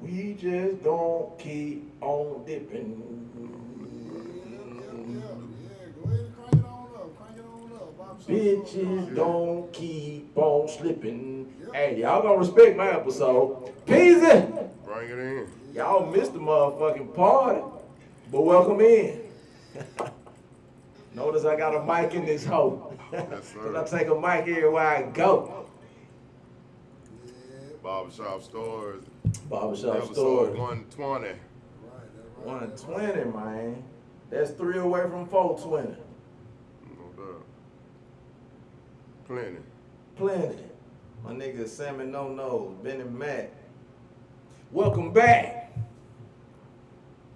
We just gon' keep on dipping. Go ahead and crank it on up. Crank it on up. Barbershop Bitches Store. don't keep on slipping. Hey, y'all gonna respect my episode. Peasy! Bring it in. Y'all missed the motherfucking party, but welcome in. Notice I got a mic in this hoe. Yes, sir. Cause I take a mic everywhere I go. Barbershop Stores. Barbershop Episode Store. 120. Right. 120, man. That's 3 away from 420. No doubt. Plenty. Plenty. My nigga Sammy No Nose, Benny Mac. Welcome back.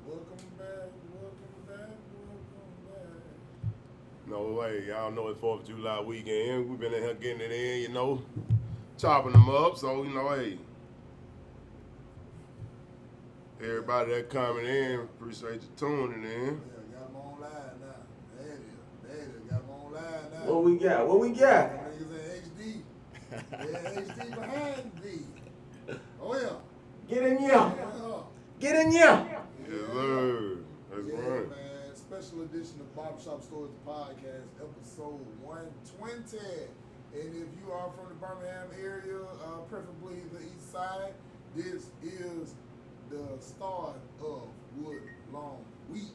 Welcome back. No way. Y'all know it's 4th of July weekend. We've been in here getting it in, you know, chopping them up. So, you know, hey, everybody that coming in, appreciate you tuning in. Yeah, got them on live now. There it is. Got them on live now. What we got? What we got? Them niggas in HD. Yeah, HD behind me. Oh, yeah. Get in here. Yeah. Get in here. Yes, sir. That's Yeah, right. man. Special edition of Barbershop Stories Podcast, episode 120. And if you are from the Birmingham area, preferably the east side, this is the start of Wood Long Week.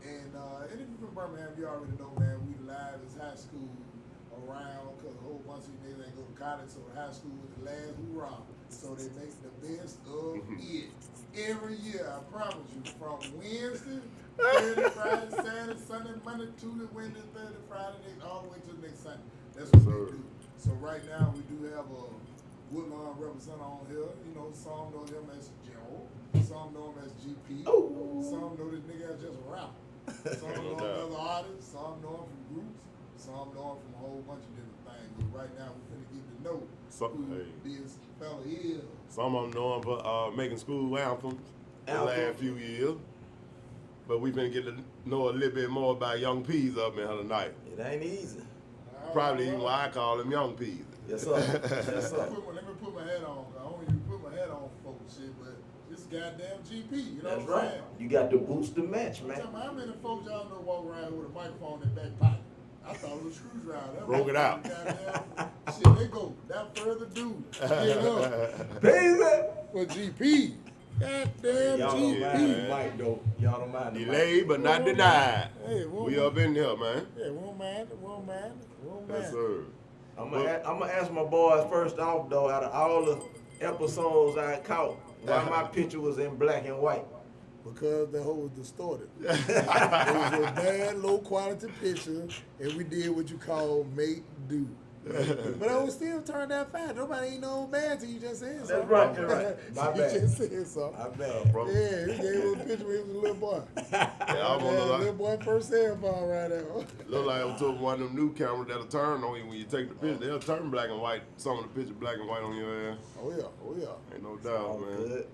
And if you're from Birmingham, you already know, man, we live as high school around because a whole bunch of you niggas ain't go to college, so high school was the last hoorah. So they make the best of it every year, I promise you, from Wednesday, Thursday, Friday, Saturday, Sunday, Monday, Tuesday, Wednesday, Thursday, Friday, all the way to the next Sunday. That's what we do. So right now we do have a Woodlawn representative on here. You know, some know him as Gerald, some know him as GP, some know this nigga as just a rapper. Some know him as an artist, some know him from groups, some know him from a whole bunch of different things. But right now we're finna get to know who this fella is. Some of them know him for making school anthems the last few years. But we've been getting to know a little bit more about Young Peas up in here tonight. It ain't easy. Probably even why I call him Young Peas. Yes, sir. Yes, sir. Let me put my hat on. I don't even put my hat on for folks shit, but this goddamn GP, you know That's what I'm right. saying? You got the boots to match, man. How many folks y'all know walk around with a microphone in their back pocket? I thought it was a screwdriver. Broke it out. Shit, they go. That further due. You know. Baby. For GP. Goddamn Y'all GP. don't mind, Mike, though. Y'all don't mind. Delayed but not denied. Hey, We up in here, man. Yeah, won't mind. Yes, sir. I'm gonna ask my boys first off, though, out of all the episodes I caught, why my picture was in black and white. Because the whole was distorted. It was a bad, low quality picture, and we did what you call make do. But I was still turned out fine. Nobody ain't no bad till you just said something. That's right, that's right. My You bad. just said something. I bet. Bro. Yeah, he gave us a picture when he was a little boy. Yeah, I Yeah, wanna little boy first cell phone right there. look like I took one of them new cameras that'll turn on you when you take the picture. They'll turn black and white. Some of the pictures black and white on your ass. Oh yeah. Ain't no All doubt, man. good.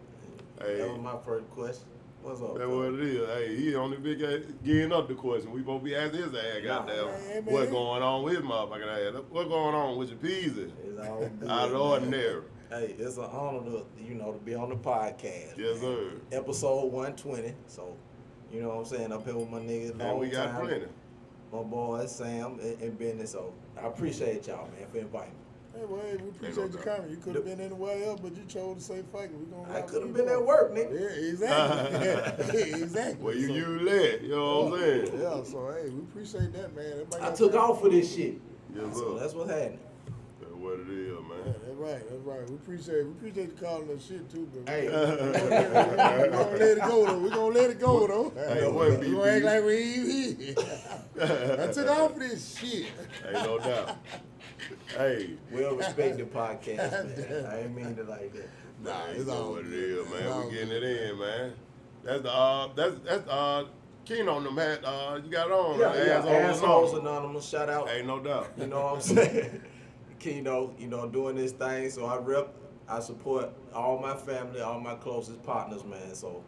Hey. That was my first question. What's up? That's what it is. Hey, he on the big ass getting up the question. We supposed to be asking his ass, goddamn, man. what going on with motherfucking ass? What going on with your peas? It's all good. Out of the ordinary. Hey, it's an honor to to be on the podcast. Yes, sir. Episode 120. So, you know what I'm saying? Up here with my niggas. And we got long time. plenty. My boys, Sam and Benny. So I appreciate y'all, man, for inviting me. Hey, well, hey, we appreciate you coming. You could have been anywhere else, but you chose to say fuck it. We gonna I rock could have with been you. at work, nigga. Yeah, exactly. Exactly. Well, you So- let, you know what I'm saying? Yeah, so hey, we appreciate that, man. Everybody I got took time. off for this shit. Yes, So sir. that's what's happening. That's what it is, Yeah, man. that's right. We appreciate you calling us shit too, but Hey, we're gonna let it go though. We're gonna let it go though. Hey, what, We gonna act like we ain't here. I took off for this shit. Ain't no doubt. Hey, well respected podcast, man. I ain't mean it like that. Nah, it's it's all all what it good. is, It's man. all We getting good. it in, man. That's Keno on them hat. You got on. Yeah, Assholes Anonymous. Anonymous, shout out. Ain't no doubt. You know what I'm saying? Keno, doing this thing, so I support all my family, all my closest partners, man. So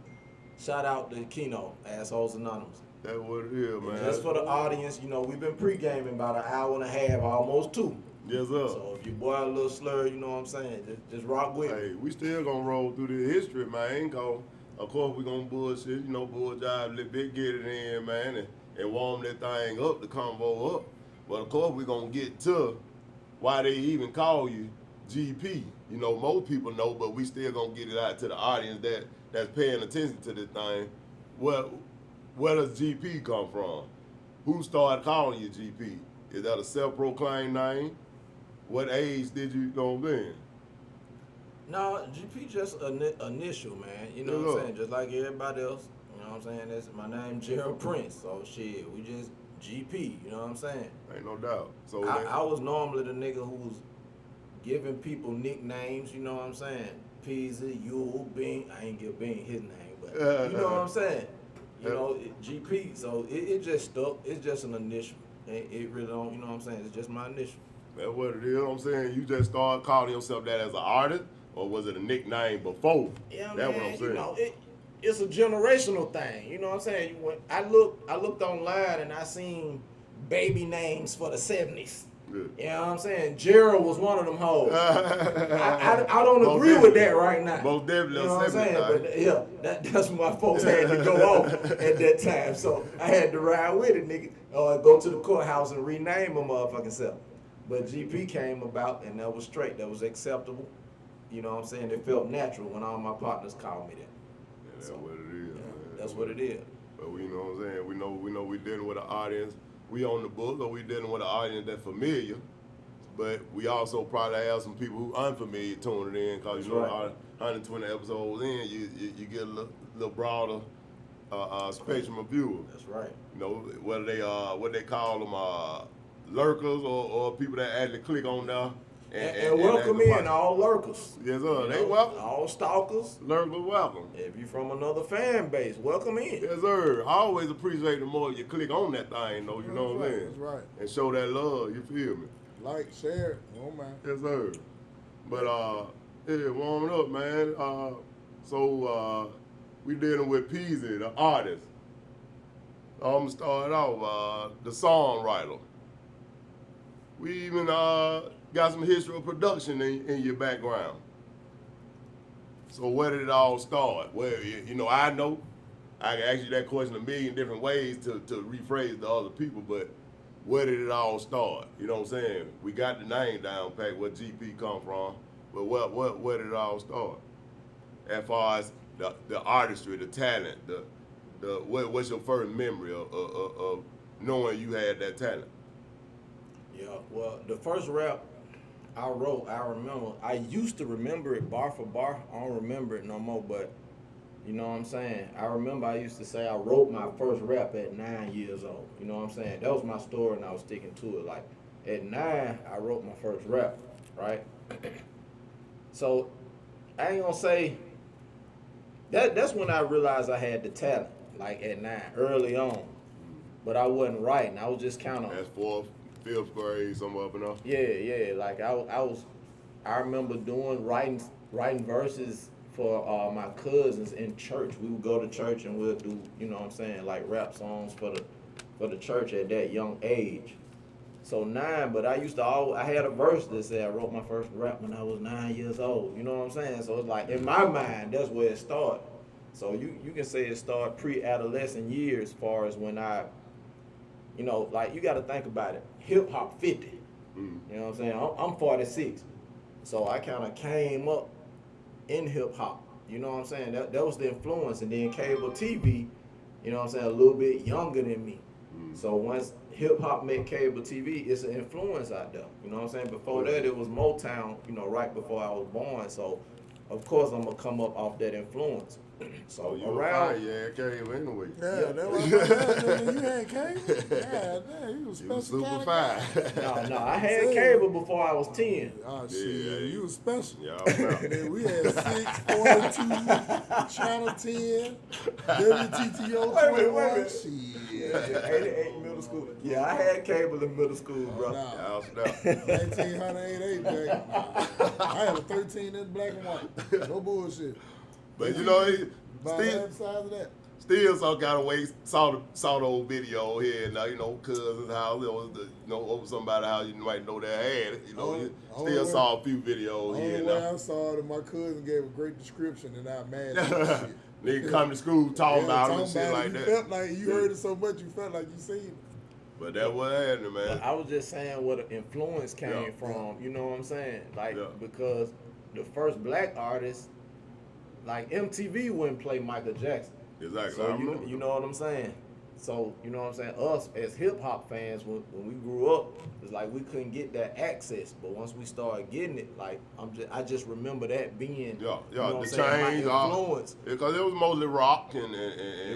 shout out to Keno, Assholes Anonymous. That's what it is, man. Just for the audience, we've been pre-gaming about an hour and a half, almost two. Yes, sir. So if your boy a little slur, you know what I'm saying, just rock with Hey, me. we still gonna roll through the history, man, cause of course we gonna bullshit, you know, bull job, let bit get it in, man, and warm that thing up, the convo up. But of course we gonna get to why they even call you GP. You know, most people know, but we still gonna get it out to the audience that's paying attention to this thing. Where does GP come from? Who started calling you GP? Is that a self-proclaimed name? What age did you go then? No, GP just initial, man. You know what I'm saying? Just like everybody else. You know what I'm saying? That's my name, Gerald Prince. So shit, we just GP. You know what I'm saying? Ain't no doubt. So I was normally the nigga who was giving people nicknames. You know what I'm saying? Peasy, Yule, Bing. I ain't give Bing his name, but you know what I'm saying? You know, GP. So it just stuck. It's just an initial. It really don't. You know what I'm saying? It's just my initial. that's what it is. I'm saying, you just started calling yourself that as an artist, or was it a nickname before? Yeah, that's man. what I'm saying. You know, it's a generational thing. You know what I'm saying? When I looked online and I seen baby names for the 70s. Yeah. You know what I'm saying? Gerald was one of them hoes. I don't Most agree with that definitely. right now. Most definitely You know what I'm saying? 70s, But yeah, that's when my folks had to go off at that time. So I had to ride with it, nigga. Go to the courthouse and rename my motherfucking self. But GP came about and that was straight. That was acceptable. You know what I'm saying? It felt natural when all my partners called me that. Yeah, that's So, what it is. yeah, Man. that's what it is. But we, you know what I'm saying? We know we dealing with an audience. We on the book, or we dealing with an audience that's familiar. But we also probably have some people who unfamiliar tuning in, because you know, Right. 120 episodes in, you get a little broader spectrum of viewers. That's right. You know, whether they what they call them lurkers or people that actually click on there And welcome actually in watch. all lurkers. Yes, sir. You They know, welcome. all stalkers. Lurkers welcome. If you from another fan base, welcome in. Yes, sir. I always appreciate the more you click on that thing, though. You know what I'm saying? That's right. And show that love. You feel me? Like, share, oh man. Yes, sir. But yeah, warming up, man. So we dealing with Peasy, the artist. I'm gonna start off the songwriter. We even got some history of production in your background. So where did it all start? Well, you know, I know I can ask you that question a million different ways to rephrase to other people, but where did it all start? You know what I'm saying? We got the name down pat, where GP come from, but where did it all start? As far as the artistry, the talent, what's your first memory of knowing you had that talent? Yeah, well, the first rap I wrote, I remember. I used to remember it bar for bar. I don't remember it no more, but you know what I'm saying? I remember I used to say I wrote my first rap at 9 years old. You know what I'm saying? That was my story and I was sticking to it. Like, at 9, I wrote my first rap, right? So, I ain't gonna say, that's when I realized I had the talent, like at 9, early on. But I wasn't writing. I was just kind of... That's 4th, 5th grade, somewhere up and up. Yeah. Like I remember writing verses for my cousins in church. We would go to church and we'll do, you know what I'm saying, like rap songs for the church at that young age. So 9, but I had a verse that said I wrote my first rap when I was 9 years old. You know what I'm saying? So it's like in my mind, that's where it started. So you can say it started pre-adolescent years, as far as when I, you know, like you got to think about it. Hip hop 50. Mm. You know what I'm saying? I'm 46. So I kind of came up in hip hop. You know what I'm saying? That was the influence. And then cable TV, you know what I'm saying, a little bit younger than me. Mm. So once hip hop met cable TV, it's an influence out there. You know what I'm saying? Before that, it was Motown, you know, right before I was born. So of course I'm gonna come up off that influence. So you around, yeah, cable anyway. Yeah, that was you had cable? Yeah, damn, you was You was special super kind of fine. no, I had cable before I was 10. Oh shit, Yeah, you was special. Yeah, I'm out. Man, we had 642, Channel 10, WTTO Wait a 21. minute. Shit. 88 middle school. Yeah, I had cable in middle school, bro. Nah. Y'all snap. 1988 back. Nah. I had a 13 in black and white. No bullshit. But you know, By Steve, the size of that. still some kind of way saw the old video here and you know, cousin's house, over somebody's house you might know that had it. You know, you still saw a few videos here and I saw that my cousin gave a great description and I mad at that shit. Nigga come to school talking about it and shit like that. You felt like you heard it so much, you felt like you seen it. But that what happened, man. But I was just saying where the influence came from. You know what I'm saying? Like because the first black artist, like MTV wouldn't play Michael Jackson. Exactly. So you know what I'm saying? So you know what I'm saying? Us as hip hop fans, when we grew up, it's like we couldn't get that access. But once we started getting it, like I just remember that being you know the change, my influence. Because it was mostly rock and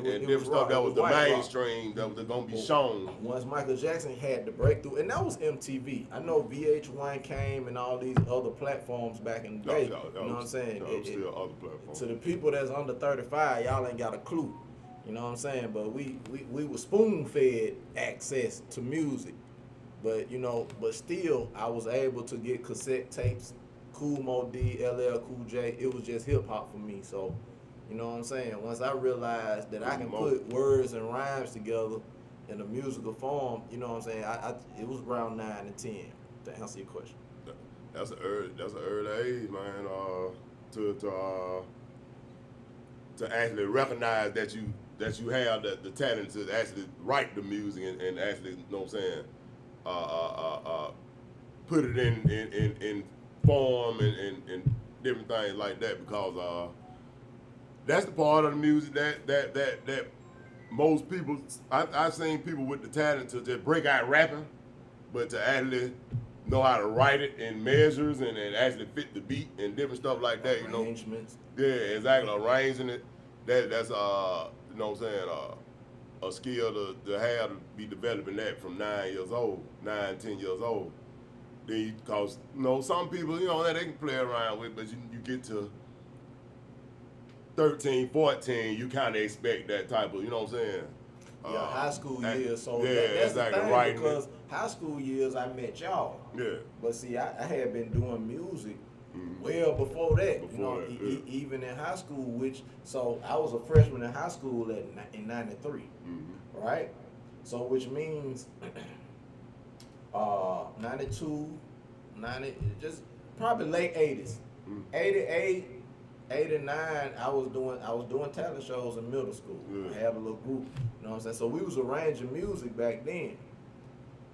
different stuff that was the mainstream that was gonna be shown. Once Michael Jackson had the breakthrough, and that was MTV. I know VH1 came and all these other platforms back in the day. You know what I'm saying? That was still other platforms. To the people that's under 35, y'all ain't got a clue. You know what I'm saying? But we were spoon-fed access to music. But, you know, but still, I was able to get cassette tapes, Kool Moe Dee, LL Cool J. It was just hip-hop for me. So, you know what I'm saying? Once I realized that I can put words and rhymes together in a musical form, you know what I'm saying? It was around 9 and 10, to answer your question. That's an early age, man, to actually recognize that you have the talent to actually write the music and actually, you know what I'm saying, put it in form and different things like that, because that's the part of the music that most people, I've seen people with the talent to just break out rapping, but to actually know how to write it in measures and actually fit the beat and different stuff like that, you know. Arrangements. Yeah, exactly, arranging it. That's you know what I'm saying, a skill to have to be developing that from 10 years old. Then because you know some people, you know, that they can play around with, but you get to 13, 14, you kind of expect that type of, you know what I'm saying. Yeah, high school years. So yeah, that's exactly, the thing, right. because high school years I met y'all. Yeah. But see, I had been doing music well before that. Even in high school, so I was a freshman in high school in '93, right? So which means 92, 90, just probably late 80s, 88. 89, I was doing talent shows in middle school. I had a little group, you know what I'm saying? So we was arranging music back then.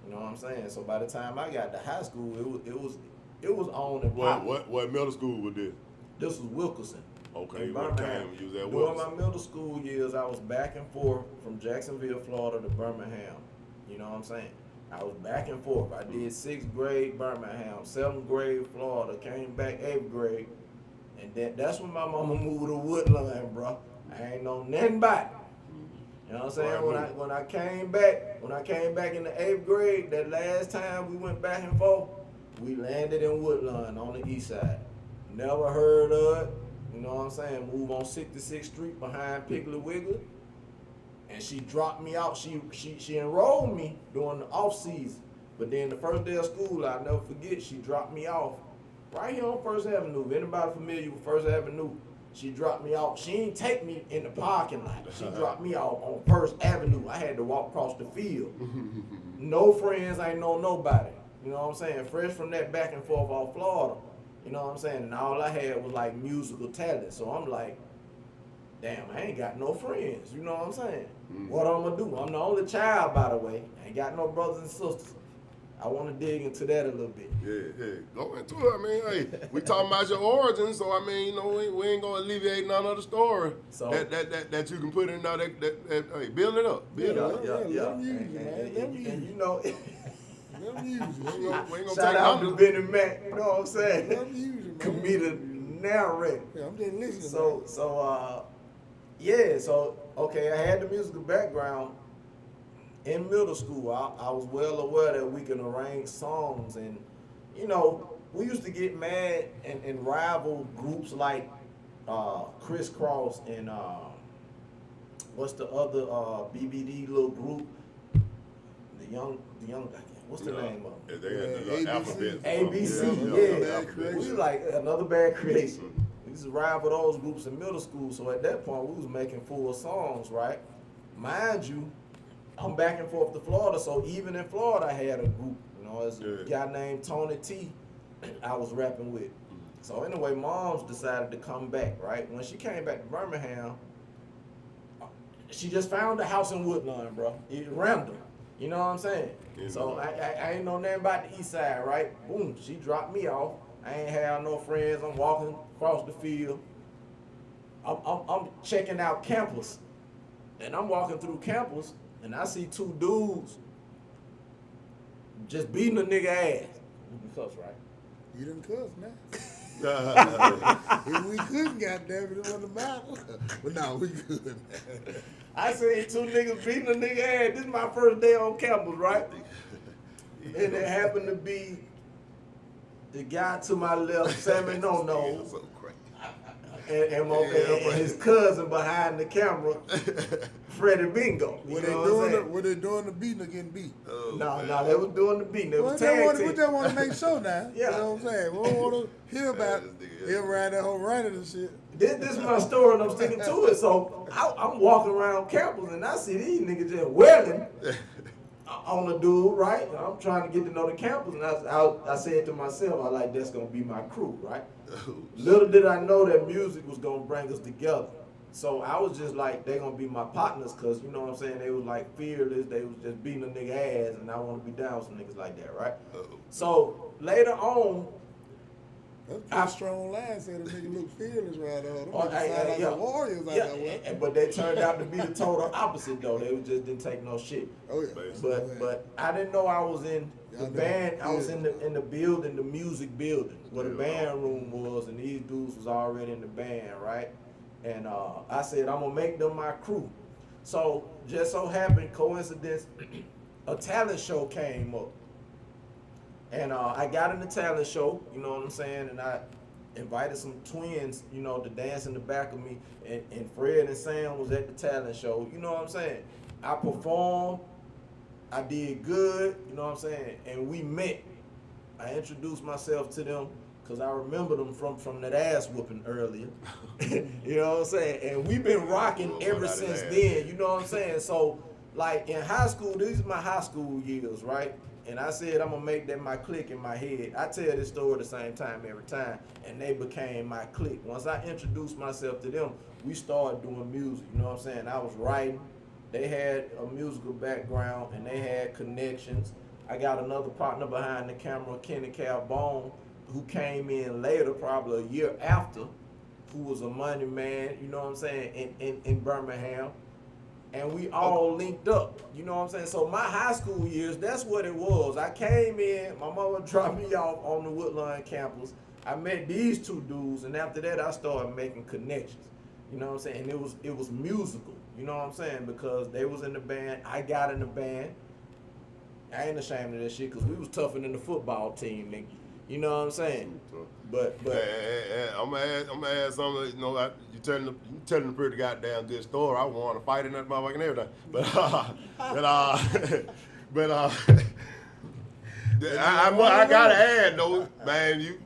You know what I'm saying? So by the time I got to high school, it was on and popping. What middle school was this? This was Wilkerson. Okay, in what Birmingham. time you was at During Wilkerson? my middle school years, I was back and forth from Jacksonville, Florida to Birmingham. You know what I'm saying? I was back and forth. I did 6th grade Birmingham, 7th grade Florida, came back 8th grade. And that's when my mama moved to Woodland, bro. I ain't know nothing about it. You know what I'm saying? When I came back in the 8th grade, that last time we went back and forth, we landed in Woodland on the east side. Never heard of it. You know what I'm saying? Move on 66th Street behind Piggly Wiggly. And she dropped me out. She enrolled me during the off season. But then the first day of school, I'll never forget, she dropped me off right here on First Avenue. If anybody familiar with First Avenue, she dropped me off. She didn't take me in the parking lot. She dropped me off on First Avenue. I had to walk across the field. No friends, I ain't know nobody. You know what I'm saying? Fresh from that back and forth off Florida. You know what I'm saying? And all I had was like musical talent. So I'm like, damn, I ain't got no friends. You know what I'm saying? What I'm gonna do? I'm the only child, by the way. I ain't got no brothers and sisters. I want to dig into that a little bit. Yeah. Go into it. I mean, hey, we talking about your origins, so I mean, you know, we ain't gonna alleviate none of the story So, that you can put in there. Hey, build it up. Yeah. Let them use you, man. And you know, Let them use you. We ain't gonna shout take out none to of Benny Mac. You know what I'm saying? Let them use you, man. Comedian narrator. Yeah, I'm just listening. So okay, I had the musical background. In middle school, I was well aware that we can arrange songs, and you know, we used to get mad and rival groups like Criss Cross and what's the other BBD little group? The young. What's the name of it? They had the alphabet. ABC. Yeah. Bad Creation. We like another bad creation. used to ride for those groups in middle school. So at that point, we was making full songs, right? Mind you, I'm back and forth to Florida. So even in Florida, I had a group. You know, there's a guy named Tony T. I was rapping with. So anyway, Moms decided to come back, right? When she came back to Birmingham, she just found a house in Woodlawn, bro. It random. You know what I'm saying? So I ain't know nothing about the east side, right? Boom, she dropped me off. I ain't have no friends. I'm walking across the field. I'm checking out campus. And I'm walking through campus, and I see two dudes just beating a nigga ass. You can cuss, right? You didn't cuss, man. If we couldn't, goddamn it wouldn't matter. But no, we good, man. I seen two niggas beating a nigga ass. This is my first day on campus, right? And it happened to be the guy to my left, Sammy No No, and his cousin behind the camera, Freddie Bingo. Were they doing the beating or getting beat? No, they was doing the beating. They was tag team. We just want to make sure now. Yeah. You know what I'm saying? We don't want to hear about him riding that whole running and shit. This is my story and I'm sticking to it. So I'm walking around campus and I see these niggas just wailing on the dude, right? And I'm trying to get to know the campus, and I said to myself, I like, that's gonna be my crew, right? Little did I know that music was gonna bring us together. So I was just like, they gonna be my partners, cause you know what I'm saying, they was like fearless, they was just beating a nigga ass, and I wanna be down with some niggas like that, right? So later on, that's pretty strong line. Said the nigga look fearless right now. Them like warriors out there. But they turned out to be the total opposite though. They just didn't take no shit. Oh yeah. But I didn't know I was in the band. I was in the building, the music building, where the band room was, and these dudes was already in the band, right? And I said, I'm gonna make them my crew. So just so happened, coincidence, a talent show came up. And I got in the talent show, you know what I'm saying, and I invited some twins, you know, to dance in the back of me, and Fred and Sam was at the talent show, you know what I'm saying. I performed, I did good, you know what I'm saying, and we met. I introduced myself to them, because I remember them from that ass whooping earlier, you know what I'm saying, and we've been rocking ever since then, you know what I'm saying. So, like, in high school, these are my high school years, right? And I said, I'm gonna make that my clique in my head. I tell this story at the same time every time, and they became my clique. Once I introduced myself to them, we started doing music, you know what I'm saying? I was writing, they had a musical background, and they had connections. I got another partner behind the camera, Kenny Calbone, who came in later, probably a year after, who was a money man, you know what I'm saying, in Birmingham. And we all linked up, you know what I'm saying? So my high school years, that's what it was. I came in, my mama dropped me off on the Woodlawn campus. I met these two dudes, and after that, I started making connections. You know what I'm saying? And it was musical, you know what I'm saying? Because they was in the band, I got in the band. I ain't ashamed of that shit, because we was tougher than the football team, nigga. You know what I'm saying? But I'm gonna add something. You know, you telling a pretty goddamn good story. I want to fight in that motherfucking everything. But I gotta add though, man.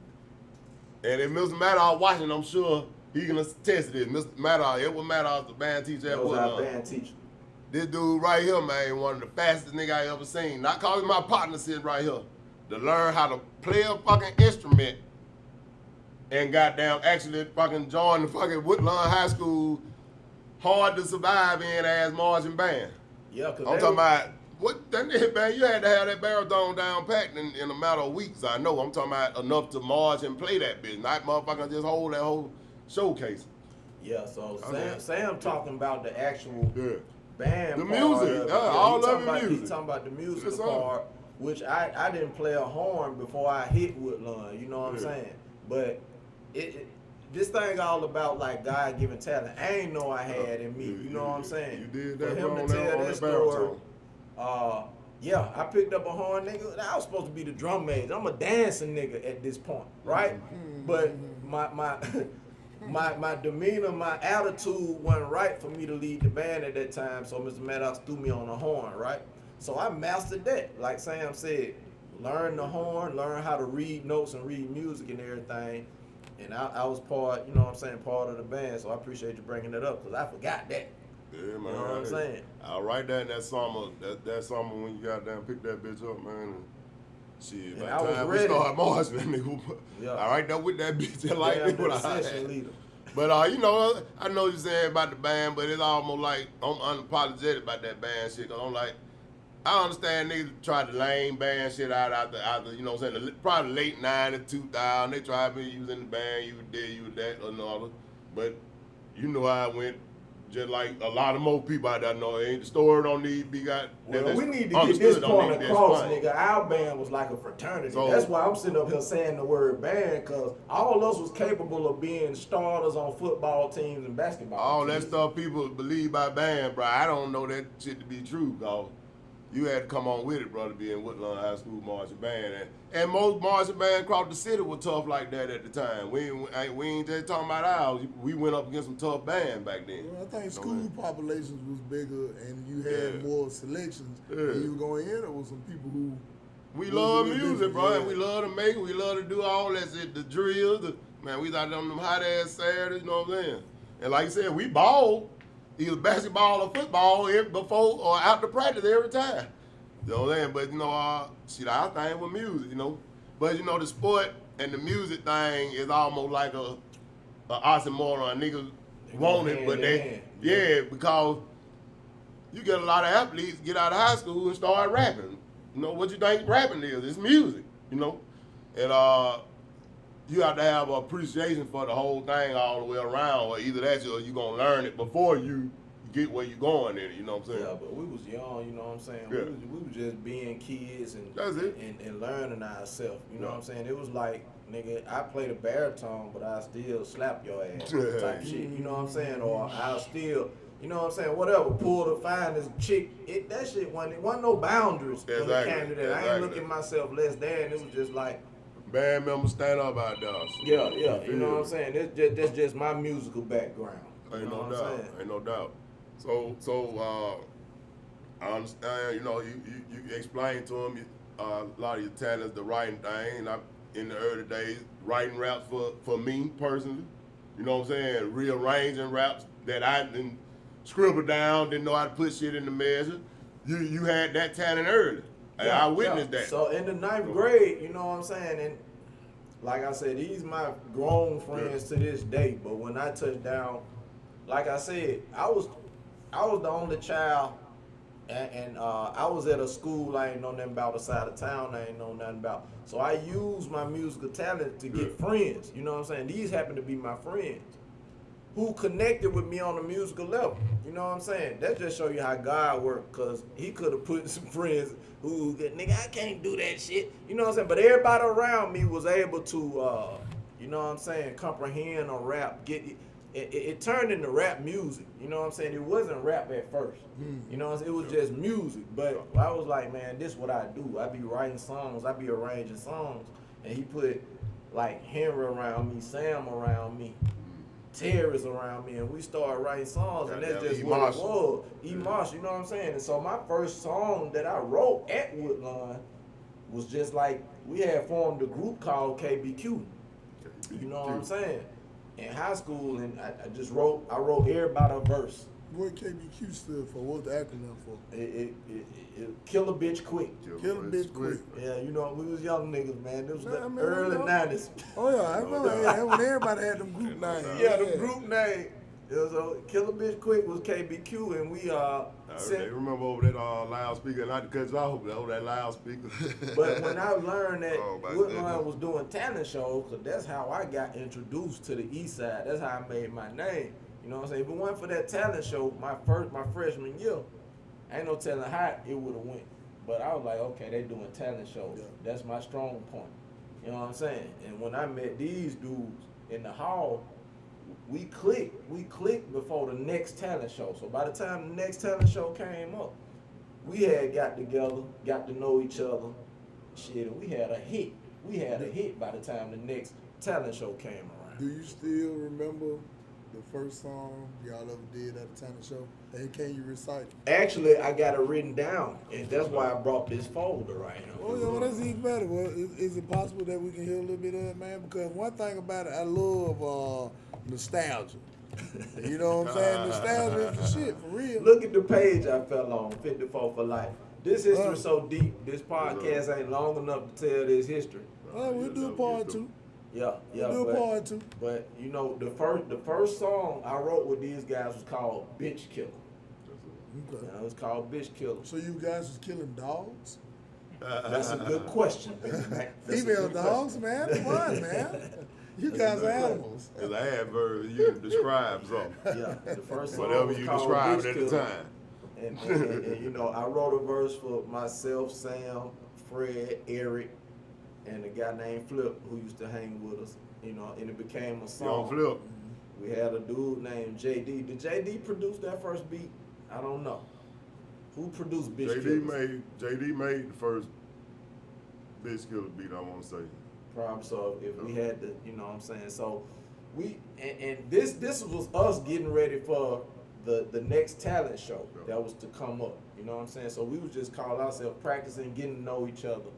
And if Mr. Maddow watching, I'm sure he can attest to this. Mr. Maddow, Edward Maddow, the band teacher at Woodlawn. Band teacher. This dude right here, man, one of the fastest nigga I ever seen. Not calling my partner sitting right here. To learn how to play a fucking instrument and goddamn actually fucking join the fucking Woodlawn High School hard to survive in as marching band. Yeah, cause I'm talking about what that nigga, man, you had to have that baritone down packed in a matter of weeks. I know. I'm talking about enough to march and play that bitch. Not motherfucking just hold that whole showcase. Yeah, so Sam talking about the actual band the part music. All of the music. He's talking about the music part. Which I didn't play a horn before I hit Woodlawn, you know what I'm saying? But this thing all about like God given talent. I ain't know I had in me, you know what I'm saying? You did that. For him to tell that story, yeah, I picked up a horn, nigga. I was supposed to be the drum major. I'm a dancing nigga at this point, right? But my demeanor, my attitude wasn't right for me to lead the band at that time. So Mr. Maddox threw me on the horn, right? So I mastered that. Like Sam said, learn the horn, learn how to read notes and read music and everything. And I was part, you know what I'm saying, part of the band. So I appreciate you bringing that up because I forgot that. Yeah, man. You know what I'm saying? I'll write that in that summer. That summer when you got down, pick that bitch up, man. And shit, by And I the was time we ready. start marching, that nigga, Yeah. I right there with that bitch. Just like Yeah, that the what I session had. leader. But you know, I know you're saying about the band, but it's almost like I'm unapologetic about that band shit. Cause I'm like, I understand niggas tried to lame band shit out after you know what I'm saying, probably late 90s, 2000. They tried to use in the band, you was this, you was that, or another. But you know how it went. Just like a lot of more people out there know, ain't the story don't need to be got. Well, we need to get this point across, nigga. Our band was like a fraternity. So, that's why I'm sitting up here saying the word band, because all of us was capable of being starters on football teams and basketball all teams. that stuff people believe by band, bro. I don't know that shit to be true, cause you had to come on with it, brother, being Woodlawn High School marching band. And most marching bands across the city were tough like that at the time. We ain't just talking about ours. We went up against some tough bands back then. Well, I think school populations was bigger and you had Yeah. more selections. Yeah. And you were going in there with some people who We was love a little music, different, bro, yeah. and we love to make it. We love to do all that shit, the drills. Man, we out on them hot ass Saturdays, you know what I'm saying? And like you said, we ball, either basketball or football before or after practice every time. You know what I'm saying? But you know, shit, our thing with music, you know. But you know, the sport and the music thing is almost like a oxymoron. Niggas want it, but because you get a lot of athletes get out of high school and start rapping. You know what you think rapping is? It's music, you know. And you have to have appreciation for the whole thing all the way around, or either that or you gonna learn it before you get where you going in it, you know what I'm saying? Yeah, but we was young, you know what I'm saying? Yeah. We was just being kids and That's it. and learning ourselves. You know Yeah. what I'm saying? It was like, nigga, I played a baritone, but I still slap your ass type shit. You know what I'm saying? Or I'll still, you know what I'm saying? Whatever, pull the finest chick. That shit wasn't no boundaries when it came to that. I ain't looking myself less than. It was just like, Band members stand up out there. yeah. You know what I'm saying? That's just my musical background. You Ain't know no what I'm doubt. saying? Ain't no doubt. So I understand. You know, you explain to them a lot of your talents, the writing thing. And in the early days, writing raps for me personally. You know what I'm saying? Rearranging raps that I didn't scribble down, didn't know how to put shit in the measure. You had that talent early. And I witnessed that. So in the 9th grade, you know what I'm saying? And like I said, these my grown friends to this day. But when I touched down, like I said, I was the only child, and I was at a school I ain't know nothing about, the side of town I ain't know nothing about. So I used my musical talent to get friends. You know what I'm saying? These happen to be my friends who connected with me on a musical level. You know what I'm saying? That just show you how God worked, because he could have put some friends who, nigga, I can't do that shit. You know what I'm saying? But everybody around me was able to, you know what I'm saying, comprehend or rap, it turned into rap music. You know what I'm saying? It wasn't rap at first. You know what I'm saying? It was just music. But I was like, man, this is what I do. I be writing songs. I be arranging songs. And he put like Henry around me, Sam around me, Terrence around me, and we started writing songs, and that's just what it was. Marshall, you know what I'm saying? And so my first song that I wrote at Woodlawn was just like, we had formed a group called KBQ. You know what I'm saying? In high school, and I wrote everybody a verse. What KBQ stood for? What's the acronym for? It kill a bitch quick. Kill a bitch quick. Yeah, you know, we was young niggas, man. It was the I mean, early 90s. Oh yeah, I remember when everybody had them group names. Yeah, the group name. It was Kill a Bitch Quick was KBQ, and we They remember over that loudspeaker, not to cut you off, but over that loudspeaker. But when I learned that back Woodlawn then. was doing talent shows, because that's how I got introduced to the East Side. That's how I made my name. You know what I'm saying? If it wasn't for that talent show, my freshman year, ain't no telling how it would have went. But I was like, okay, they doing talent shows. Yeah. That's my strong point. You know what I'm saying? And when I met these dudes in the hall, we clicked before the next talent show. So by the time the next talent show came up, we had got together, got to know each other. Shit, and we had a hit. We had a hit by the time the next talent show came around. Do you still remember the first song y'all ever did at a talent show? And can you recite? Actually, I got it written down, and that's why I brought this folder right here. Oh yeah, well that's even better. Well, is it possible that we can hear a little bit of it, man? Because one thing about it, I love nostalgia. You know what I'm saying? Nostalgia is the shit for real. Look at the page I fell on, 54 for life. This history so deep, this podcast ain't long enough to tell this history. Well, we'll do a part two. Yeah, We'll do a part two. But you know, the first song I wrote with these guys was called Bitch Killer. Okay. It was called Bitch Killer. So you guys was killing dogs? That's a good question, baby. That's a Female good dogs, man. Come on, man. You guys are animals. It's an adverb. You describe something. Yeah, the first song Whatever was you called describe Bitch it at the Killer. time. And, you know, I wrote a verse for myself, Sam, Fred, Eric, and a guy named Flip who used to hang with us. You know, and it became a song. Young Flip. We had a dude named JD. Did JD produce that first beat? I don't know. Who produced Bitch Killers? JD made the first Bitch Killer beat, I want to say. Problem. So if we had to, you know what I'm saying? So we and this was us getting ready for the next talent show that was to come up. You know what I'm saying? So we was just call ourselves practicing, getting to know each other,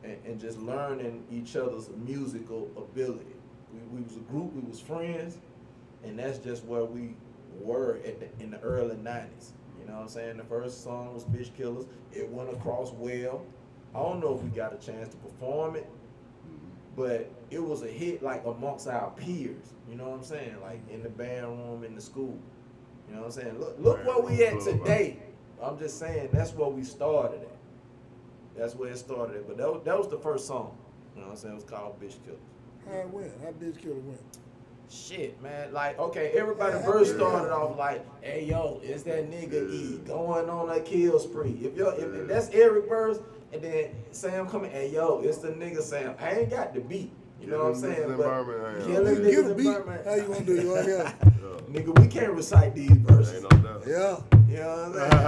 and just learning each other's musical ability. We was a group, we was friends, and that's just where we were in the early 90s. You know what I'm saying? The first song was Bitch Killers. It went across well. I don't know if we got a chance to perform it, but it was a hit like amongst our peers. You know what I'm saying? Like in the band room, in the school. You know what I'm saying? Look where we at today. I'm just saying that's where we started at. That's where it started at. But that was the first song. You know what I'm saying? It was called Bitch Killers. How it went? How Bitch Killer went? Shit, man. Like, okay, everybody verse started off like, hey, yo, it's that nigga E going on a kill spree. If that's Eric verse, and then Sam coming, hey, yo, it's the nigga Sam. I ain't got the beat. You know what I'm saying? But killing niggas in Birmingham. How you gonna do it? You want to hear? Nigga, we can't recite these verses. Ain't no doubt. Yeah. You know what I'm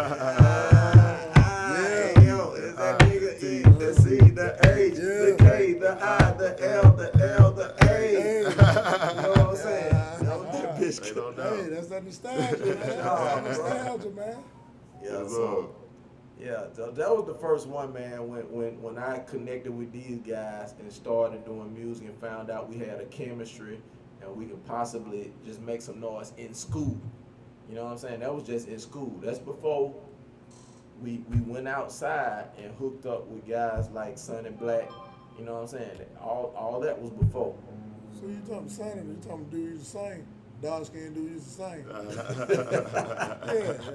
saying? Hey, yo, it's that nigga E, the C, the H, the K, the I, the L, the L, the A. You know what I'm saying? That was that bitch. Ain't no doubt. Hey, that's that nostalgia, man. That's that nostalgia, man. Yeah, so that was the first one, man. When I connected with these guys and started doing music and found out we had a chemistry and we could possibly just make some noise in school. You know what I'm saying? That was just in school. That's before we went outside and hooked up with guys like Sonny Black. You know what I'm saying? All that was before. So you talking Sonny? You talking dude used to sing? Dark skinned dude used to sing. Yeah,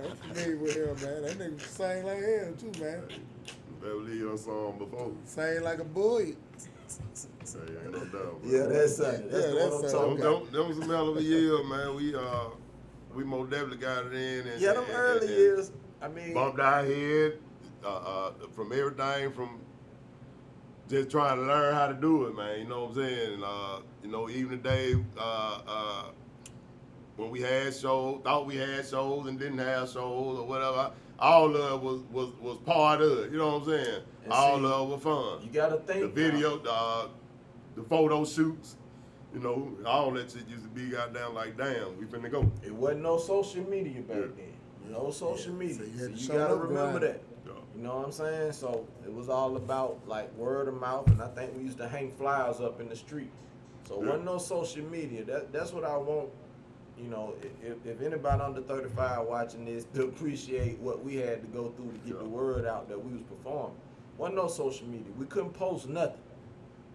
I'm familiar with him, man. That nigga sang like hell too, man. Beverly Hills song before. Sang like a boy. Ain't no doubt. Yeah, that's Sonny. That's the one I'm talking about. Them was a hell of a year, man. We most definitely got it in. And, Yeah, them early years. I mean, bumped our head from everything from just trying to learn how to do it, man. You know what I'm saying? You know, even today, when we had shows, thought we had shows and didn't have shows or whatever, all of it was part of it. You know what I'm saying? And all see, of it was fun. you gotta think. The video, the photo shoots, you know, all that shit used to be goddamn like, damn, we finna go. It wasn't no social media back then. No social media. So you So had to you show gotta up, remember Brian. that. Yeah. You know what I'm saying? So it was all about like word of mouth, and I think we used to hang flyers up in the street. So it wasn't no social media. That's what I want. You know, if anybody under 35 watching this, to appreciate what we had to go through to get the word out that we was performing. Wasn't no social media. We couldn't post nothing.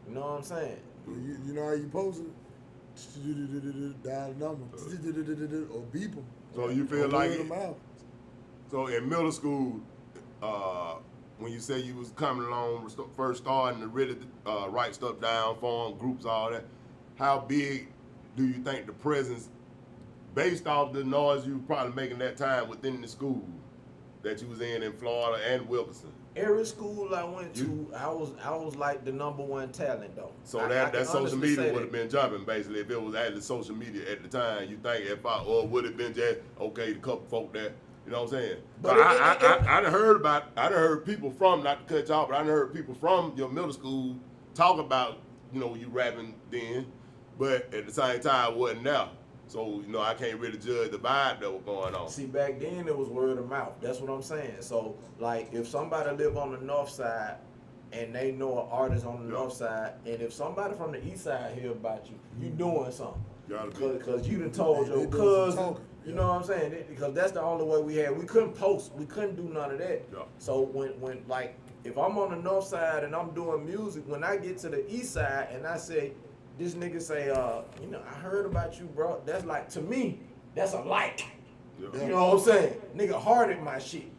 You know what I'm saying? You know how you post it? Dial the number. Or beep them. So you feel like them out. So in middle school, when you say you was coming along, first starting to really write stuff down, form groups, all that, how big do you think the presence, based off the noise you were probably making that time within the school that you was in Florida and Wilkerson? Every school I went to, I was like the #1 talent though. So I that can social honestly media say would have that. been jumping basically if it was actually social media at the time. You think or would have been just okay, the couple folk that, you know what I'm saying? But But I done heard people from, not to cut you off, but I done heard people from your middle school talk about, you know, you rapping then, but at the same time wasn't there. So, you know, I can't really judge the vibe that was going on. See, back then it was word of mouth. That's what I'm saying. So, like, if somebody live on the north side and they know an artist on the north side, and if somebody from the east side hear about you, you doing something. Because you done told your cousin, you know what I'm saying? Because that's the only way we had. We couldn't post. We couldn't do none of that. Yeah. So when like, if I'm on the north side and I'm doing music, when I get to the east side and I say, this nigga say, you know, I heard about you, bro. That's like, to me, that's a like. Yeah. You know what I'm saying? Nigga hearted my shit.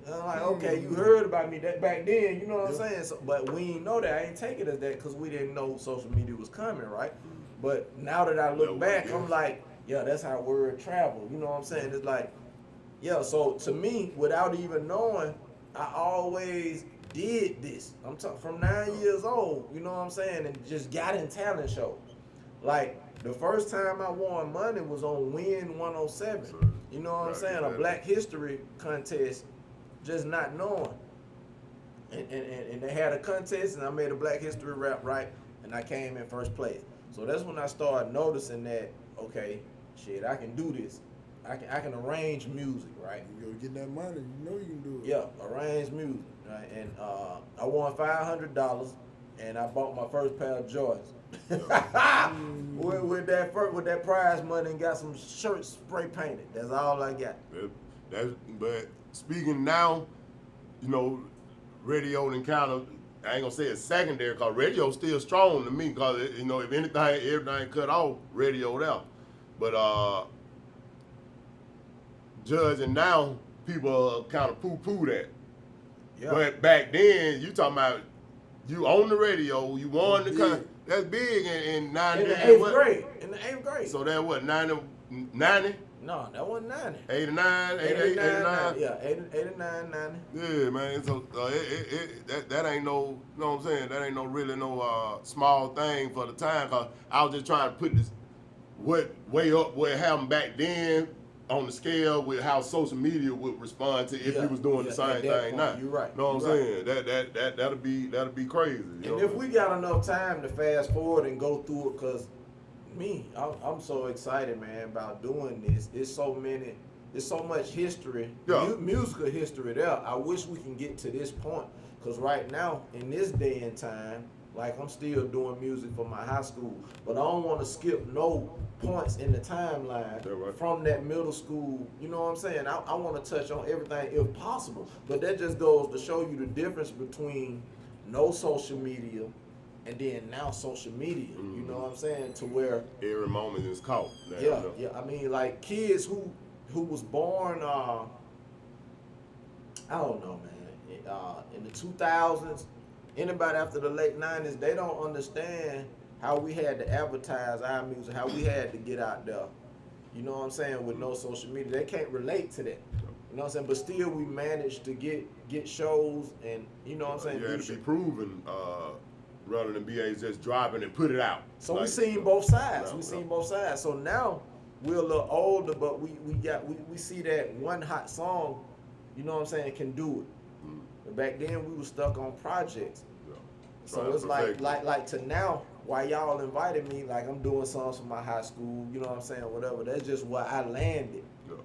And I'm like, okay, you heard about me that back then, you know what I'm saying? So, but we ain't know that. I ain't take it as that because we didn't know social media was coming, right? But now that I look back, I'm like, yeah, that's how word travel. You know what I'm saying? It's like, yeah, so to me, without even knowing, I always did this. I'm talking from 9 years old, you know what I'm saying? And just got in talent shows. Like, the first time I won money was on Win 107. You know what I'm saying? A Black History contest, just not knowing. And they had a contest, and I made a Black History rap, right? And I came in first place. So that's when I started noticing that, okay, shit, I can do this. I can arrange music, right? You go get that money, you know you can do it. Yeah, arrange music, right? And I won $500, and I bought my first pair of Jordans. with that prize money, and got some shirts spray painted. That's all I got. But speaking now, you know, radio and kind of, I ain't gonna say it's secondary, cause radio's still strong to me. Cause you know, if anything, everything cut off, radioed out. But judging now, people kind of poo-poo that. Yeah. But back then, you talking about you on the radio, you won the country. That's big in 90. In the 8th grade. In the 8th grade. So that what, 90? No, that wasn't 90. 89, 89. 89? Yeah, 89, 90. Yeah, man. So that ain't no, you know what I'm saying? That ain't no really no small thing for the time. Cause I was just trying to put this way up what happened back then on the scale with how social media would respond to if you was doing the same thing now. You're right. You know what I'm saying? That'll be crazy. And if we got enough time to fast forward and go through it, cause I'm so excited, man, about doing this. It's so much history, musical history there. I wish we can get to this point, cause right now in this day and time, like I'm still doing music for my high school, but I don't want to skip no points in the timeline from that middle school. You know what I'm saying? I want to touch on everything if possible, but that just goes to show you the difference between no social media and then now social media. Mm-hmm. You know what I'm saying? To where every moment is caught. Yeah. I mean, like kids who was born, I don't know, man, in the 2000s. Anybody after the late 90s, they don't understand how we had to advertise our music, how we had to get out there. You know what I'm saying? With no social media, they can't relate to that. You know what I'm saying? But still, we managed to get shows, and you know what I'm saying? You had to be proven rather than be just dropping and put it out. So we seen both sides. Both sides. So now we're a little older, but we see that one hot song, you know what I'm saying, can do it. But back then we were stuck on projects. Yeah. So it's like to now, why y'all invited me, like I'm doing songs for my high school, you know what I'm saying, whatever. That's just where I landed. Yeah.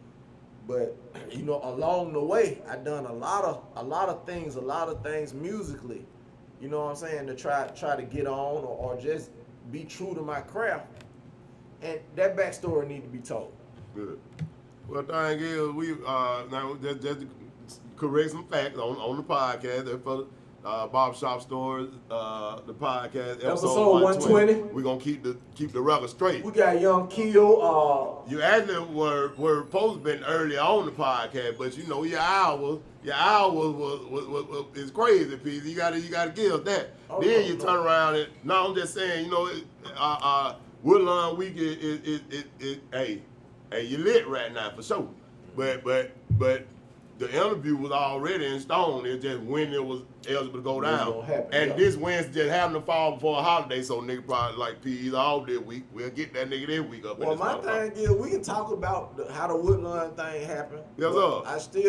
But you know, along the way, I done a lot of things musically, you know what I'm saying, to try to get on or just be true to my craft. And that backstory need to be told. Good. Well, thing is, we now just to correct some facts on the podcast for Barbershop Stories, the podcast episode 120. We're gonna keep the record straight. We got Young Keo. You actually were supposed to been early on the podcast, but you know your hours was is crazy, Pete. You gotta give that. Oh, then you turn around and I'm just saying, you know, Woodlawn Week is hey, you lit right now for sure. But the interview was already in stone. It's just when it was eligible to go down. This Wednesday just happened to fall before a holiday, so nigga probably like P's off this week. We'll get that nigga this week up. Well, my thing is, we can talk about how the Woodlawn thing happened. Yes, sir.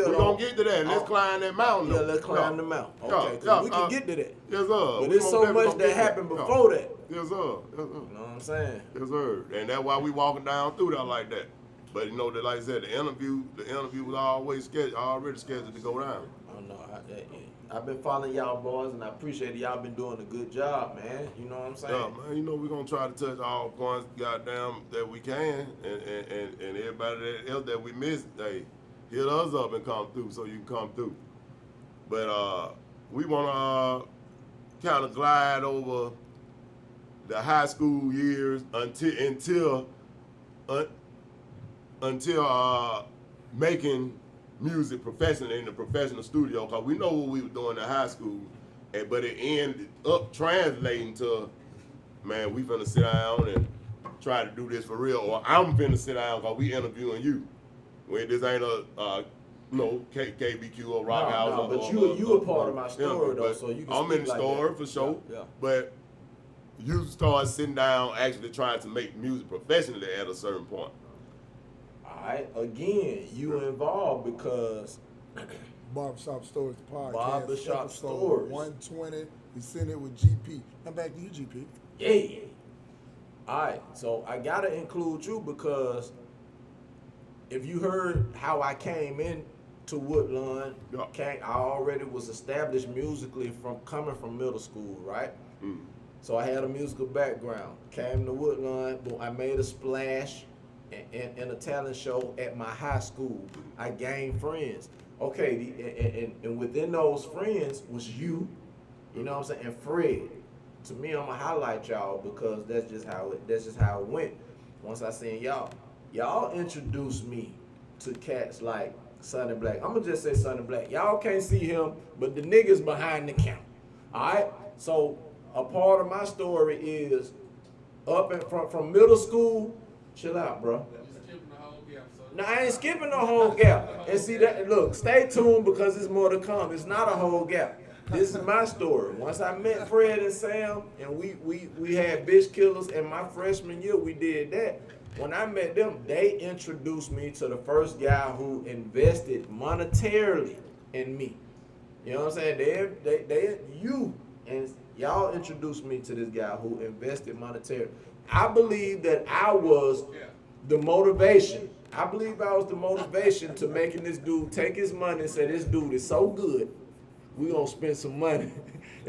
We're gonna get to that. Let's climb that mountain. Yeah, let's climb the mountain. Okay, we can get to that. Yes, sir. But there's so much that happened before that. Yes, sir. Yes, sir. You know what I'm saying? Yes, sir. And that's why we walking down through there like that. But you know, that like I said, the interview was already scheduled to go down. Oh no, I've been following y'all boys, and I appreciate y'all been doing a good job, man. You know what I'm saying? Yeah, man. You know, we're gonna try to touch all points, goddamn, that we can, and everybody else that we missed, hey, hit us up and come through so you can come through. But we wanna kind of glide over the high school years until making music professionally in the professional studio, because we know what we were doing in high school, but it ended up translating to, man, we finna sit down and try to do this for real, or I'm finna sit down because we interviewing you. When this ain't a KBQ or Rock House. No, but you a part of my story though, so you can I'm in the like story that. for sure. Yeah. But you start sitting down actually trying to make music professionally at a certain point. Alright, again, you involved because Barbershop Stories, the podcast. Barbershop episode Stories. 120. We sent it with GP. Now back to you, GP. yeah. Alright, so I gotta include you because if you heard how I came in to Woodlawn, Yeah. I already was established musically coming from middle school, right? Mm. So I had a musical background. Came to Woodlawn, I made a splash in a talent show at my high school. I gained friends. Okay, and within those friends was you know what I'm saying, and Fred. To me, I'm gonna highlight y'all because that's just how it went. Once I seen y'all introduced me to cats like Sonny Black. I'm gonna just say Sonny Black. Y'all can't see him, but the niggas behind the camera. Alright? So a part of my story is from middle school. Chill out, bro. No, I ain't skipping the whole gap. And see that, look, stay tuned because there's more to come. It's not a whole gap. This is my story. Once I met Fred and Sam, and we had Bitch Killers, and my freshman year we did that. When I met them, they introduced me to the first guy who invested monetarily in me. You know what I'm saying? You and y'all introduced me to this guy who invested monetarily. I believe that I was the motivation. I believe I was the motivation to making this dude take his money and say, this dude is so good, we gonna spend some money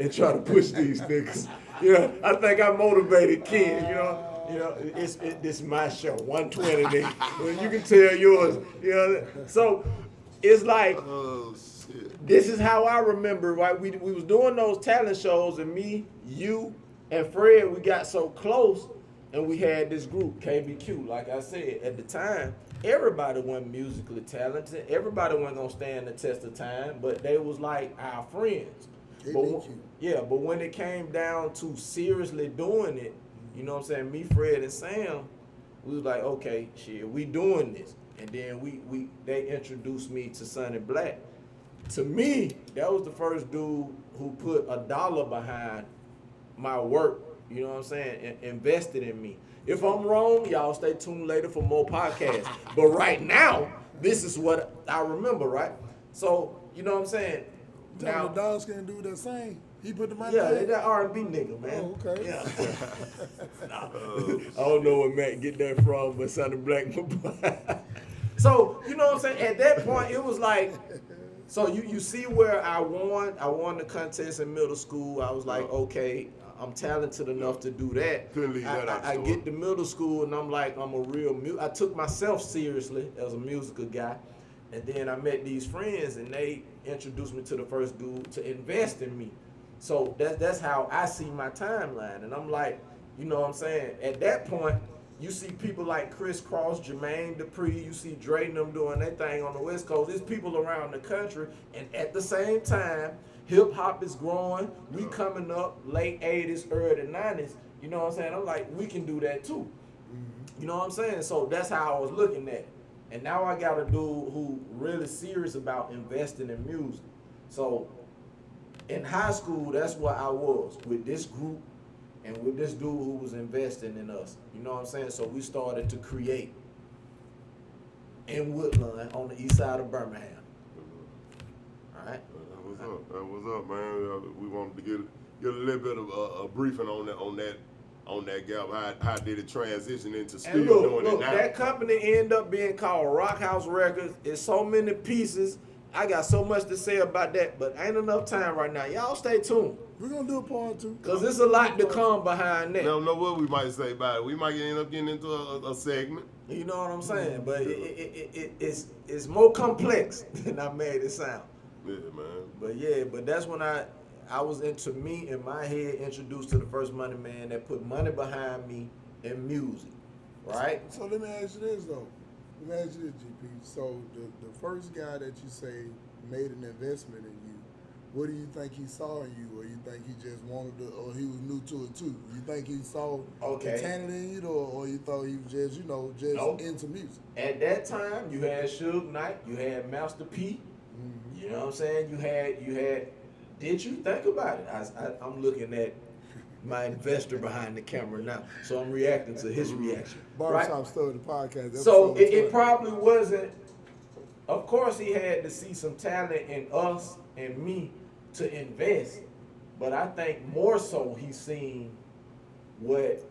and try to push these niggas. You know, I think I motivated kids, you know. This is my show, 120 nigga. You can tell yours, you know. So it's like, Oh shit. this is how I remember, right? We was doing those talent shows, and me, you, and Fred, we got so close, and we had this group, KBQ. Like I said, at the time, everybody wasn't musically talented. Everybody wasn't gonna stand the test of time, but they was like our friends. KBQ. But when it came down to seriously doing it, you know what I'm saying, me, Fred, and Sam, we was like, okay, shit, we doing this. And then they introduced me to Sonny Black. To me, that was the first dude who put $1 behind my work, you know what I'm saying, and invested in me. If I'm wrong, y'all stay tuned later for more podcasts. But right now, this is what I remember, right? So, you know what I'm saying? Tell the dogs can't do that same. He put the money Yeah, in. that R&B nigga, man. Oh, okay. Yeah. Nah. I don't know where Matt get that from, but Sonny Black. So, you know what I'm saying? At that point, it was like, so you see where I won the contest in middle school. I was like, okay, I'm talented enough to do that. Couldn't leave that out I the get to middle school and I'm like, I'm a real I took myself seriously as a musical guy. And then I met these friends and they introduced me to the first dude to invest in me. So that's how I see my timeline. And I'm like, you know what I'm saying? At that point, you see people like Chris Cross, Jermaine Dupri, you see Dre and them doing their thing on the West Coast. There's people around the country. And at the same time, hip hop is growing. We coming up late 80s, early 90s. You know what I'm saying? I'm like, we can do that too. You know what I'm saying? So that's how I was looking at it. And now I got a dude who really serious about investing in music. So in high school, that's what I was with this group and with this dude who was investing in us. You know what I'm saying? So we started to create in Woodlawn on the east side of Birmingham. All right? What's up, man? We wanted to get a little bit of a briefing on that on that gap. How did it transition into still And doing it look, now? that company ended up being called Rock House Records. It's so many pieces. I got so much to say about that, but ain't enough time right now. Y'all stay tuned, We're gonna do a part two. cause there's a lot to come behind that. Never know what we might say about it. We might end up getting into a segment. You know what I'm saying? But it's more complex than I made it sound. Yeah, man. But that's when I was into me in my head introduced to the first money man that put money behind me in music, right? So let me ask you this though. Let me ask you this, GP. So the first guy that you say made an investment in you, what do you think he saw in you, or you think he just wanted to, or he was new to it too? You think he saw the talent in you, or you thought he was just Nope. into music? At that time, you had Suge Knight, you had Master P. Mm-hmm. You know what I'm saying? You had. Did you think about it? I'm looking at my investor behind the camera now, so I'm reacting to his reaction. Barbershop Right? Story, the podcast. So episode it 20. probably wasn't. Of course, he had to see some talent in us and me to invest, but I think more so he seen what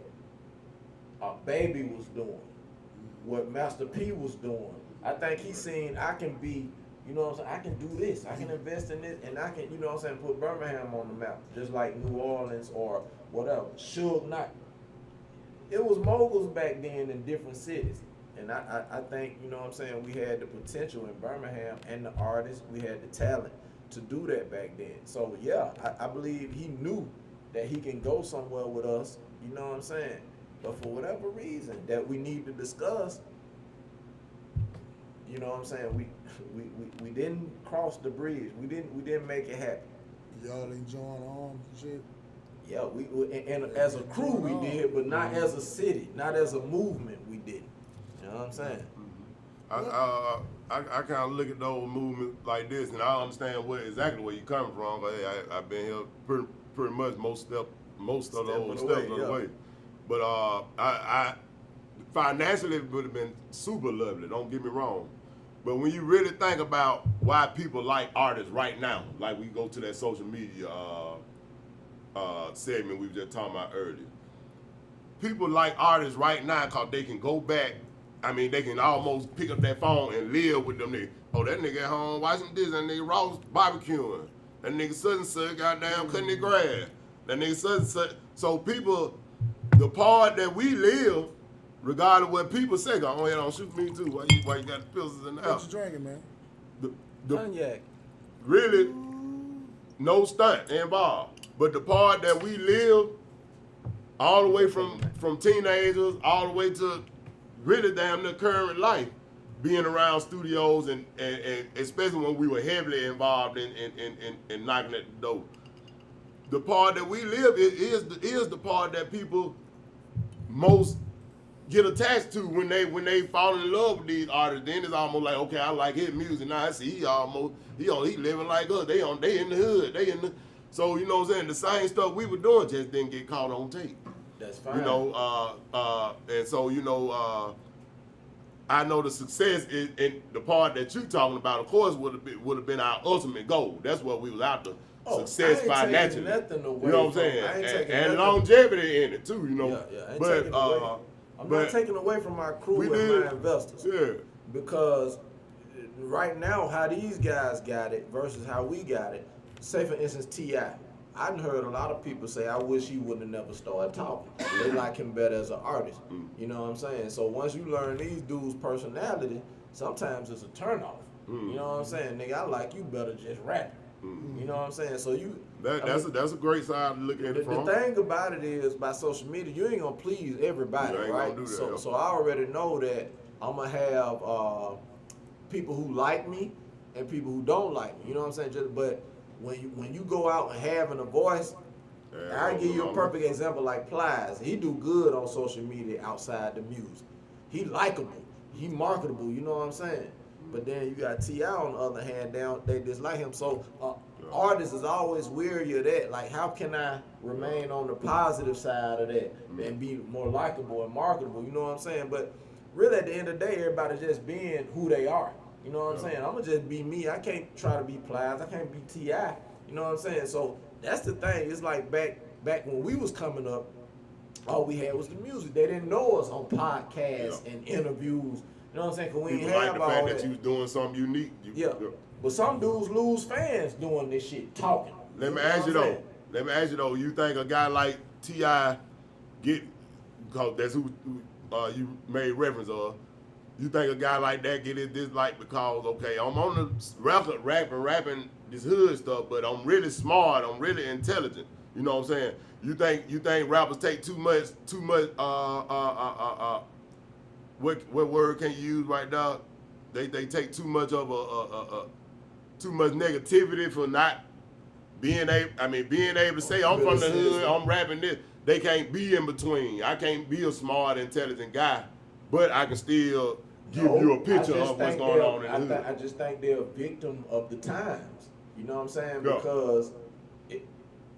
Baby was doing, what Master P was doing. I think he seen I can be, you know what I'm saying, I can do this, I can invest in this, and I can, you know what I'm saying, put Birmingham on the map, just like New Orleans or whatever. Suge Knight. It was moguls back then in different cities. And I think, you know what I'm saying, we had the potential in Birmingham and the artists, we had the talent to do that back then. So yeah, I believe he knew that he can go somewhere with us, you know what I'm saying? But for whatever reason that we need to discuss, you know what I'm saying, we didn't cross the bridge. We didn't make it happen. Y'all didn't join arms and shit. Yeah, and as a crew we did, but not as a city, not as a movement we didn't. You know what I'm saying? I kind of look at those movements like this, and I understand exactly where you're coming from. But hey, I've been here pretty much most of those steps of the way. But I financially it would have been super lovely. Don't get me wrong. But when you really think about why people like artists right now, like we go to that social media segment we were just talking about earlier, people like artists right now because they can go back. I mean, they can almost pick up that phone and live with them niggas. Oh, that nigga at home watching this. That nigga Ross barbecuing. That nigga such and such goddamn cutting their grass. That nigga such and such. So people, the part that we live, regardless of what people say, go, oh yeah, don't shoot me too. Why you got the pistols in the house? What you drinking, man? The Cognac. really, no stunt involved. But the part that we live, all the way from teenagers, all the way to really damn near current life, being around studios and especially when we were heavily involved in knocking at the door. The part that we live is the part that people most get attached to when they fall in love with these artists. Then it's almost like, okay, I like his music now. I see he living like us. They in the hood. So you know what I'm saying? The same stuff we were doing just didn't get caught on tape. That's fine. You know, and so you know, I know the success in the part that you talking about. Of course, would have been our ultimate goal. That's what we was after. Success financially. Nothing away you know what I'm saying? And longevity in it too. You know. Yeah. But I'm not taking away from my crew and my investors. Yeah. Because right now, how these guys got it versus how we got it. Say for instance, T.I. I've heard a lot of people say, I wish he wouldn't have never started talking. They like him better as an artist. You know what I'm saying? So once you learn these dudes' personality, sometimes it's a turnoff. You know what I'm saying? Nigga, I like you better just rapping. You know what I'm saying? So that's a great side to look at it from. The thing about it is, by social media, you ain't gonna please everybody, right? Gonna do that, so I already know that I'm gonna have people who like me and people who don't like me. You know what I'm saying? But when you go out and having a voice, I'll give you a perfect example like Plies. He do good on social media outside the music. He likable. He marketable. You know what I'm saying? But then you got T.I. on the other hand, they dislike him. So artists is always weary of that. Like, how can I remain on the positive side of that and be more likable and marketable? You know what I'm saying? But really, at the end of the day, everybody just being who they are. You know what I'm saying? I'm gonna just be me. I can't try to be Plies. I can't be T.I. You know what I'm saying? So that's the thing. It's like back when we was coming up, all we had was the music. They didn't know us on podcasts and interviews. You know what I'm saying? Cause we People didn't like have the all fact that. that you was doing something unique. Yeah. But some dudes lose fans doing this shit, talking. Let me know ask you what I'm though. saying? Let me ask you though. You think a guy like T.I. get? Cause that's who you made reference of. You think a guy like that get his dislike because okay, I'm on the record rapping this hood stuff, but I'm really smart. I'm really intelligent. You know what I'm saying? You think rappers take too much what word can you use right now? They take too much of too much negativity for not being able to say I'm from the hood, I'm rapping this. They can't be in between. I can't be a smart, intelligent guy, but I can still give you a picture of what's going on in the hood. I just think they're a victim of the times. You know what I'm saying? Yeah. Because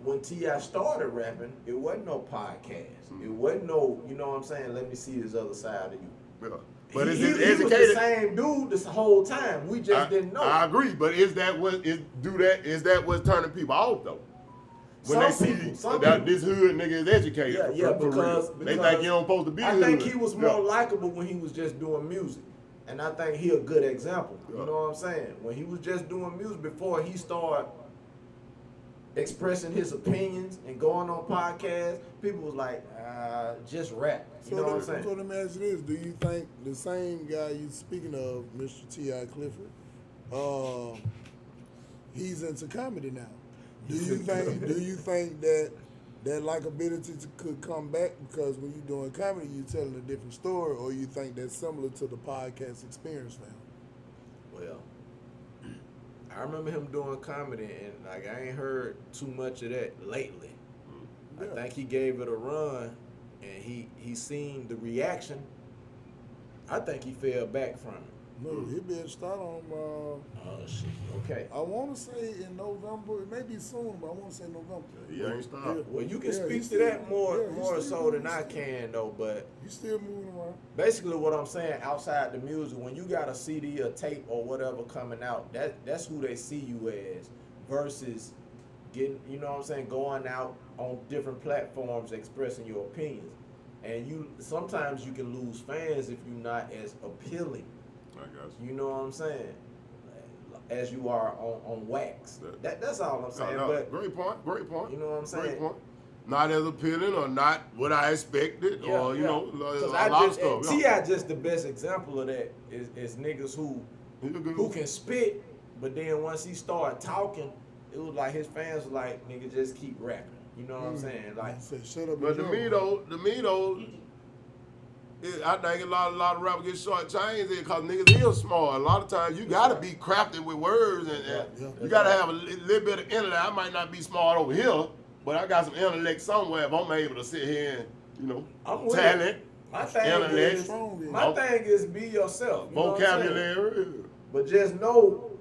when T.I. started rapping, it wasn't no podcast. It wasn't no, you know what I'm saying, let me see this other side of you. Yeah. But he is was the same dude this whole time. We just didn't know. I agree, but is that what's turning people off though? When they see that this hood nigga is educated, because they think you don't supposed to be hood. I think he was more likable when he was just doing music. And I think he a good example. You know what I'm saying? When he was just doing music before he started expressing his opinions and going on podcasts, people was like, just rap. You know what I'm saying? So let me ask you this. Do you think the same guy you speaking of, Mr. T.I. Clifford, he's into comedy now? Do you think that likability could come back because when you're doing comedy, you're telling a different story, or you think that's similar to the podcast experience now? Well, I remember him doing comedy, and like I ain't heard too much of that lately. Yeah. I think he gave it a run, and he seen the reaction. I think he fell back from it. No, he'll be able to start on. Oh shit. Okay. I want to say in November. It may be soon, but I want to say November. He ain't stopped. Well, you can speak to that more so than I can though, but He's still moving around. basically what I'm saying, outside the music, when you got a CD or tape or whatever coming out, that's who they see you as, versus getting, you know what I'm saying, going out on different platforms expressing your opinions. And sometimes you can lose fans if you're not as appealing. I got you. You know what I'm saying? As you are on wax. That's all I'm saying. No, But great point. you know what I'm saying? Great point. Not as appealing or not what I expected, or you know, a I lot of just, stuff. T.I. just the best example of that is niggas who can spit, but then once he started talking, it was like his fans were like, nigga, just keep rapping. You know what I'm saying? Like, Say, shut up. But to me though, I think a lot of rappers get short changed because niggas is smart. A lot of times you gotta be crafty with words and you gotta have a little bit of intellect. I might not be smart over here, but I got some intellect somewhere if I'm able to sit here and, talent, my thing intellect, is be yourself. You know what I'm saying? vocabulary. But just know,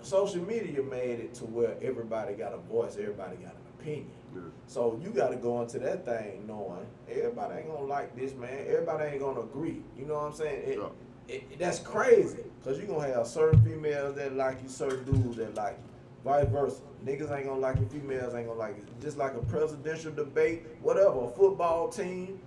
social media made it to where everybody got a voice, everybody got an opinion. Yeah. So you got to go into that thing knowing everybody ain't gonna like this, man. Everybody ain't gonna agree. You know what I'm saying? That's crazy, because you're gonna have certain females that like you, certain dudes that like you. Vice versa. Niggas ain't gonna like you, females ain't gonna like you. Just like a presidential debate, whatever, a football team,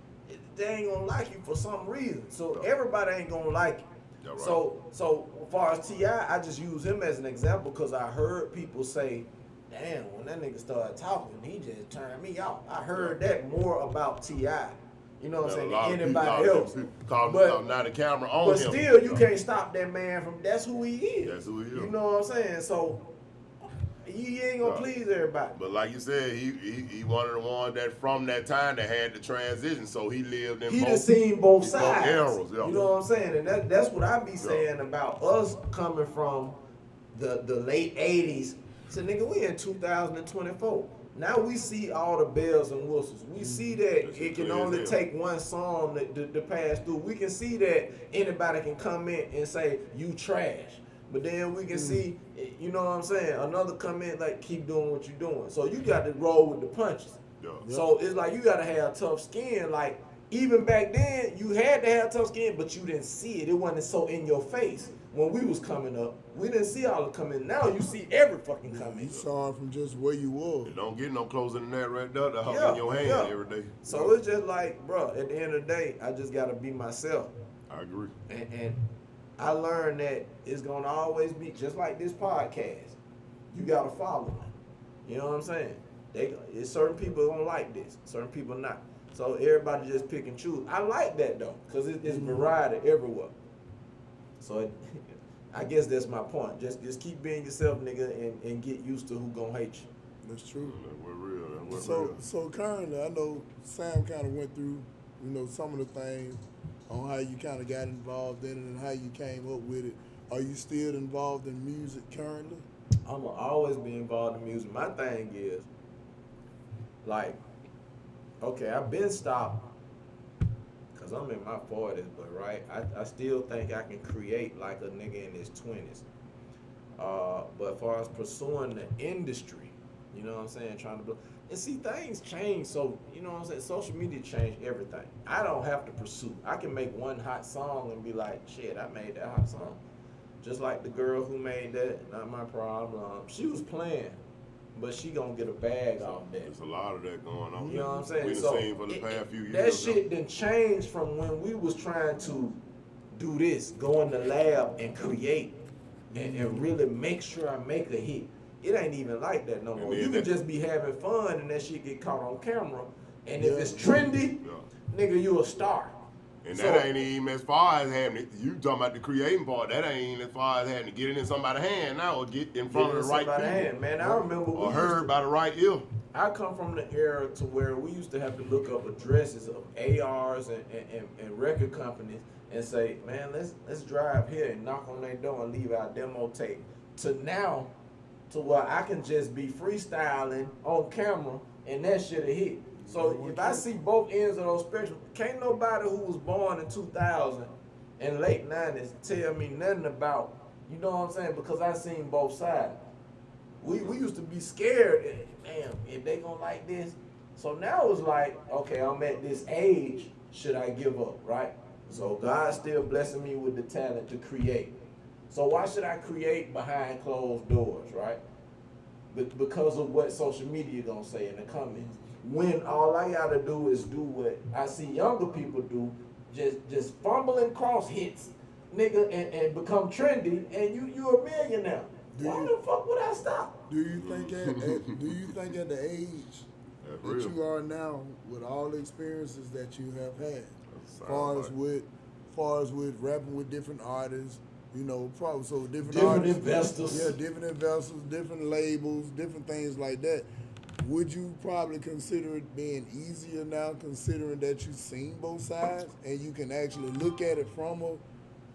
they ain't gonna like you for some reason. So everybody ain't gonna like you. Yeah, right. So as far as T.I., I just use him as an example because I heard people say, damn, when that nigga started talking, he just turned me off. I heard that more about T.I., you know what I'm saying, than anybody else. But now the camera on him. But still, you can't stop that man from, that's who he is. That's who he is. You know what I'm saying? So, he ain't gonna please everybody. But like you said, he one of the ones that from that time that had the transition, so he lived in both. He done seen both sides. Eras, You know what I'm saying? And that's what I be saying about us coming from the late 80s. So nigga, we in 2024. Now we see all the bells and whistles. We see that it can only take one song to pass through. We can see that anybody can come in and say, you trash. But then we can see, you know what I'm saying, another comment like, keep doing what you're doing. So you got to roll with the punches. Yeah. So it's like you got to have tough skin. Like, even back then, you had to have tough skin, but you didn't see it. It wasn't so in your face. when we was coming up, we didn't see all the coming. Now you see every fucking You coming. saw it from just where you were. It don't get no closer than that right there to hold Yeah, in your hand yeah. every day. So it's just like, bro, at the end of the day, I just gotta be myself. I agree. And I learned that it's gonna always be just like this podcast. You gotta follow it. You know what I'm saying? It's certain people gonna like this, certain people not. So everybody just pick and choose. I like that though, cause it's variety everywhere. So I guess that's my point. Just keep being yourself, nigga, and get used to who gonna hate you. That's true. We're real. So currently, I know Sam kind of went through, some of the things on how you kind of got involved in it and how you came up with it. Are you still involved in music currently? I'm gonna always be involved in music. My thing is, like, okay, I've been stopped because I'm in my 40s, but right, I still think I can create like a nigga in his 20s. But as far as pursuing the industry, you know what I'm saying, trying to build, and see, things change, so, you know what I'm saying, social media changed everything. I don't have to pursue. I can make one hot song and be like, shit, I made that hot song. Just like the girl who made that, not my problem. She was playing, but she gonna get a bag off that. There's a lot of that going on. You know what I'm saying? We done So seen for the past few years. that shit done changed from when we was trying to do this, go in the lab and create and really make sure I make a hit. It ain't even like that no more. You can just be having fun and that shit get caught on camera. And if it's trendy, nigga, you a star. And that ain't even as far as having it. You talking about the creating part. That ain't as far as having to get it in somebody's hand now or get in front of the right people. Hand. Man, I remember or heard by the right ear. I come from the era to where we used to have to look up addresses of ARs and record companies and say, man, let's drive here and knock on their door and leave our demo tape. To now, to where I can just be freestyling on camera and that shit a hit. So if I see both ends of those spectrum, can't nobody who was born in 2000 and late 90s tell me nothing about, you know what I'm saying, because I seen both sides. We used to be scared, damn, if they gonna like this. So now it's like, okay, I'm at this age, should I give up, right? So God's still blessing me with the talent to create. So why should I create behind closed doors, right? Because of what social media gonna say in the comments. When all I gotta do is do what I see younger people do, just fumble and cross hits, nigga, and become trendy, and you a millionaire. Why the fuck would I stop? Do you think at the age that you are now, with all the experiences that you have had, far as with rapping with different artists, probably so different artists, investors, different investors, different labels, different things like that. Would you probably consider it being easier now, considering that you've seen both sides and you can actually look at it from a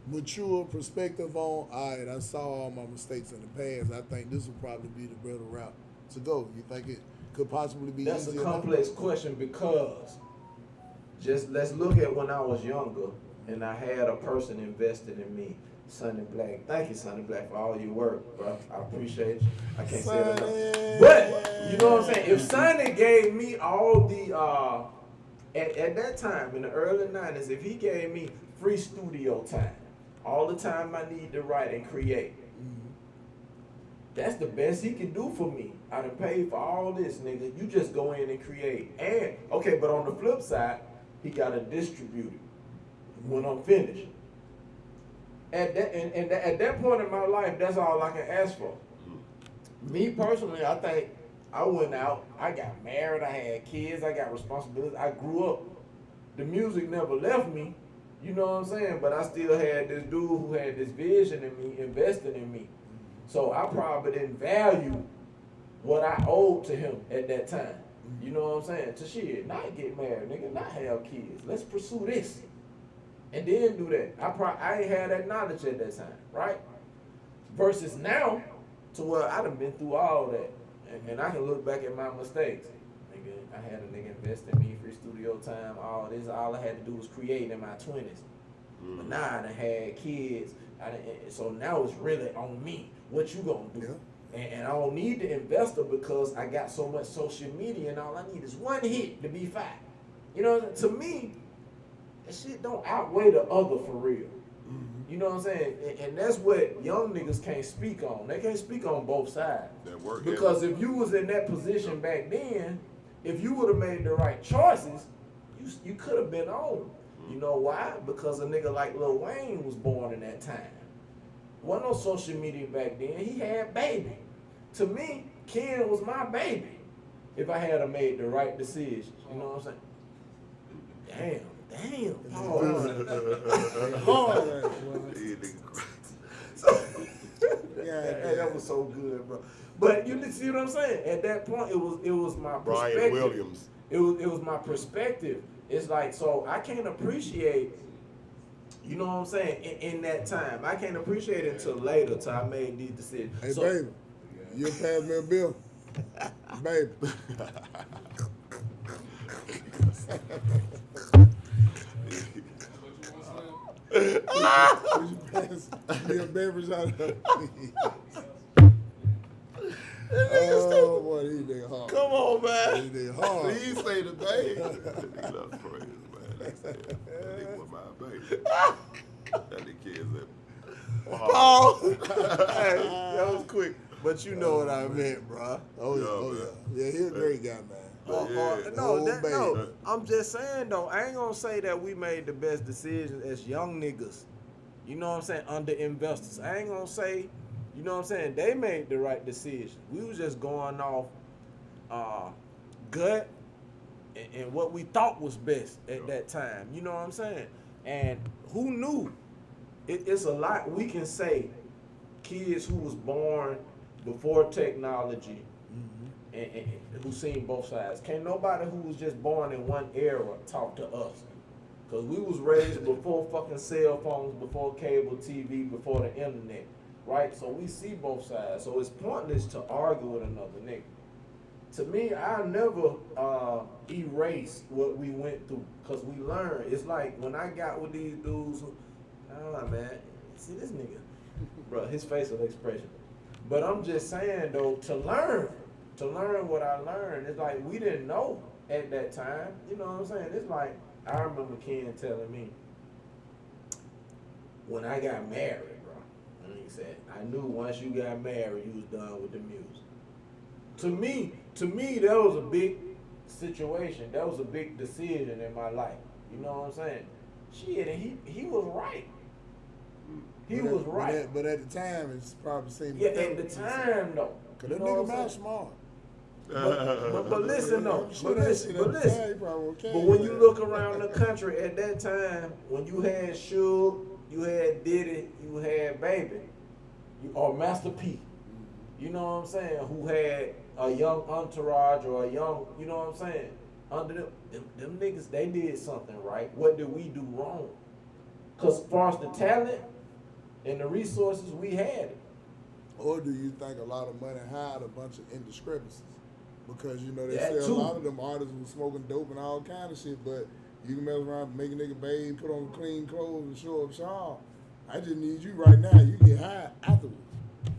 mature perspective on, all right, I saw all my mistakes in the past. I think this would probably be the better route to go. You think it could possibly be That's easier a complex question, because just let's look at when I was younger and I had a person invested in me. Sonny Black. Thank you, Sonny Black, for all your work, bro. I appreciate you. I can't say it enough. But, you know what I'm saying? If Sonny gave me all the, at that time, in the early 90s, if he gave me free studio time, all the time I need to write and create, that's the best he can do for me. I done paid for all this, nigga. You just go in and create. And, okay, but on the flip side, he got to distribute it when I'm finished. At that point in my life, that's all I can ask for. Me personally, I think I went out, I got married, I had kids, I got responsibilities, I grew up. The music never left me, you know what I'm saying? But I still had this dude who had this vision in me, investing in me. So I probably didn't value what I owed to him at that time. You know what I'm saying? To shit, not get married, nigga, not have kids. Let's pursue this. And then do that. I ain't had that knowledge at that time, right? Versus now, to where I done been through all that. And I can look back at my mistakes. Nigga, I had a nigga invest in me, free studio time, all this. All I had to do was create in my 20s. But now I done had kids. So now it's really on me. What you gonna do? Yeah. And I don't need the investor because I got so much social media and all I need is one hit to be fine. You know, to me, that shit don't outweigh the other for real. You know what I'm saying? And that's what young niggas can't speak on. They can't speak on both sides. That work Because if you was in that position back then, if you would have made the right choices, you could have been on. You know why? Because a nigga like Lil Wayne was born in that time. Wasn't no social media back then. He had Baby. To me, Ken was my baby. If I had made the right decisions. You know what I'm saying? Damn. Hard. So, hey, that was so good, bro. But you see what I'm saying? At that point, it was my perspective. Brian Williams. It was my perspective. It's like, so I can't appreciate, you know what I'm saying, in that time. I can't appreciate it until later, till I made these decisions. Hey, So, baby, you pass me a bill? Baby. Would you pass me a beverage out of there? Oh, boy, these niggas hard. come on, man. These niggas hard. Please say the baby. He loves praise, man. That nigga was my baby. That nigga kids that. Paul. Hey, that was quick. But you know what I meant, bro. Oh, yeah, Yeah, oh, man. yeah. Yeah, he a great guy, man. No, I'm just saying though, I ain't gonna say that we made the best decisions as young niggas. You know what I'm saying? Under investors. I ain't gonna say, you know what I'm saying, they made the right decision. We was just going off gut and what we thought was best at that time. You know what I'm saying? And who knew? It's a lot we can say. Kids who was born before technology and who seen both sides. Can't nobody who was just born in one era talk to us. Because we was raised before fucking cell phones, before cable TV, before the internet. Right? So we see both sides. So it's pointless to argue with another nigga. To me, I never erase what we went through. Because we learned. It's like when I got with these dudes, I don't know, man. See this nigga. Bro, his facial expression. But I'm just saying though, to learn what I learned, it's like we didn't know at that time. You know what I'm saying? It's like I remember Ken telling me when I got married, bro. And he said, I knew once you got married, you was done with the music. To me, that was a big situation. That was a big decision in my life. You know what I'm saying? Shit, and he was right. He was right. But at the time, it's probably seemed. Yeah, at the time though. Cause that nigga mouth smart. But listen though. But listen. But When you look around the country at that time, when you had Suge, you had Diddy, you had Baby, or Master P. You know what I'm saying? Who had a young entourage or a young, you know what I'm saying? Under them niggas, they did something right. What did we do wrong? Cause as far as the talent and the resources, we had it. Or do you think a lot of money hide a bunch of indiscrepancies? Because you know they That say too. a lot of them artists who smoking dope and all kind of shit, but you can mess around, make a nigga bathe, put on clean clothes, and show up sharp. I just need you right now. You get high afterwards.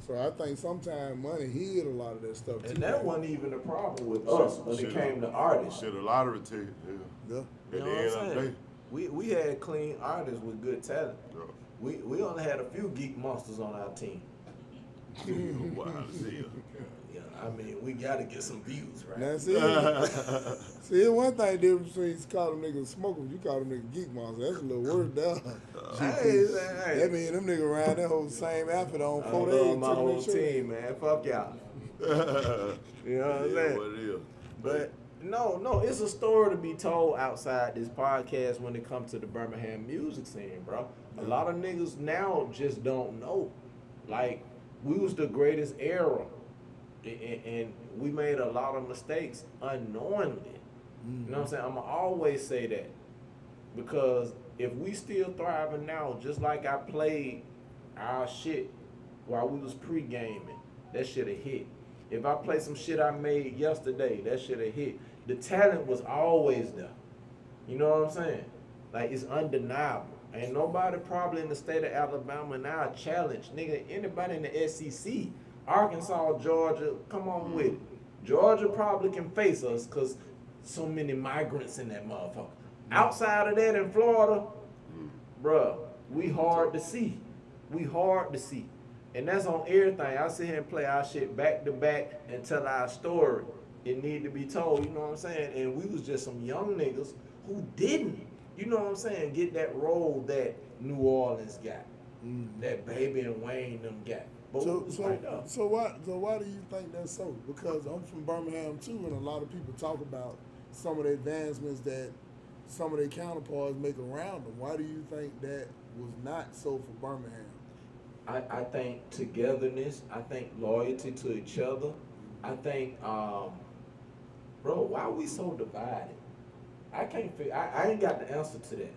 So I think sometimes money hid a lot of that stuff And too. that wasn't even a problem with us when it came to artists. Shit, a lottery ticket. Yeah. Yeah. At You know the what end I'm of the saying? day. We had clean artists with good talent. Yeah. We only had a few geek monsters on our team. Wild as hell. Yeah, I mean, we gotta get some views, right? Now see, one thing difference between you call them niggas smokers, you call them niggas geek monsters. That's a little worse down. Hey. That mean them niggas around that whole same outfit on I 4 love days. my whole team, man. Fuck y'all. You know what Yeah, I'm saying? what it is. But no, it's a story to be told outside this podcast when it comes to the Birmingham music scene, bro. A lot of niggas now just don't know. Like, we was the greatest era, and we made a lot of mistakes unknowingly. You know what I'm saying? I'ma always say that, because if we still thriving now, just like I played our shit while we was pre-gaming, that should have hit. If I play some shit I made yesterday, that should have hit. The talent was always there. You know what I'm saying? Like, it's undeniable. Ain't nobody probably in the state of Alabama now challenge. Nigga, anybody in the SEC, Arkansas, Georgia, come on with it. Georgia probably can face us because so many migrants in that motherfucker. Outside of that in Florida, bruh, we hard to see. We hard to see. And that's on everything. I sit here and play our shit back to back and tell our story. It need to be told, you know what I'm saying? And we was just some young niggas who didn't, you know what I'm saying, get that role that New Orleans got. That Baby and Wayne them got. But So why do you think that's so? Because I'm from Birmingham too, and a lot of people talk about some of the advancements that some of their counterparts make around them. Why do you think that was not so for Birmingham? I think togetherness. I think loyalty to each other. I think, bro, why are we so divided? I can't figure. I ain't got the answer to that.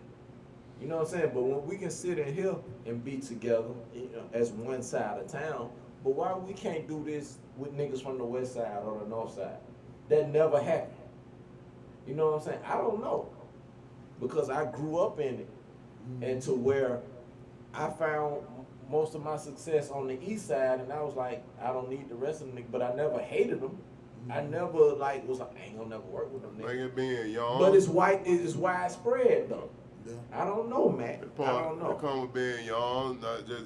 You know what I'm saying? But when we can sit in here and be together, you know, as one side of town, but why we can't do this with niggas from the west side or the north side? That never happened. You know what I'm saying? I don't know. Because I grew up in it. And to where I found most of my success on the east side, and I was like, I don't need the rest of them niggas, but I never hated them. I never was like, I ain't gonna never work with them niggas. Like it being young. But it's widespread though. Yeah. I don't know, man. I don't know. It comes with being young, not just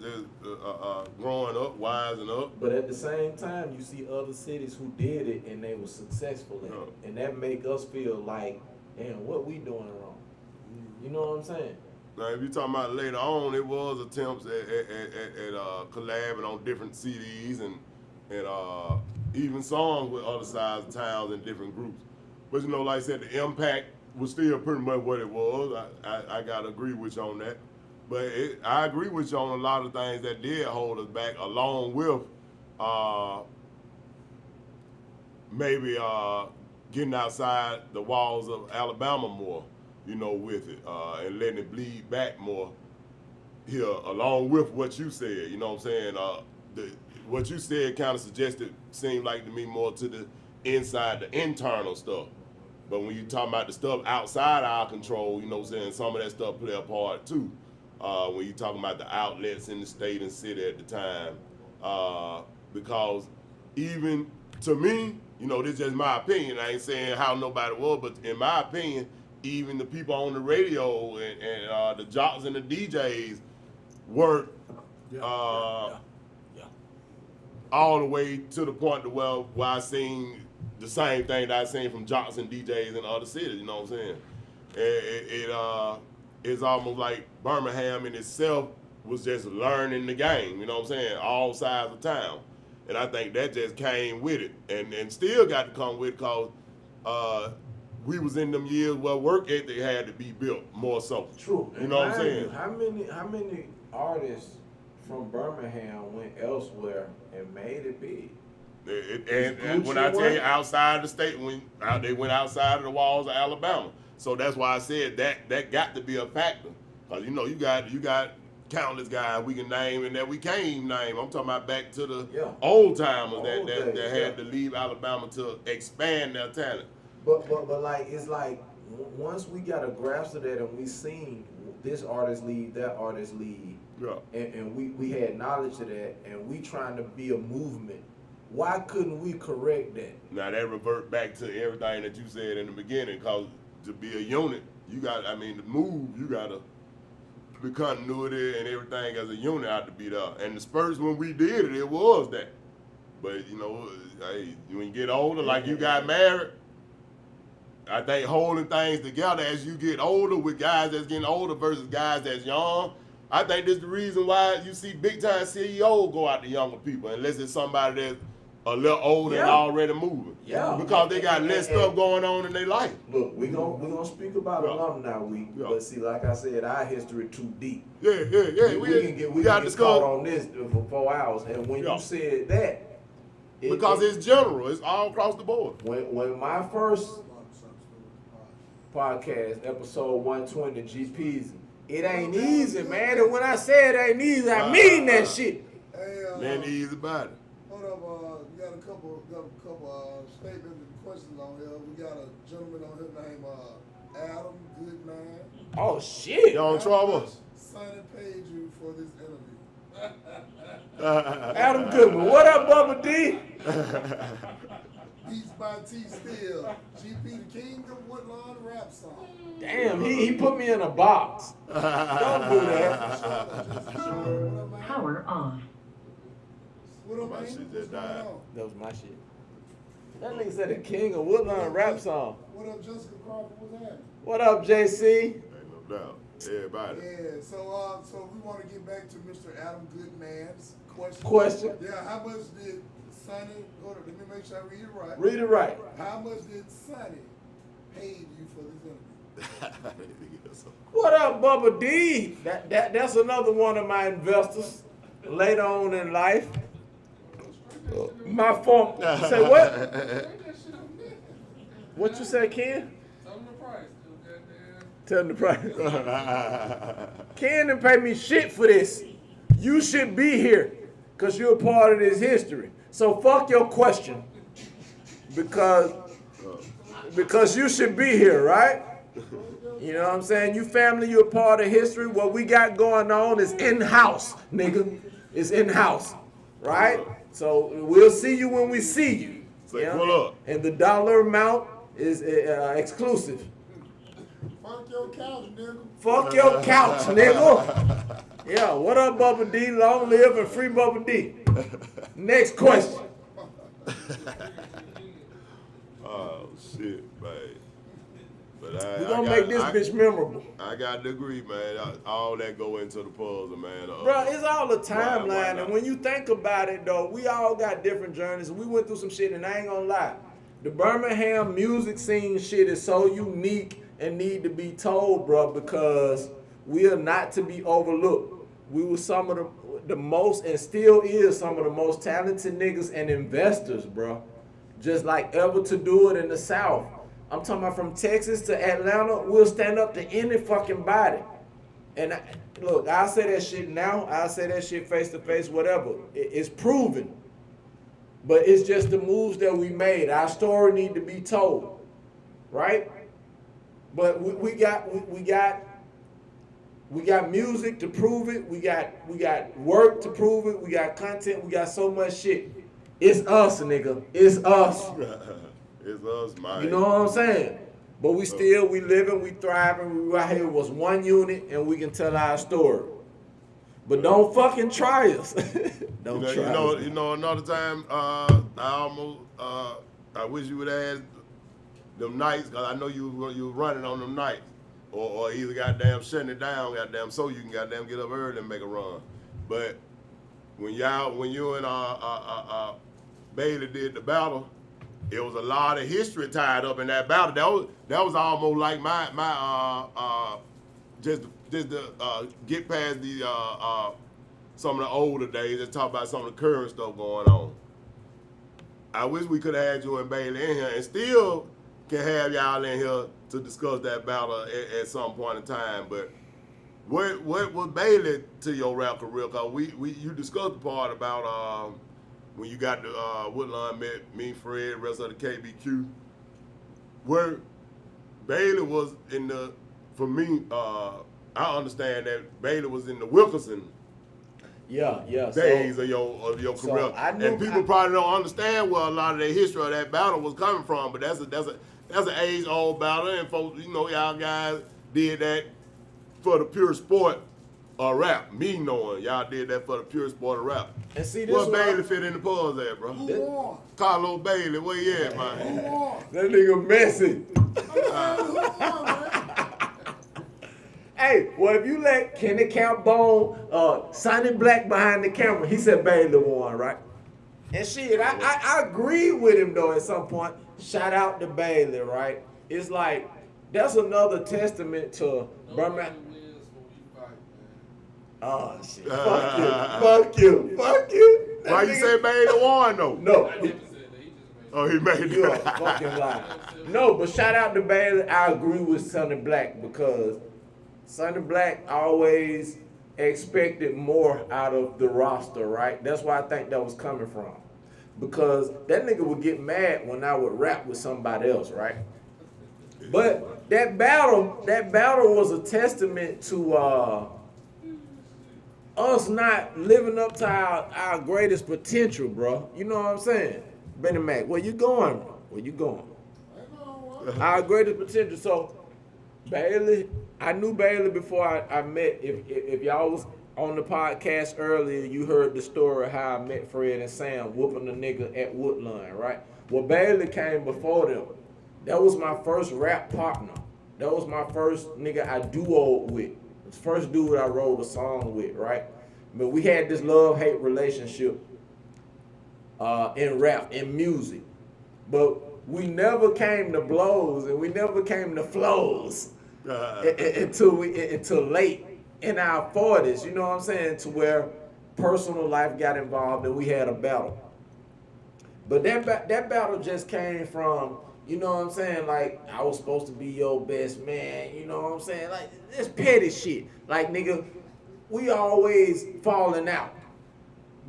growing up, wising up. But at the same time, you see other cities who did it and they were successful in it. And that make us feel like, damn, what we doing wrong? You know what I'm saying? Now, if you're talking about later on, it was attempts at collabing on different CDs and even songs with other sides of towns and different groups. But you know, like I said, the impact was still pretty much what it was. I gotta agree with you on that. But I agree with you on a lot of things that did hold us back, along with maybe getting outside the walls of Alabama more, you know, with it, and letting it bleed back more here, along with what you said, you know what I'm saying? What you said kind of suggested, seemed like to me more to the inside, the internal stuff. But when you talk about the stuff outside our control, you know what I'm saying, some of that stuff play a part too. When you talking about the outlets in the state and city at the time. Because even to me, you know, this is just my opinion. I ain't saying how nobody was, but in my opinion, even the people on the radio and the jocks and the DJs work all the way to the point to where I seen the same thing that I seen from jocks and DJs in other cities. You know what I'm saying? It's almost like Birmingham in itself was just learning the game. You know what I'm saying? All sides of town. And I think that just came with it, and still got to come with it, because we was in them years where work ethic had to be built more so. True. You know what I'm saying? How many artists from Birmingham went elsewhere and made it big? And when I tell you outside the state, they went outside of the walls of Alabama. So that's why I said that got to be a factor. Because you know you got countless guys we can name and that we can't even name. I'm talking about back to the old timers that had to leave Alabama to expand their talent. But like, it's like once we got a grasp of that and we seen this artist leave, that artist leave, and we had knowledge of that, and we trying to be a movement, why couldn't we correct that? Now that revert back to everything that you said in the beginning, because to be a unit, you got, to move, you got to the continuity and everything as a unit had to be there. And the Spurs, when we did it, it was that. But, you know, hey, when you get older, like you got married, I think holding things together as you get older with guys that's getting older versus guys that's young, I think this is the reason why you see big-time CEOs go out to younger people, unless it's somebody that's a little older and already moving. Yeah. Because they got less stuff going on in their life. Look, we're gonna speak about Alumni Week, but see, like I said, our history too deep. Yeah. We can get caught on this for 4 hours. And when you said that, because it's general, it's all across the board. When my first podcast, episode 120, GPs, it ain't easy, man. And when I say it ain't easy, I mean that shit. Hey, ain't easy about it. Hold up, we got a couple statements and questions on here. We got a gentleman on here named Adam Goodman. Oh shit! Y'all in trouble? Sonny paid you for this interview. Adam Goodman, what up, Bubba D? Beats by T Still. GP the King of Woodlawn rap song. Damn, he put me in a box. Don't do that. Power off. What up, My man? shit just died. That was my shit. That nigga said the King of Woodlawn rap song. What up, Jessica Crawford? What's happening? What up, JC? Ain't no doubt. Everybody. Yeah, so we want to get back to Mr. Adam Goodman's question. Question. Yeah, how much did Sonny, let me make sure I read it right. Read it right. How much did Sonny pay you for this interview? What up, Bubba D? That's another one of my investors later on in life. My phone. Say what? What you say, Ken? Tell him the price. Ken didn't pay me shit for this. You should be here because you're a part of this history. So fuck your question. Because you should be here, right? You know what I'm saying? You family, you're a part of history. What we got going on is in-house, nigga. It's in-house, right? So we'll see you when we see you. Say, You know? pull up. And the dollar amount is exclusive. Fuck your couch, nigga. Fuck your couch, nigga. Yeah, what up, Bubba D? Long live and free Bubba D. Next question. Oh shit, man. But We're gonna make this bitch memorable. I got to agree, man. All that go into the puzzle, man. Bro, it's all a why timeline, not? and when you think about it, though, we all got different journeys. We went through some shit, and I ain't gonna lie. The Birmingham music scene shit is so unique and need to be told, bro, because we are not to be overlooked. We were some of the most, and still is some of the most talented niggas and investors, bro. Just like ever to do it in the South. I'm talking about from Texas to Atlanta, we'll stand up to any fucking body. And look, I'll say that shit now, I'll say that shit face to face, whatever. It's proven. But it's just the moves that we made. Our story need to be told, right? But we got music to prove it. We got work to prove it. We got content. We got so much shit. It's us, nigga. It's us. It's us, man. You know what I'm saying? But we living, we thriving. We right here was one unit, and we can tell our story. But don't fucking try us. Don't try us. You know, another time, I wish you would have had them nights, because I know you were running on them nights. Or either goddamn shutting it down, goddamn, so you can goddamn get up early and make a run. But when you and Bailey did the battle, it was a lot of history tied up in that battle. That was almost like my just to get past the some of the older days and talk about some of the current stuff going on. I wish we could have had you and Bailey in here, and still can have y'all in here to discuss that battle at some point in time. But what was Bailey to your rap career? Cause you discussed the part about when you got the Woodlawn met me, Fred, rest of the KBQ. Where Bailey was in the, for me, I understand that Bailey was in the Wilkerson Yeah. days of your career, and people probably don't understand where a lot of the history of that battle was coming from. But that's an age-old battle, and folks, you know, y'all guys did that for the pure sport of rap. Me knowing y'all did that for the pure sport of rap. And see, this What Bailey fit in the pause at, bro? Who won? Carlo Bailey, where you at, Who man? won? That nigga messy. Who won, man? Hey, well, if you let Kenny Campbell, Sonny Black behind the camera, he said Bailey won, right? And shit, I agree with him, though, at some point. Shout out to Bailey, right? It's like, that's another testament to Birmingham. Oh, shit. Fuck you. Why you say Bailey won, though? No. Oh, he made You're a it. fucking liar. No, but shout out to Bailey. I agree with Sonny Black because Sonny Black always expected more out of the roster, right? That's why I think that was coming from. Because that nigga would get mad when I would rap with somebody else, right? But that battle was a testament to us not living up to our greatest potential, bro. You know what I'm saying? Benny Mac, where you going, bro? Where you going? Ain't no one. Our greatest potential. So Bailey, I knew Bailey before I met. If y'all was on the podcast earlier, you heard the story of how I met Fred and Sam whooping the nigga at Woodlawn, right? Well, Bailey came before them. That was my first rap partner. That was my first nigga I duoed with. The first dude I wrote a song with, right? But we had this love-hate relationship in rap, in music. But we never came to blows and we never came to flows until late in our 40s, you know what I'm saying? To where personal life got involved and we had a battle. But that battle just came from, you know what I'm saying? Like, I was supposed to be your best man, you know what I'm saying? Like, this petty shit. Like, nigga, we always falling out.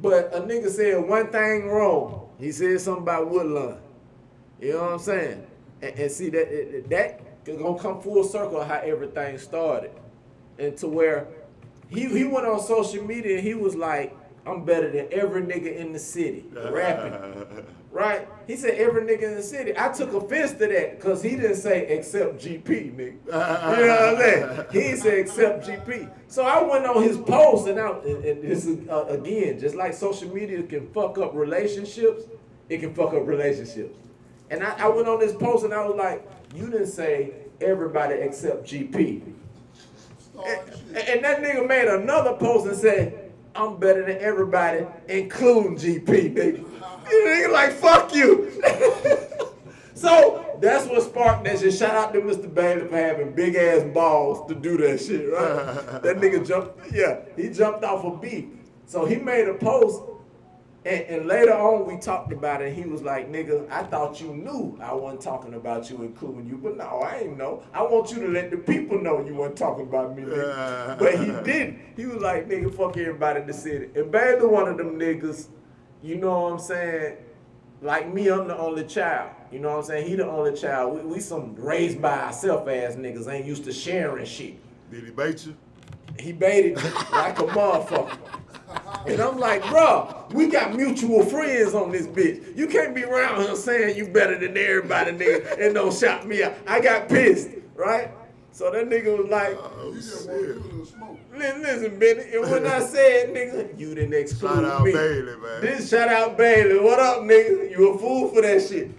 But a nigga said one thing wrong. He said something about Woodlawn. You know what I'm saying? And see, that gonna come full circle how everything started. And to where he went on social media and he was like, I'm better than every nigga in the city rapping. Right? He said every nigga in the city. I took offense to that because he didn't say except GP, nigga. You know what I'm saying? He didn't say except GP. So I went on his post and this is, again, just like social media can fuck up relationships, it can fuck up relationships. And I went on this post and I was like, you didn't say everybody except GP. And that nigga made another post and said, I'm better than everybody, including GP, nigga. Nigga like, fuck you. So that's what sparked that shit. Shout out to Mr. Bailey for having big ass balls to do that shit, right? That nigga he jumped off a beat. So he made a post, and later on we talked about it, and he was like, nigga, I thought you knew I wasn't talking about you, including you, but no, I ain't know. I want you to let the people know you weren't talking about me, nigga. But he didn't. He was like, nigga, fuck everybody in the city. And Bailey one of them niggas, you know what I'm saying? Like me, I'm the only child. You know what I'm saying? He the only child. We some raised by ourselves ass niggas, ain't used to sharing shit. Did he bait you? He baited like a motherfucker. And I'm like, bro, we got mutual friends on this bitch. You can't be around here saying you better than everybody, nigga, and don't shout me out. I got pissed, right? So that nigga was like, Oh, You just shit. want to do a little smoke. listen, Benny. And when I said, nigga, you didn't exclude Shout out me. Bailey, man. This shout out Bailey. What up, nigga? You a fool for that shit.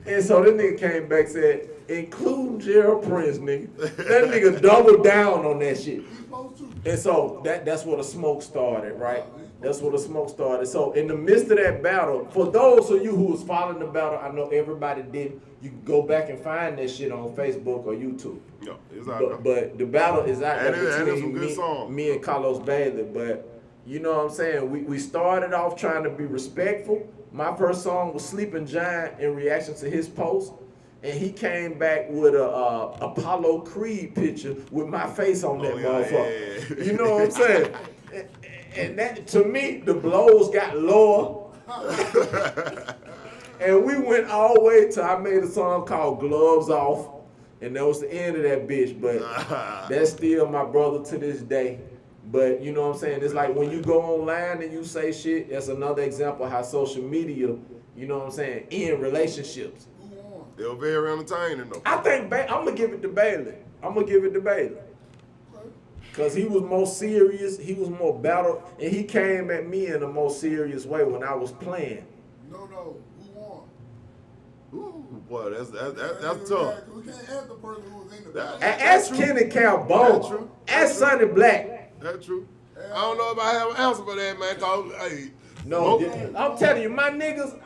And so this nigga came back and said, include Gerald Prince, nigga. That nigga doubled down on that shit. You supposed to. And so that's where the smoke started, right? That's where the smoke started. So in the midst of that battle, for those of you who was following the battle, I know everybody did. You can go back and find that shit on Facebook or YouTube. No, it's out But the battle is out And there there's some between good songs. me and Carlos Bailey. But you know what I'm saying? We started off trying to be respectful. My first song was Sleeping Giant in reaction to his post. And he came back with a Apollo Creed picture with my face on that motherfucker. yeah. You know what I'm saying? And that, to me, the blows got lower. And we went all the way to, I made a song called Gloves Off. And that was the end of that bitch. But that's still my brother to this day. But you know what I'm saying? It's like when you go online and you say shit, that's another example of how social media, you know what I'm saying, end relationships. Who won? They were very entertaining, though. I think I'm going to give it to Bailey. Because he was more serious, he was more battle, and he came at me in a more serious way when I was playing. No, who won? Ooh, boy, that's We tough. We can't ask the person who was in the That- battle. Ask Kenny That's Calbone. true. Ask Sonny Black. That's true. I don't know if I have an answer for that, man. Cause, hey, No, smoke- I'm telling you, my niggas,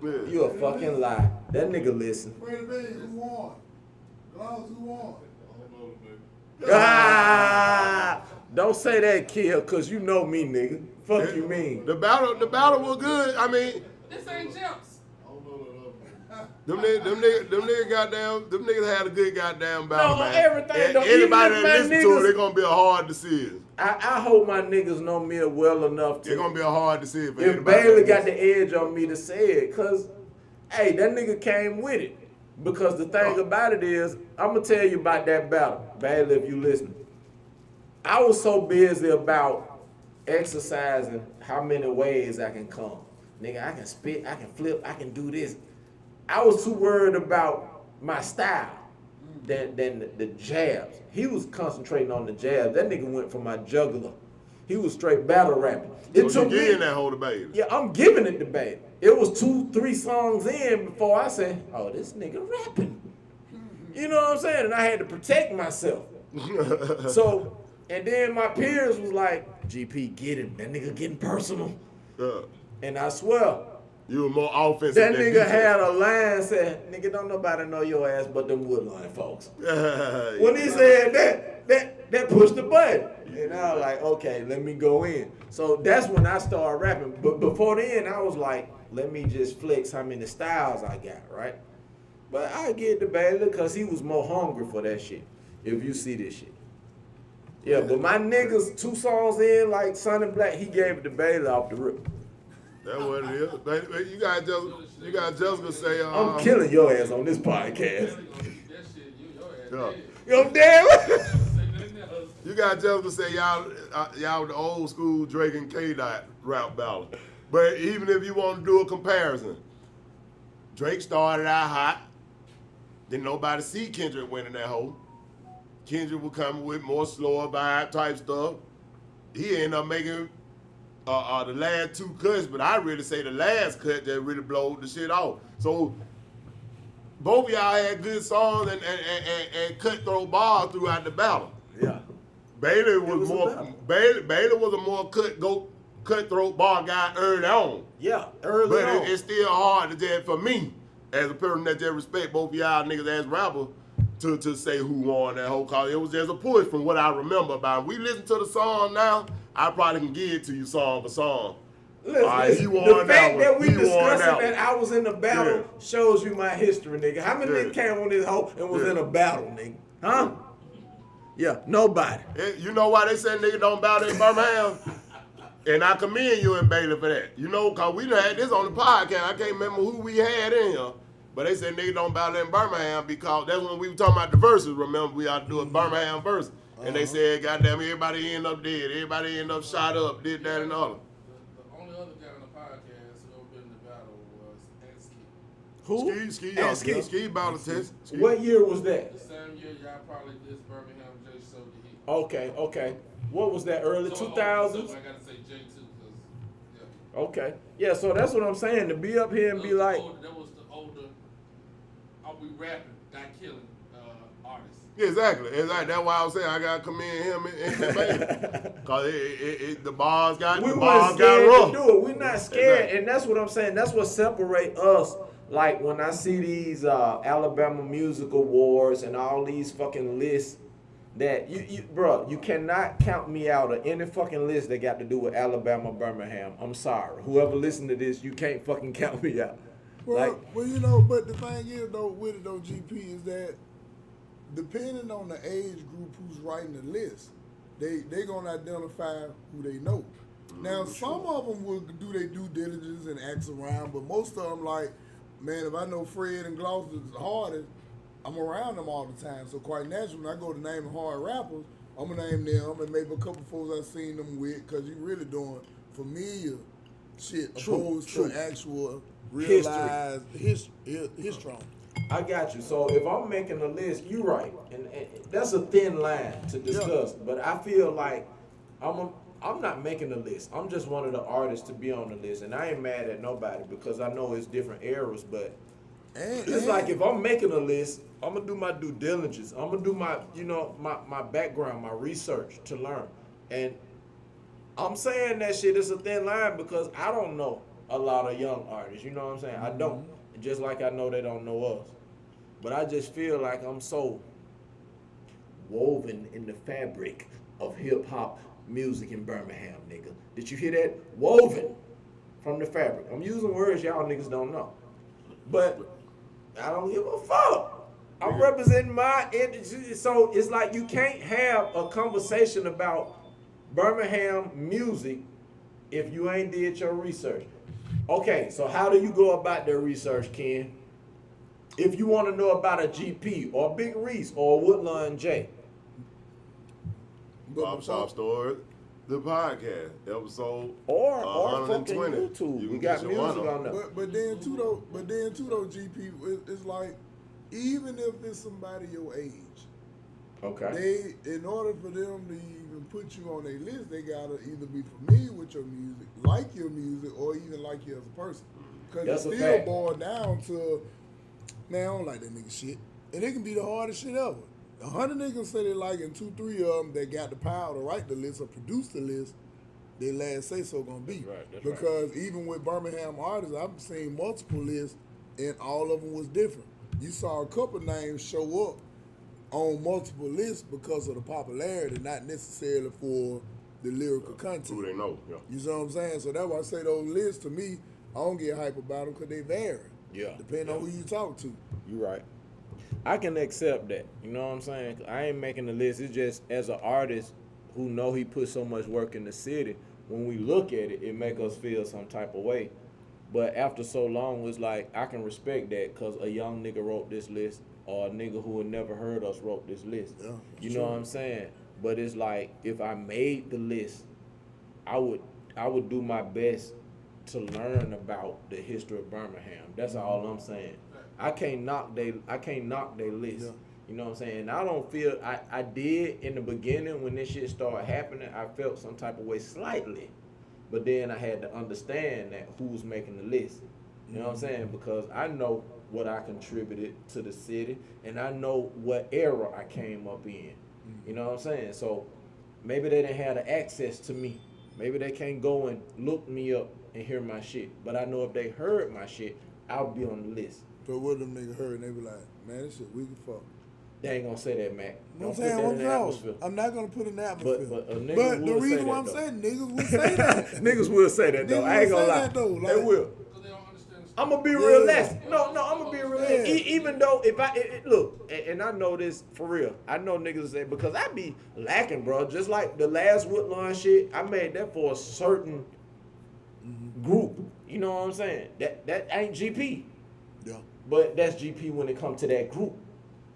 Yeah. you a fucking lie. That nigga listen. Freddie B, who won? Gloves, who won? Ah, don't say that, kid, cause you know me, nigga. Fuck you mean. The battle was good. I mean, This ain't Jimps. them niggas had a good goddamn battle, No, man. everything, And though, even anybody if that my listen to it, niggas- they're gonna be a hard decision. I hope my niggas know me well enough They're to. gonna be a hard decision for If anybody. Bailey that got listen. the edge on me to say it, cause hey, that nigga came with it. Because the thing about it is, I'm gonna tell you about that battle, Bailey, if you listen. I was so busy about exercising how many ways I can come. Nigga, I can spit, I can flip, I can do this. I was too worried about my style than the jabs. He was concentrating on the jabs. That nigga went for my juggler. He was straight battle rapping. It So took you me, getting that whole debate? yeah, I'm giving it to Baby. It was 2-3 songs in before I said, oh, this nigga rapping. You know what I'm saying? And I had to protect myself. So, and then my peers was like, GP, get him. That nigga getting personal. Yeah. And I swear, You were more offensive that than nigga defense. had a line said, nigga, don't nobody know your ass but them Woodline folks. Yeah. When he said that pushed the button. And I was like, okay, let me go in. So that's when I started rapping. But before then, I was like, let me just flex how many styles I got, right? But I get the Baylor because he was more hungry for that shit. If you see this shit. Yeah, but my niggas 2 songs in, like Son and Black, he gave it to Baylor off the rip. That's what it is. But you got Jessica say, I'm killing your ass on this podcast. That shit, your ass Yeah. Yo, damn. You got Jessica say y'all the old school Drake and K-Dot rap battle. But even if you want to do a comparison, Drake started out hot. Didn't nobody see Kendrick winning that hole. Kendrick would come with more slower vibe type stuff. He ended up making the last 2 cuts, but I really say the last cut that really blowed the shit off. So both of y'all had good songs and cutthroat bars throughout the battle. Yeah. Baylor was was a more battle. Baylor was a more cutthroat bar guy early on. Yeah, early But on. it's still hard to just, for me, as a person that just respect both of y'all niggas as rappers, to say who won that whole call. It was just a push from what I remember about it. We listen to the song now, I probably can give it to you song for song. Listen, All right, he the won that fact one. that we He won discussing that that I was in a battle Yeah. shows you my history, nigga. How many Yeah. niggas came on this hoe and was Yeah. in a battle, nigga? Huh? Yeah, nobody. You know why they say niggas don't battle in Birmingham? And I commend you and Baylor for that. You know, cause we done had this on the podcast. I can't remember who we had in here. But they said niggas don't battle in Birmingham because that's when we were talking about the verses. Remember, we ought to do a Birmingham verse. And they said, goddamn, everybody end up dead. Everybody end up shot up, did that and other. The only other guy on the podcast who ever been in the battle was Ansky. Who? Ski battle test. Ski. What year was that? The same year y'all probably did Birmingham J Show the Heat. Okay. What was that, early So, 2000s? I gotta say J too, cause yeah. Okay. Yeah, so that's what I'm saying. To be up here and be like, That was the older. We rapping, not killing artists. Yeah, exactly. That's why I was saying I gotta commend him and Baylor. Cause the bars got we the weren't bars got scared to rough. do it. We're not scared. Exactly. And that's what I'm saying. That's what separate us. Like when I see these Alabama Music Awards and all these fucking lists that you cannot count me out of any fucking list that got to do with Alabama, Birmingham. I'm sorry. Whoever listened to this, you can't fucking count me out. Well, you know, but the thing is though, with it though, GP, is that depending on the age group who's writing the list, they gonna identify who they know. Now, some of them will do their due diligence and ask around, but most of them like, man, if I know Fred and Gloucester's the hardest, I'm around them all the time. So quite naturally, when I go to name hard rappers, I'm gonna name them and maybe a couple folks I've seen them with, cause you really doing familiar shit opposed to actual realized history. I got you. So if I'm making a list, you right, and that's a thin line to discuss. Yeah. But I feel like I'm not making a list. I'm just one of the artists to be on the list, and I ain't mad at nobody because I know it's different eras. But it's like if I'm making a list, I'm gonna do my due diligence. I'm gonna do my my background, my research to learn. And I'm saying that shit is a thin line because I don't know a lot of young artists. You know what I'm saying? I don't. Just like I know they don't know us. But I just feel like I'm so woven in the fabric of hip-hop music in Birmingham, nigga. Did you hear that? Woven from the fabric. I'm using words y'all niggas don't know. But I don't give a fuck. I'm representing my industry. So it's like you can't have a conversation about Birmingham music if you ain't did your research. Okay, so how do you go about their research, Ken? If you want to know about a GP or Big Reese or Woodlawn J. Barbershop store. the podcast episode Or fucking 120. YouTube. You We can got get your music one on there. But then too though, GP, it's like even if it's somebody your age, Okay. in order for them to even put you on their list, they gotta either be familiar with your music, like your music, or even like you as a person. Because That's it a still fact. boils down to, man, I don't like that nigga shit. And it can be the hardest shit ever. 100 niggas say they like, and 2-3 of them that got the power to write the list or produce the list, their last say so gonna be. That's right. Because even with Birmingham artists, I've seen multiple lists, and all of them was different. You saw a couple names show up on multiple lists because of the popularity, not necessarily for the lyrical content. Who they know, yeah. You see what I'm saying? So that's why I say those lists, to me, I don't get hype about them because they vary. Yeah. Depending on who you talk to. You right. I can accept that. You know what I'm saying? 'Cause I ain't making the list. It's just as an artist who know he put so much work in the city, when we look at it, it make us feel some type of way. But after so long, it's like I can respect that because a young nigga wrote this list or a nigga who had never heard us wrote this list. Yeah, You know what I'm saying? But it's like if I made the list, I would do my best to learn about the history of Birmingham. That's all I'm saying. I can't knock they list. Yeah. You know what I'm saying? And I don't feel I did in the beginning when this shit started happening, I felt some type of way slightly. But then I had to understand that who's making the list. You know what I'm saying? Because I know what I contributed to the city and I know what era I came up in. You know what I'm saying? So maybe they didn't have the access to me. Maybe they can't go and look me up and hear my shit. But I know if they heard my shit, I'll be on the list. But what them niggas heard, and they be like, man, this shit weak as fuck. They ain't gonna say that, Mac. You know Don't what I'm put that in saying? the atmosphere. I'm not gonna put it in the atmosphere. But a nigga But the will say reason why that, I'm though. saying niggas will say that. Niggas will say that though. Niggas I ain't will gonna say lie. that, though, They like- will. Because they don't understand the I'm gonna be Yeah. realistic. No, I'm gonna be realistic. Yeah. Even though if look, and I know this for real. I know niggas say because I be lacking, bro. Just like the last Woodlawn shit, I made that for a certain group. You know what I'm saying? That ain't GP, Yeah. but that's GP when it comes to that group.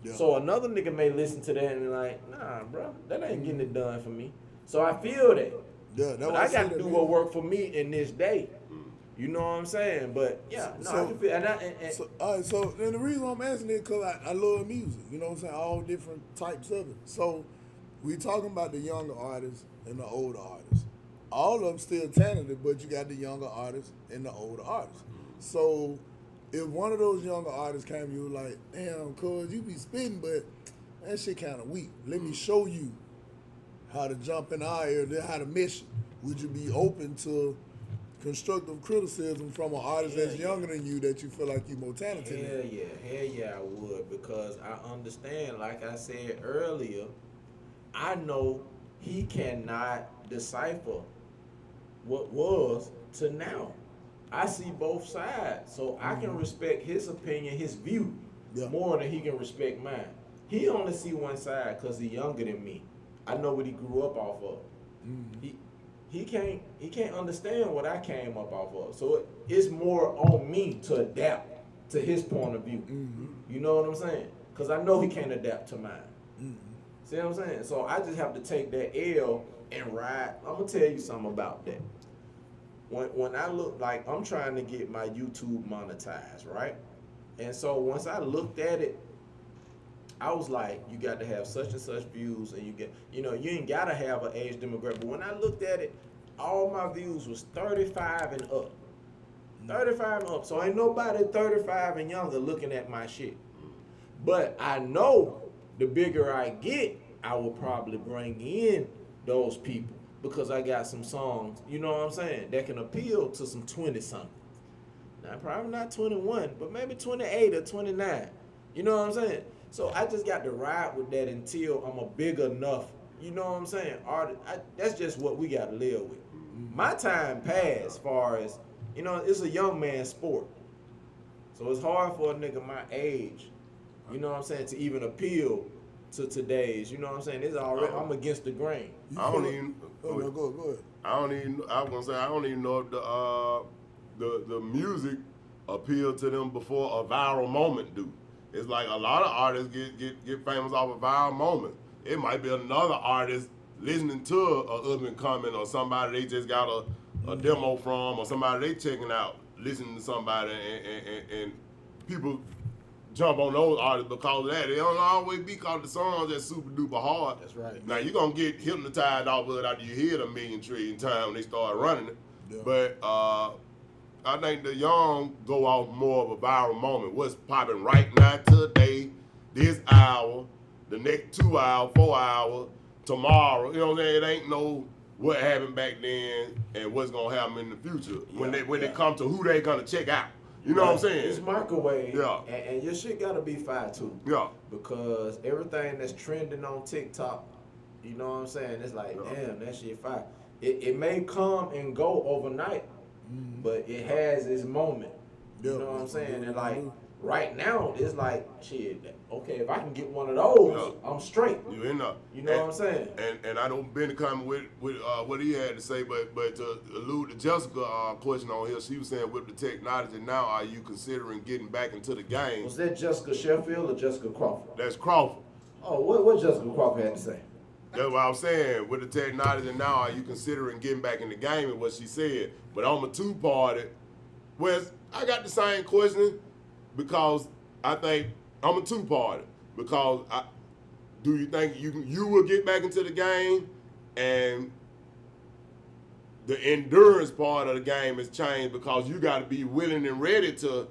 Yeah. So another nigga may listen to that and be like, nah, bro, that ain't getting it done for me. So I feel that. Yeah, that's But why I say got to that, do man. what work for me in this day. You know what I'm saying? But yeah, no, I can feel. And So, all right, so then the reason I'm asking it because I love music. You know what I'm saying? All different types of it. So we talking about the younger artists and the older artists. All of them still talented, but you got the younger artists and the older artists. So if one of those younger artists came, you were like, damn, cuz you be spitting, but that shit kind of weak. Let me show you how to jump in our area, how to mesh it. Would you be open to constructive criticism from an artist that's younger than you that you feel like you more talented than? hell yeah, I would because I understand. Like I said earlier, I know he cannot decipher what was to now. I see both sides, so I can respect his opinion, his view, Yeah. more than he can respect mine. He only see one side because he's younger than me. I know what he grew up off of. He can't understand what I came up off of. So it's more on me to adapt to his point of view. You know what I'm saying? Because I know he can't adapt to mine. See what I'm saying? So I just have to take that L and ride. I'm gonna tell you something about that. When I look, like I'm trying to get my YouTube monetized, right? And so once I looked at it, I was like, you got to have such and such views, and you ain't gotta have an age demographic. But when I looked at it, all my views was 35 and up. 35 and up. So ain't nobody 35 and younger looking at my shit. But I know the bigger I get, I will probably bring in those people because I got some songs, you know what I'm saying, that can appeal to some 20-somethings. Now, probably not 21, but maybe 28 or 29. You know what I'm saying? So I just got to ride with that until I'm a big enough, you know what I'm saying? That's just what we got to live with. My time passed far as, it's a young man's sport. So it's hard for a nigga my age, you know what I'm saying, to even appeal to today's, you know what I'm saying? It's already, I'm against the grain. I don't even. Go ahead. I don't even. I was gonna say I don't even know if the music appeal to them before a viral moment do. It's like a lot of artists get famous off a viral moment. It might be another artist listening to a up and coming or somebody they just got a demo from or somebody they checking out, listening to somebody and people jump on those artists because of that. They don't always be because the songs that's super duper hard. That's right. Now you're gonna get hypnotized off of it after you hear it a million trillion times when they start running it. Yeah. But I think the young go off more of a viral moment. What's popping right now today, this hour, the next 2 hours, 4 hours, tomorrow. You know what I'm saying? It ain't no what happened back then and what's gonna happen in the future when it comes to who they gonna check out. You know what I'm saying? It's microwave. Yeah. And your shit gotta be fire too. Yeah. Because everything that's trending on TikTok, you know what I'm saying? It's like, Yeah. damn, that shit fire. It may come and go overnight, but it has its moment. You Yeah. know what I'm saying? And like right now, it's like, shit, okay, if I can get one of those, I'm straight. You in there. You know what I'm saying? And I don't been to comment with what he had to say, but to allude to Jessica question on here, she was saying with the technology now, are you considering getting back into the game? Was that Jessica Sheffield or Jessica Crawford? That's Crawford. Oh, what Jessica Crawford had to say? That's what I'm saying. With the technology now, are you considering getting back in the game? Is what she said. But on the two-party, Wes, I got the same question because I think I'm a two-party. Because do you think you will get back into the game and the endurance part of the game has changed because you got to be willing and ready to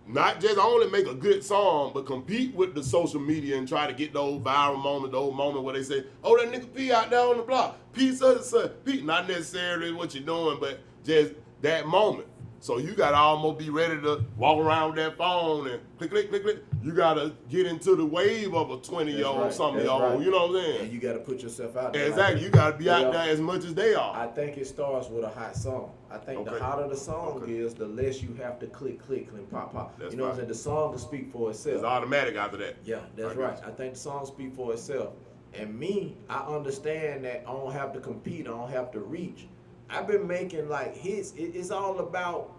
not just only make a good song, but compete with the social media and try to get those viral moments, those moments where they say, oh, that nigga P out there on the block. P such and such. P, not necessarily what you're doing, but just that moment. So you got to almost be ready to walk around with that phone and click, click, click, click. You got to get into the wave of a 20-year-old, right. something-year-old. Right. You know what I'm saying? And you got to put yourself out there. Exactly. You got to be out there as much as they are. I think it starts with a hot song. I think the Okay. hotter the song Okay. is, the less you have to click, click, and pop, pop. That's you know what I'm right. saying? The song will speak for itself. It's automatic after that. Yeah, that's I got right. you. I think the song speak for itself. And me, I understand that I don't have to compete. I don't have to reach. I've been making like hits. It's all about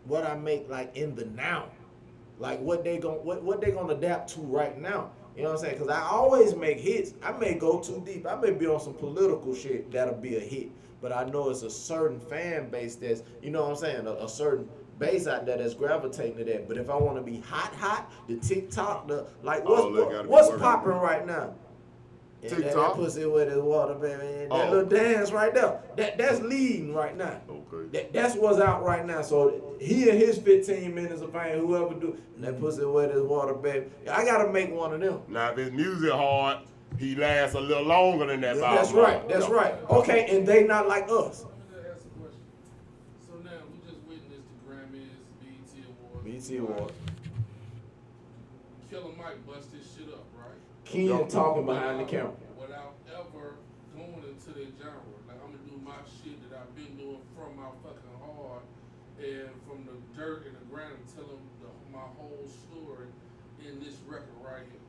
what I make like in the now, like what they gonna adapt to right now. You know what I'm saying? Because I always make hits. I may go too deep. I may be on some political shit that'll be a hit. But I know it's a certain fan base that's, you know what I'm saying, a certain base out there that's gravitating to that. But if I want to be hot, the TikTok, what's popping right now? And that TikTok? pussy with his water, baby. And that Oh. little dance right there. That's leading right now. Okay. That's what's out right now. So he and his 15 minutes of fame, whoever do that pussy with his water, baby. I gotta make one of them. Now, if his music hard, he lasts a little longer than that. That's Bob right. That's right. Okay, and they not like us. I'm gonna ask a question. So now we just witnessed the Grammys, BET Awards. BT Award. Killer Mike bust his shit up, right? Ken talking behind the camera. Without ever going into their genre. Like, I'm gonna do my shit that I've been doing from my fucking heart and from the dirt and the ground and tell them my whole story in this record right here.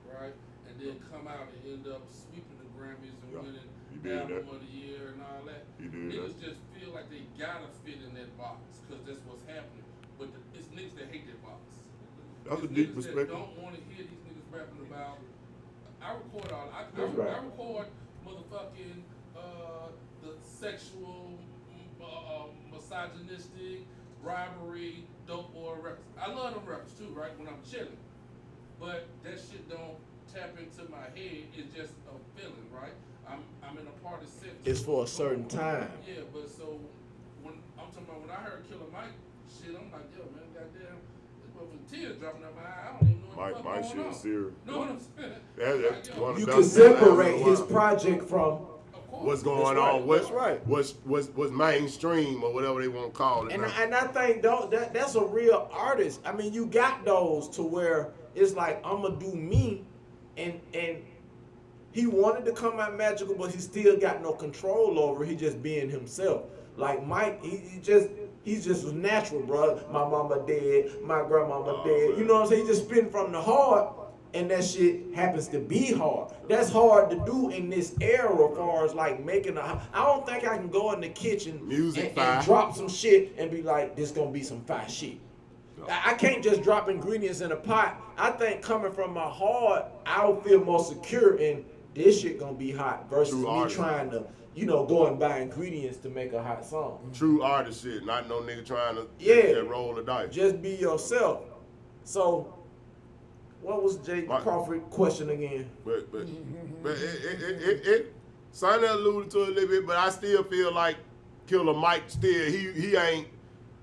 Right? And then come out and end up sweeping the Grammys and Yeah, winning you did Album that. of the Year and all that. You did Niggas that. just feel like they gotta fit in that box because that's what's happening. But it's niggas that hate that box. That's a It's deep niggas perspective. that don't want to hear these niggas rapping about. I record all. I That's right. record motherfucking the sexual, misogynistic, robbery, dope boy records. I love them records too, right? When I'm chilling, but that shit don't tap into my head. It's just a feeling, right? I'm in a part of set. It's for a certain time. Yeah, but so when I'm talking about when I heard Killer Mike shit, I'm like, yo, man, goddamn, this motherfucking tears dropping out my eye. I don't even know what the fuck Mike going shit on. is serious. Know what I'm saying? That's Like, yo, one of You the can best things I've separate ever his watched. project from. of course. What's going That's on? right. That's right. What's mainstream or whatever they want to call it. And now. I think that's a real artist. I mean, you got those to where it's like I'ma do me, and he wanted to come out magical, but he still got no control over it. He just being himself. Like Mike, he's just natural, bro. My mama dead, my grandmama dead. You know what I'm saying? He just spitting from the heart, and that shit happens to be hard. That's hard to do in this era, as far as like making a. I don't think I can go in the kitchen Music and fire. drop some shit and be like, this gonna be some fire shit. I can't just drop ingredients in a pot. I think coming from my heart, I'll feel more secure in this shit gonna be hot versus True me artist. trying to, go and buy ingredients to make a hot song. True artist shit, not no nigga trying to Yeah. roll the dice. Just be yourself. So, what was Jay Right. Crawford question again? But it Sonny alluded to it a little bit, but I still feel like Killer Mike still he ain't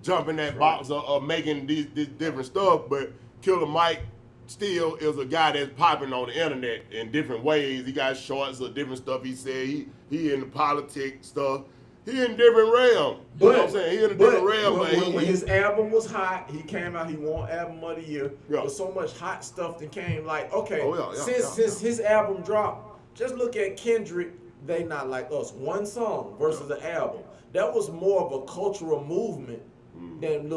jumping that box or making this different stuff, but Killer Mike still is a guy that's popping on the internet in different ways. He got shorts of different stuff he said. He in the politics stuff. He in different realm. You know what I'm saying? He in a different realm. When his album was hot, he came out, he won album of the year. Yeah. But so much hot stuff that came, like, okay, Oh, yeah, since his album dropped, just look at Kendrick, They Not Like Us. One song versus the album. That was more of a cultural movement than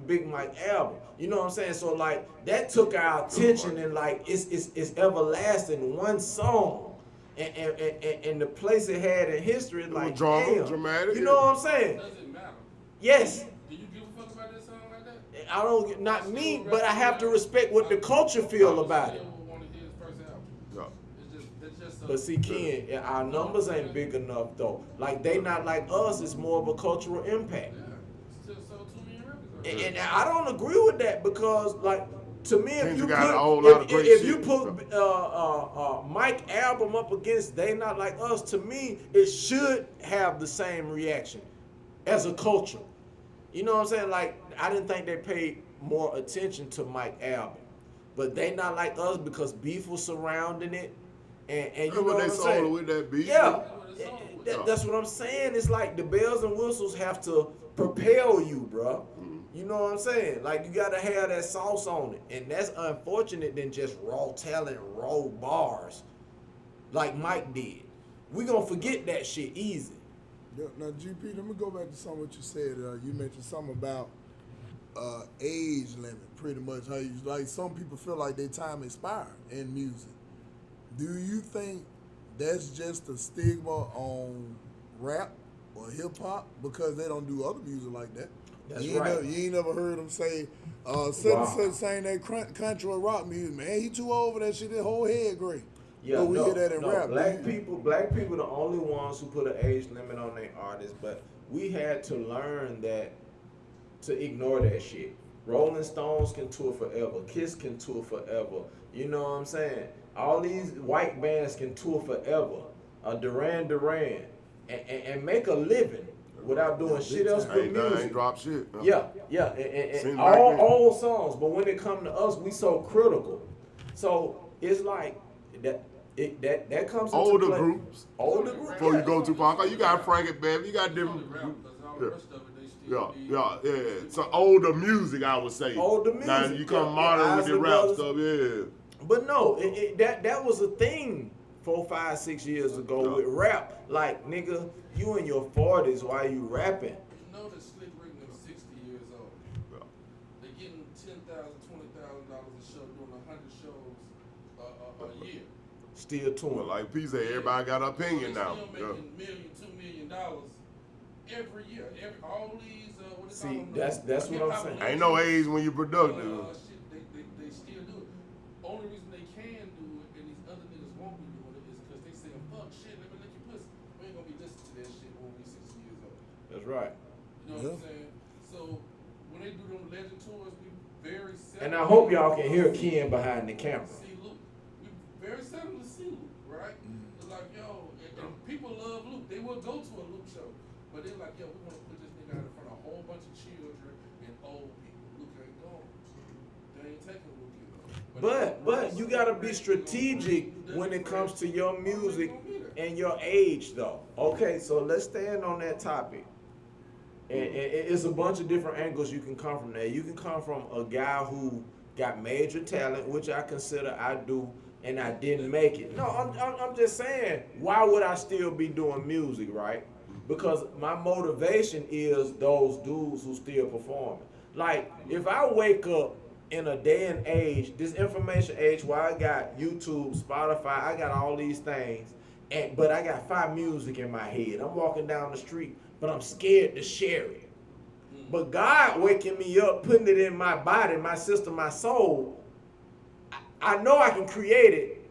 Big Mike album. You know what I'm saying? So like that took our attention and like it's everlasting. One song. And the place it had in history, like drama, damn, dramatic, you know what I'm saying? Does it matter? Yes, Do you give a fuck about that song like that? I don't, not me, but I have to respect what the culture feel about it. I still want to hear his first album. Yeah. That's just But see, Ken, our numbers ain't big enough though. Like They Not Like Us is more of a cultural impact, yeah, still sold 2 million records. and I don't agree with that because like. To me, if you Kendrick got a whole lot of put great if shit. you put Mike album up against They Not Like Us, to me it should have the same reaction as a culture. You know what I'm saying? Like I didn't think they paid more attention to Mike album, but They Not Like Us because beef was surrounding it, and you know Remember what they I'm sold saying? it with that beat? Yeah, that's what I'm saying. It's like the bells and whistles have to propel you, bro. You know what I'm saying? Like you gotta have that sauce on it, and that's unfortunate than just raw talent, raw bars, like Mike did. We gonna forget that shit easy. Now, GP, let me go back to some of what you said. You mentioned something about age limit, pretty much. How you like some people feel like their time expired in music. Do you think that's just a stigma on rap or hip hop because they don't do other music like that? That's you right. You ain't never heard them say, such saying that country or rock music, man, he too old for that shit, his whole head gray. Yeah, But we hear that in rap. Black people the only ones who put an age limit on their artists, but we had to learn that to ignore that shit. Rolling Stones can tour forever. Kiss can tour forever. You know what I'm saying? All these white bands can tour forever. Duran Duran and make a living without doing shit else but Ain't music. drop shit. Yeah, and Seems all like it. old songs, but when it come to us, we so critical. So it's like that comes into Older play. groups. Older groups. Before you go too far, you got Frankie Baby, you got It's only different. rap, because all the rest of it, they still Yeah, need- yeah. So older music, I would say. Older Now music, you come yeah. modern with Isley the rap Brothers. stuff, yeah. But no, that was a thing 4, 5, 6 years ago Yeah. with rap. Like nigga, you in your 40s, why you rapping? You know that Slick Rick is 60 years old. Yeah. They're getting $10,000, $20,000 a show, doing 100 shows a year. Still touring. Well, like P said, everybody got an opinion They're now. still Yeah. making $1 million, $2 million every year. All these, what they See, call them, that's what I'm hip-hop saying. Ain't no age when you're productive. shit, they still do it. Only reason they can do it and these other niggas won't be doing it is because they saying, fuck shit, let me lick your pussy. We ain't gonna be listening to that shit when we 60 years old. That's right. You know what I'm saying? So when they do them legend tours, we very seldom. And I hope y'all can hear Ken behind the camera. See Luke. We very seldom see Luke, right? It's like, yo, and people love Luke. They will go to a Luke show, but they're like, yo, we want to put this nigga out in front of a whole bunch of children and old people. Luke ain't going. They ain't taking Luke in. But you gotta be strategic when it comes to your music and your age, though. Okay, so let's stand on that topic. And it's a bunch of different angles you can come from there. You can come from a guy who got major talent, which I consider I do, and I didn't make it. No, I'm just saying, why would I still be doing music, right? Because my motivation is those dudes who still performing. Like, if I wake up in a day and age, this information age where I got YouTube, Spotify, I got all these things, but I got 5 music in my head. I'm walking down the street, but I'm scared to share it. But God waking me up, putting it in my body, my system, my soul, I know I can create it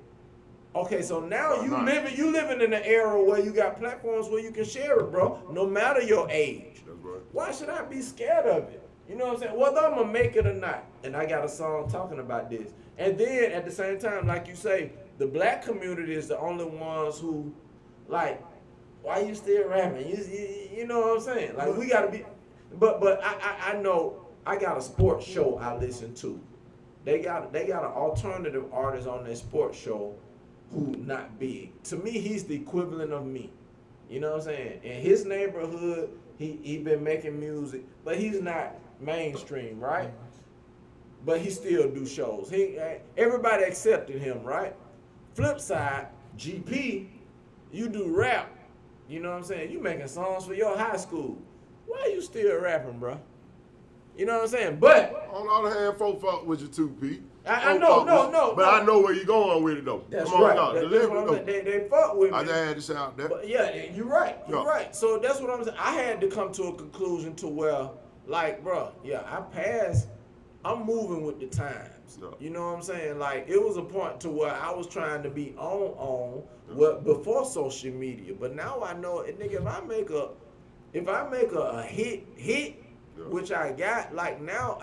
Okay, so now Why you not? living in an era where you got platforms where you can share it, bro. No matter your age. That's right. Why should I be scared of it? You know what I'm saying? Whether I'm gonna make it or not. And I got a song talking about this. And then at the same time, like you say, the black community is the only ones who, like, why you still rapping? You know what I'm saying? Like we gotta be. But I know I got a sports show I listen to. They got an alternative artist on their sports show who not big. To me, he's the equivalent of me. You know what I'm saying? In his neighborhood, he been making music, but he's not mainstream, right? But he still do shows. Everybody accepted him, right? Flip side, GP, you do rap. You know what I'm saying? You making songs for your high school. Why you still rapping, bro? You know what I'm saying? But On the other hand, folk fuck with you too, Pete. I Folk know, fuck no, with- no, But no. I know where you going with it though. That's Come on, right. y'all. That's Deliver what it I'm though. saying. They fuck with me. I just had to shout that. But yeah, you're right. You're Yeah. right. So that's what I'm saying. I had to come to a conclusion to where, like, bro, yeah, I passed. I'm moving with the times. Yeah. You know what I'm saying? Like, it was a point to where I was trying to be on well, before social media. But now I know, nigga, if I make a hit, Yeah. which I got, like now,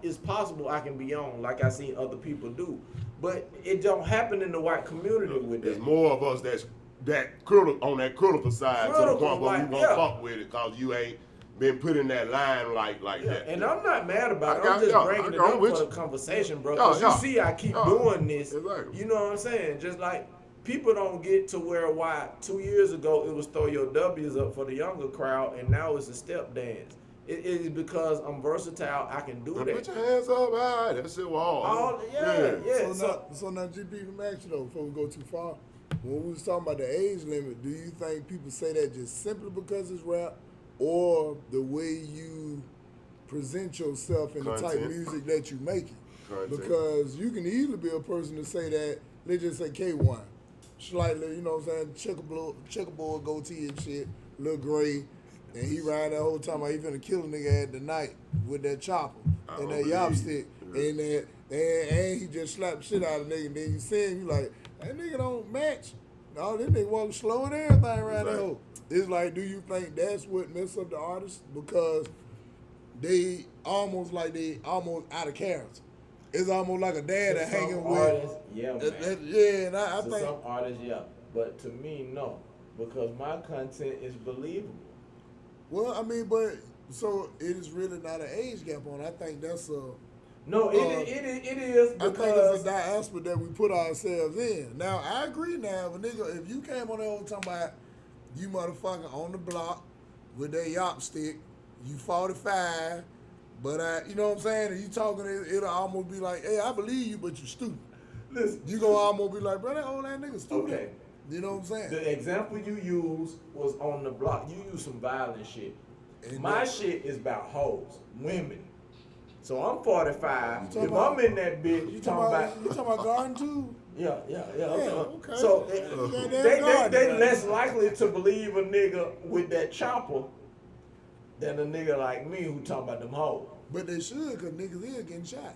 it's possible I can be on, like I seen other people do. But it don't happen in the white community with There's that. more of us that's that critical on that critical side to the Critical, point where we like, won't yeah. fuck with it because you ain't been put in that line like Yeah, that. and I'm not mad about it. I got- I'm just yeah, bringing I it got up with for you. the conversation, bro. Yeah, Because yeah. you see, I keep Yeah. doing this. Exactly. You know what I'm saying? Just like people don't get to where why 2 years ago it was throw your W's up for the younger crowd, and now it's a step dance. It is because I'm versatile. I can do Now that. put your hands up high. That shit was all. Yeah. So now, GP, from action though, before we go too far, when we was talking about the age limit, do you think people say that just simply because it's rap, or the way you present yourself in the type of Content. music that you making? Content. Because you can easily be a person to say that, let's just say K1, slightly, you know what I'm saying, checkerboard goatee and shit, little gray, and he riding that whole time like he finna kill a nigga at the night with that chopper I and don't that yop believe stick, you. and that and he just slapped shit out of nigga, and then you see him, you like, that nigga don't match. No, this nigga walking slow and everything around that Right. hoe. It's like, do you think that's what mess up the artists? Because they almost out of character. It's almost like a dad To that some hanging with. artists, yeah, man. Yeah, and I To think. some artists, yeah. But to me, no. Because my content is believable. Well, I mean, but so it is really not an age gap on. I think that's a. No, it is I think because it's a diaspora that we put ourselves in. Now I agree. Now, if you came on the old talking about you motherfucker on the block with that yop stick, you 45, but you know what I'm saying? And you talking, it'll almost be like, hey, I believe you, but you stupid. listen. You gonna almost be like, bro, that old ass nigga stupid. Okay. You know what I'm saying? The example you used was on the block. You used some violent shit. And My that- shit is about hoes, women. So I'm 45. You If talking about- I'm in that bitch, You talking about garden too? yeah. okay. So Goddamn they garden. less likely to believe a nigga with that chopper than a nigga like me who talking about them hoes. But they should, cause niggas is getting shot.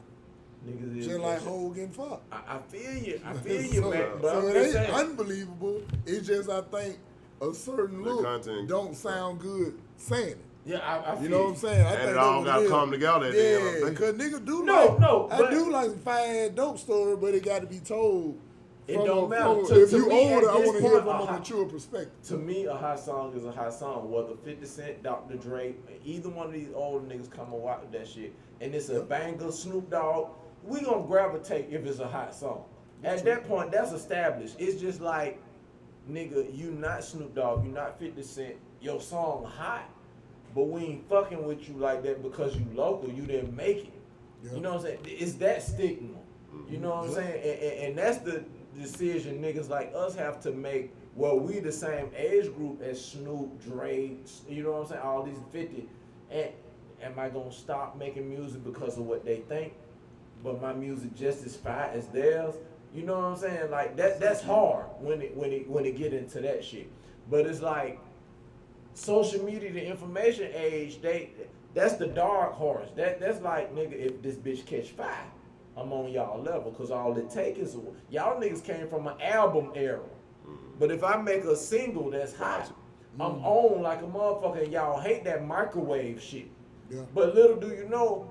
Niggas is Just like hoes getting fucked. I feel you, so, man. But so I'm it just ain't saying. unbelievable. It's just I think a certain The look content- don't sound good saying it. Yeah, I feel You know what I'm saying? I And think it that's all what got to is. come together at the end of the Yeah, day. because niggas do No, like. no, I but- do like some fire dope story, but it got to be told. It from don't a- matter. from- To- if to you me, older, at I this want to hear point, from a hot- mature perspective. To me, a hot song is a hot song. Whether 50 Cent, Dr. Dre, either one of these old niggas come and watch that shit, and it's a banger, Snoop Dogg, we gonna gravitate if it's a hot song. At that point, that's established. It's just like, nigga, you not Snoop Dogg, you not 50 Cent, your song hot, but we ain't fucking with you like that because you local, you didn't make it. Yeah. You know what I'm saying? It's that stigma. You know what I'm saying? And that's the decision niggas like us have to make. Well, we the same age group as Snoop, Dre, you know what I'm saying? All these 50. And am I gonna stop making music because of what they think? But my music just as fire as theirs? You know what I'm saying? Like that's hard when it get into that shit. But it's like social media, the information age, that's the dark horse. That's like, nigga, if this bitch catch fire. I'm on y'all level, cause all it takes is y'all niggas came from an album era. But if I make a single that's hot, I'm on like a motherfucker. And y'all hate that microwave shit. Yeah. But little do you know,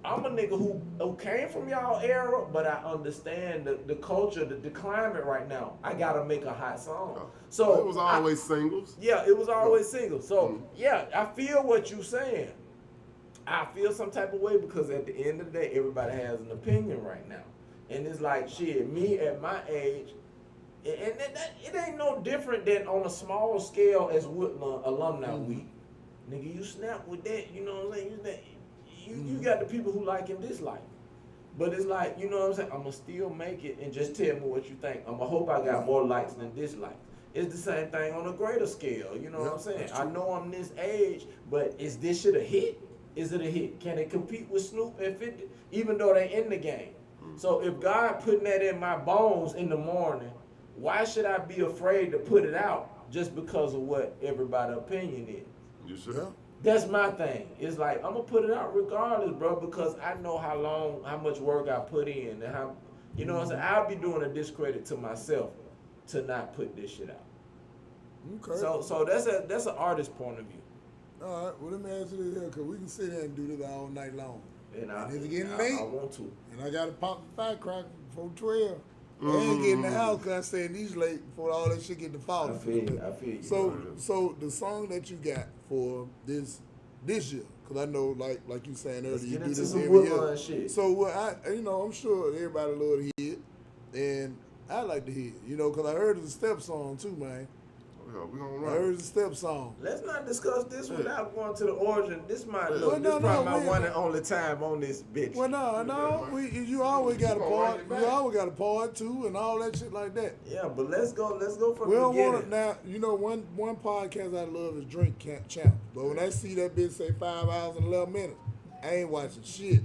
I'm a nigga who came from y'all era, but I understand the culture, the climate right now. I gotta make a hot song. So it was always singles. Yeah, it was always single. So yeah, I feel what you saying. I feel some type of way because at the end of the day, everybody has an opinion right now, and it's like shit. Me at my age. And it ain't no different than on a small scale as Woodlawn Alumni Week. Nigga, you snap with that, you know what I'm saying? You got the people who like and dislike. But it's like, you know what I'm saying? I'ma still make it and just tell me what you think. I'ma hope I got more likes than dislikes. It's the same thing on a greater scale, you know what I'm saying? I know I'm this age, but is this shit a hit? Is it a hit? Can it compete with Snoop and 50? Even though they in the game. So if God putting that in my bones in the morning, why should I be afraid to put it out just because of what everybody's opinion is? You should. That's my thing. It's like, I'm gonna put it out regardless, bro, because I know how much work I put in and how, you know what I'm saying? I'll be doing a discredit to myself to not put this shit out. Okay. So that's an artist point of view. All right. Well, let me ask you this here, because we can sit here and do this all night long. And it's getting late. I want to. And I got to pop the firecracker before 12. I ain't getting in the house because I staying these late before all that shit get to fall. I feel you. So the song that you got for this year, because I know like you saying earlier, you do this every year. Shit. So what I'm sure everybody love to hear it, and I like to hear it, because I heard it's a step song too, man. Yeah, we gonna I run. heard it's a step song. Let's not discuss this without going to the origin. This probably no, my one and only time on this bitch. Well, no, you always got a part. You always got a part too, and all that shit like that. Yeah, but let's go from We the don't beginning. want it now. One podcast I love is Drink Champ. But when I see that bitch say 5 hours and 11 minutes, I ain't watching shit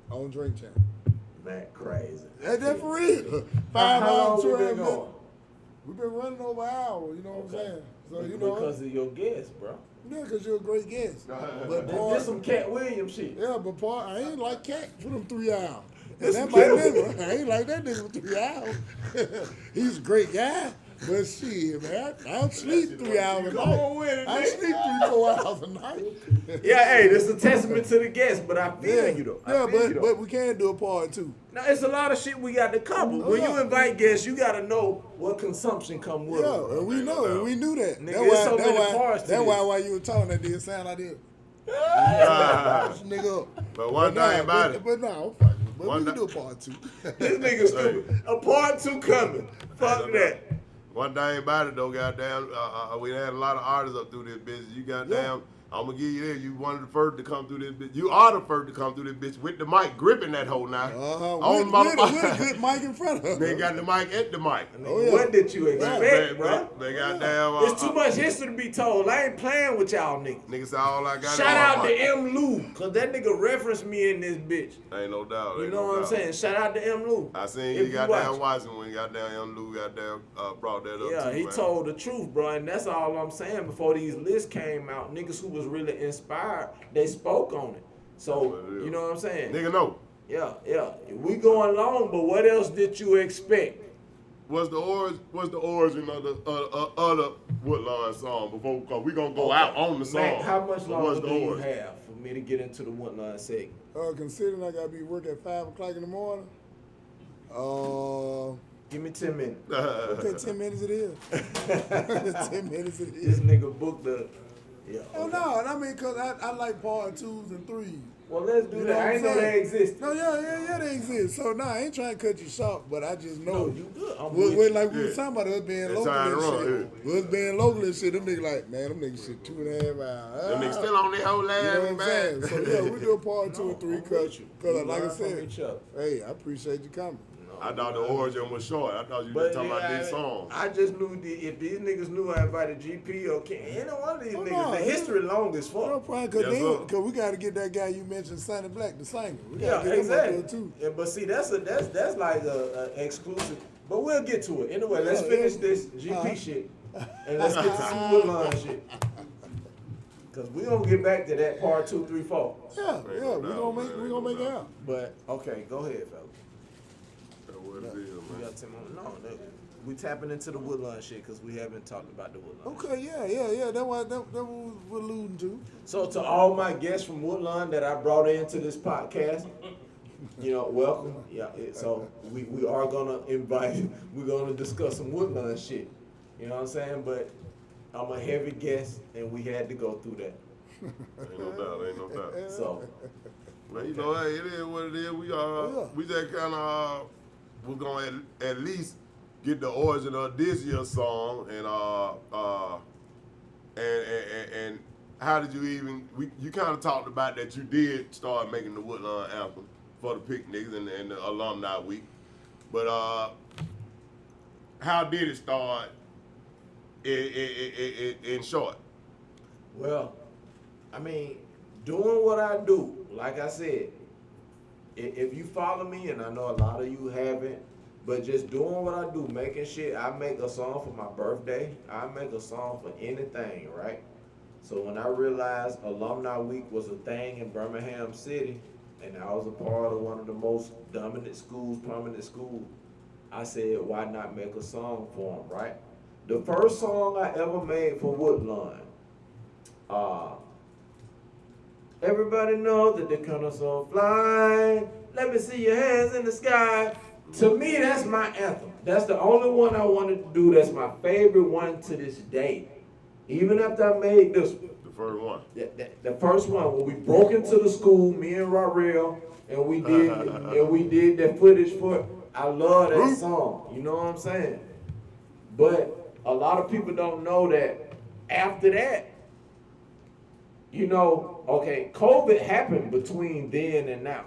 on Drink Champ. Man, crazy. That's for real. 5 How long hours, we 12 been minutes. going? We've been running over an hour. You know what I'm saying? So because of your guest, bro. Yeah, because you're a great guest. But This some Cat Williams shit. Yeah, but I ain't like Cat for them 3 hours. And This that Cat- my nigga. I ain't like that nigga for 3 hours. He's a great guy, but shit, man, I don't sleep 3 hours a Go on with night. it, I nigga. sleep 3-4 hours a night. Yeah, hey, this is a testament to the guest, but I feel you though. I feel you, though. but we can do a part two. Now, it's a lot of shit we got to cover. When you invite guests, you got to know what consumption come with Yeah, them. and we know, and we knew that. Nigga, there's so many parts to That's this. why while you were talking, that didn't sound like this. Nigga. But one thing about it. But no, I'm fighting. But One we can di- do a part two. This nigga stupid. A part two coming. Fuck that. One thing about it though, goddamn, we had a lot of artists up through this bitch. You goddamn, I'm gonna give you this. You one of the first to come through this bitch. You are the first to come through this bitch with the mic, gripping that whole now. With a good mic in front of us. They got the mic at the mic. Oh, yeah. What did you expect, bro? They goddamn. There's too much history to be told. I ain't playing with y'all niggas. Niggas say all I got. Shout is out my to mic. M. Lou, cause that nigga referenced me in this bitch. Ain't no doubt. You ain't know no what I'm doubt. saying? Shout out to M. Lou. I seen If you goddamn watch. watching when goddamn young Lou goddamn brought that up. Yeah, too, he man. told the truth, bro, and that's all I'm saying. Before these lists came out, niggas who was really inspired, they spoke on it. So, you know what I'm saying? Nigga, no. Yeah. We going long, but what else did you expect? What's the origin of the other Woodlawn song before? Cause we gonna go out on the song. Mac, how much But longer what's do the you origin? have for me to get into the Woodlawn segment? Considering I gotta be working at 5 o'clock in the morning. Give me 10 minutes. Okay, 10 minutes it is. 10 minutes it This is. nigga booked the. Yeah. Oh no, and I mean, cause I like part 2s and 3s. Well, let's do You that. know I ain't what know I'm they saying? existed. No, yeah, they exist. So nah, I ain't trying to cut you short, but I just know. No, you good. I'm Well, with like you. we was talking about us being It's local time and to shit. run, We was being local and shit. Them niggas like, man, them niggas shit 2.5 hours. Them niggas still on their whole You know ass, what I'm saying? man. So yeah, we do a part 2 and 3 I'm cause with you. like We I learn from said, each other. hey, I appreciate you coming. I thought the origin was short. I thought you were But talking about yeah, these songs. I just knew if these niggas knew I invited GP or any one of these Oh, niggas, no, the history long as No fuck. problem, Yes, sir. cause we gotta get that guy you mentioned, Sonny Black, the singer. We Yeah, gotta get him up exactly. there too. Yeah, but see, that's like a exclusive. But we'll get to it. Anyway, let's Yeah, finish yeah. this GP shit and let's get to some Woodlawn shit. Cause we gonna get back to that part 2, 3, 4. Yeah, we gonna make it happen. But okay, go ahead, fellas. That's what it is, We man. got 10 more. No, we tapping into the Woodlawn shit because we haven't talked about the Woodlawn. Okay, yeah. That's what we're alluding to. So to all my guests from Woodlawn that I brought into this podcast, welcome. Yeah. So we are gonna invite. We're gonna discuss some Woodlawn shit. You know what I'm saying? But I'm a heavy guest, and we had to go through that. Ain't no doubt. So. Man, you know, hey, it is what it is. We just kind of we're gonna at least get the origin of this year's song and how did you even? You kind of talked about that you did start making the Woodlawn anthem for the picnics and the alumni week, but how did it start? In short. Well, I mean, doing what I do, like I said, if you follow me, and I know a lot of you haven't, but just doing what I do, making shit, I make a song for my birthday, I make a song for anything, right? So when I realized Alumni Week was a thing in Birmingham City, and I was a part of one of the most dominant schools, prominent schools, I said, why not make a song for them, right? The first song I ever made for Woodlawn, everybody knows that the colors so fly. Let me see your hands in the sky. To me, that's my anthem. That's the only one I wanted to do. That's my favorite one to this day. Even after I made this one. The first one. The first one, when we broke into the school, me and Rodrell, and we did that footage for it. I love that song. You know what I'm saying? But a lot of people don't know that after that, COVID happened between then and now.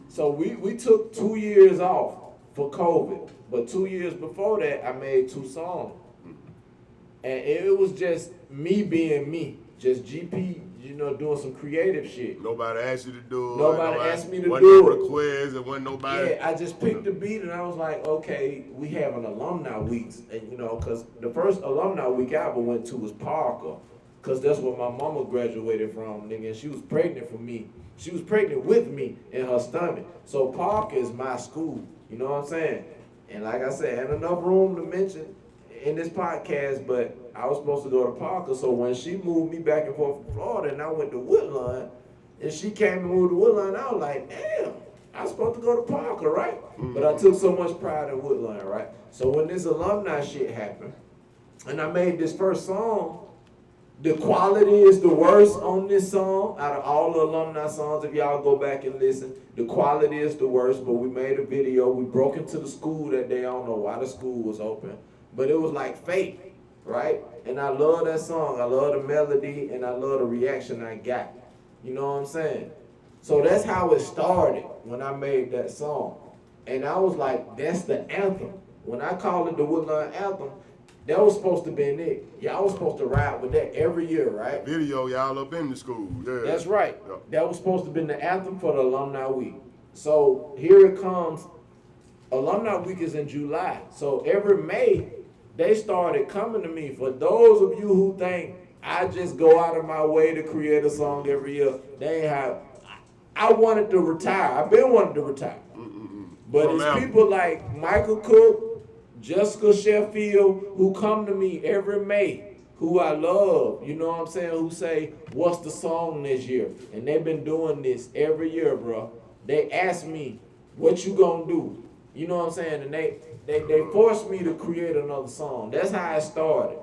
So we took 2 years off for COVID. But 2 years before that, I made 2 songs. And it was just me being me. Just GP, doing some creative shit. Nobody asked you to do it. Nobody asked me to do it. Request, and wasn't nobody. Yeah, I just picked the beat and I was like, okay, we have an alumni week. And because the first alumni week I ever went to was Parker. Because that's where my mama graduated from, nigga. And she was pregnant for me. She was pregnant with me in her stomach. So Parker is my school. You know what I'm saying? And like I said, I had enough room to mention in this podcast, but I was supposed to go to Parker. So when she moved me back and forth from Florida and I went to Woodlawn, and she came and moved to Woodlawn, I was like, damn, I was supposed to go to Parker, right? But I took so much pride in Woodlawn, right? So when this alumni shit happened, and I made this first song, the quality is the worst on this song out of all the alumni songs. If y'all go back and listen, the quality is the worst, but we made a video. We broke into the school that day. I don't know why the school was open, but it was like fake, right? And I love that song. I love the melody, and I love the reaction I got. You know what I'm saying? So that's how it started when I made that song. And I was like, that's the anthem. When I called it the Woodlawn Anthem, that was supposed to be it. Y'all was supposed to ride with that every year, right? Video, y'all up in the school. Yeah. That's right. Yeah. That was supposed to be the anthem for the Alumni Week. So here it comes. Alumni Week is in July. So every May, they started coming to me. For those of you who think I just go out of my way to create a song every year, they ain't how. I wanted to retire. I've been wanting to retire. But it's people like Michael Cook, Jessica Sheffield, who come to me every May, who I love, you know what I'm saying, who say, what's the song this year? And they've been doing this every year, bro. They ask me, what you gonna do? You know what I'm saying? And they forced me to create another song. That's how it started.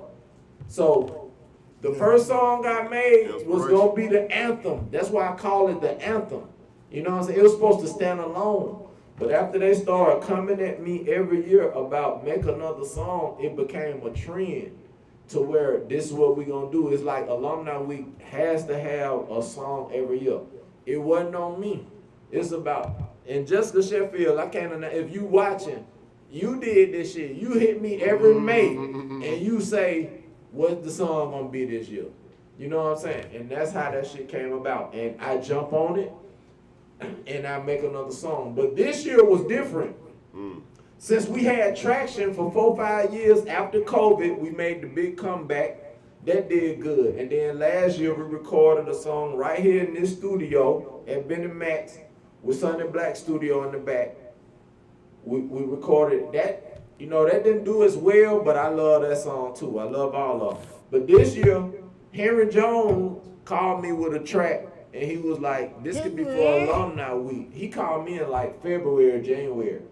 So the first song I made was gonna be the anthem. That's why I call it the anthem. You know what I'm saying? It was supposed to stand alone. But after they started coming at me every year about make another song, it became a trend to where this is what we're going to do. It's like Alumni Week has to have a song every year. It wasn't on me. It's about, and Jessica Sheffield, I can't, if you watching, you did this shit. You hit me every May and you say, what's the song going to be this year? You know what I'm saying? And that's how that shit came about. And I jump on it. And I make another song. But this year was different. Since we had traction for 4-5 years after COVID, we made the big comeback. That did good. And then last year we recorded a song right here in this studio at Benny Max with Sunday Black Studio in the back. We recorded that. You know, that didn't do as well, but I love that song too. I love all of them. But this year, Henry Jones called me with a track, and he was like, this could be for Alumni Week. He called me in like February, January.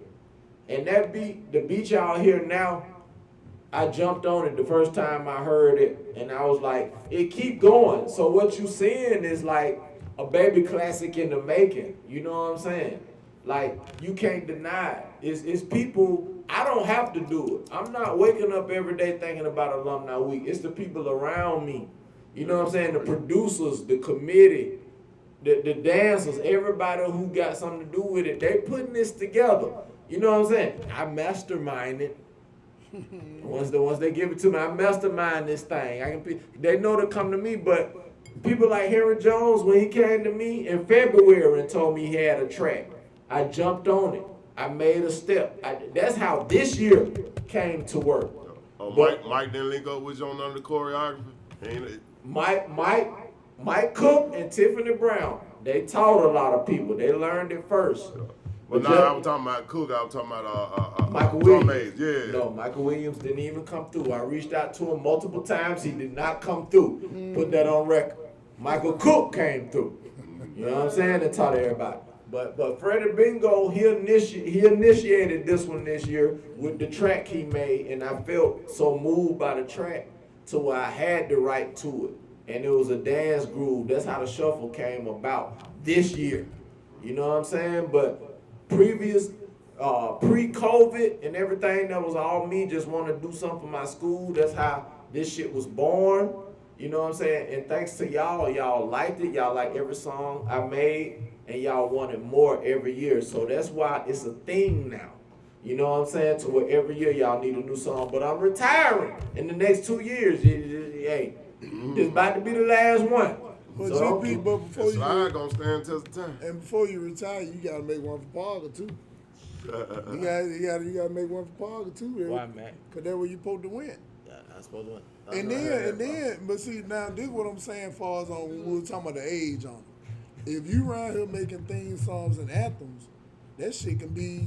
And that beat, the beat y'all hear now, I jumped on it the first time I heard it, and I was like, it keep going. So what you seeing is like a baby classic in the making. You know what I'm saying? Like, you can't deny it. It's people, I don't have to do it. I'm not waking up every day thinking about Alumni Week. It's the people around me. You know what I'm saying? The producers, the committee, the dancers, everybody who got something to do with it, they putting this together. You know what I'm saying? I mastermind it. Once they give it to me, I mastermind this thing. They know to come to me, but people like Henry Jones, when he came to me in February and told me he had a track, I jumped on it. I made a step. That's how this year came to work. Mike didn't link up with you on none of the choreography? Ain't it? Mike Cook and Tiffany Brown, they taught a lot of people. They learned it first. But now I was talking about Cook. I was talking about Michael Drum Williams. Maze. Yeah. No, Michael Williams didn't even come through. I reached out to him multiple times. He did not come through. Put that on record. Michael Cook came through. You know what I'm saying? And taught everybody. But Freddie Bingo, he initiated this one this year with the track he made, and I felt so moved by the track to where I had to write to it. And it was a dance groove. That's how the shuffle came about this year. You know what I'm saying? But previous, pre-COVID and everything, that was all me, just wanting to do something for my school. That's how this shit was born. You know what I'm saying? And thanks to y'all liked it. Y'all like every song I made, and y'all wanted more every year. So that's why it's a thing now. You know what I'm saying? To where every year y'all need a new song. But I'm retiring in the next 2 years. Hey, it's about to be the last one. But So JP, but before you Slide gonna stand test of time. and before you retire, you gotta make one for Parker too. You gotta make one for Parker too. Eric. why, man? Cause that's where you supposed to win. I'm supposed to win. And then, but see now, this is what I'm saying. Far as on when we were talking about the age on it. If you around here making theme songs and anthems, that shit can be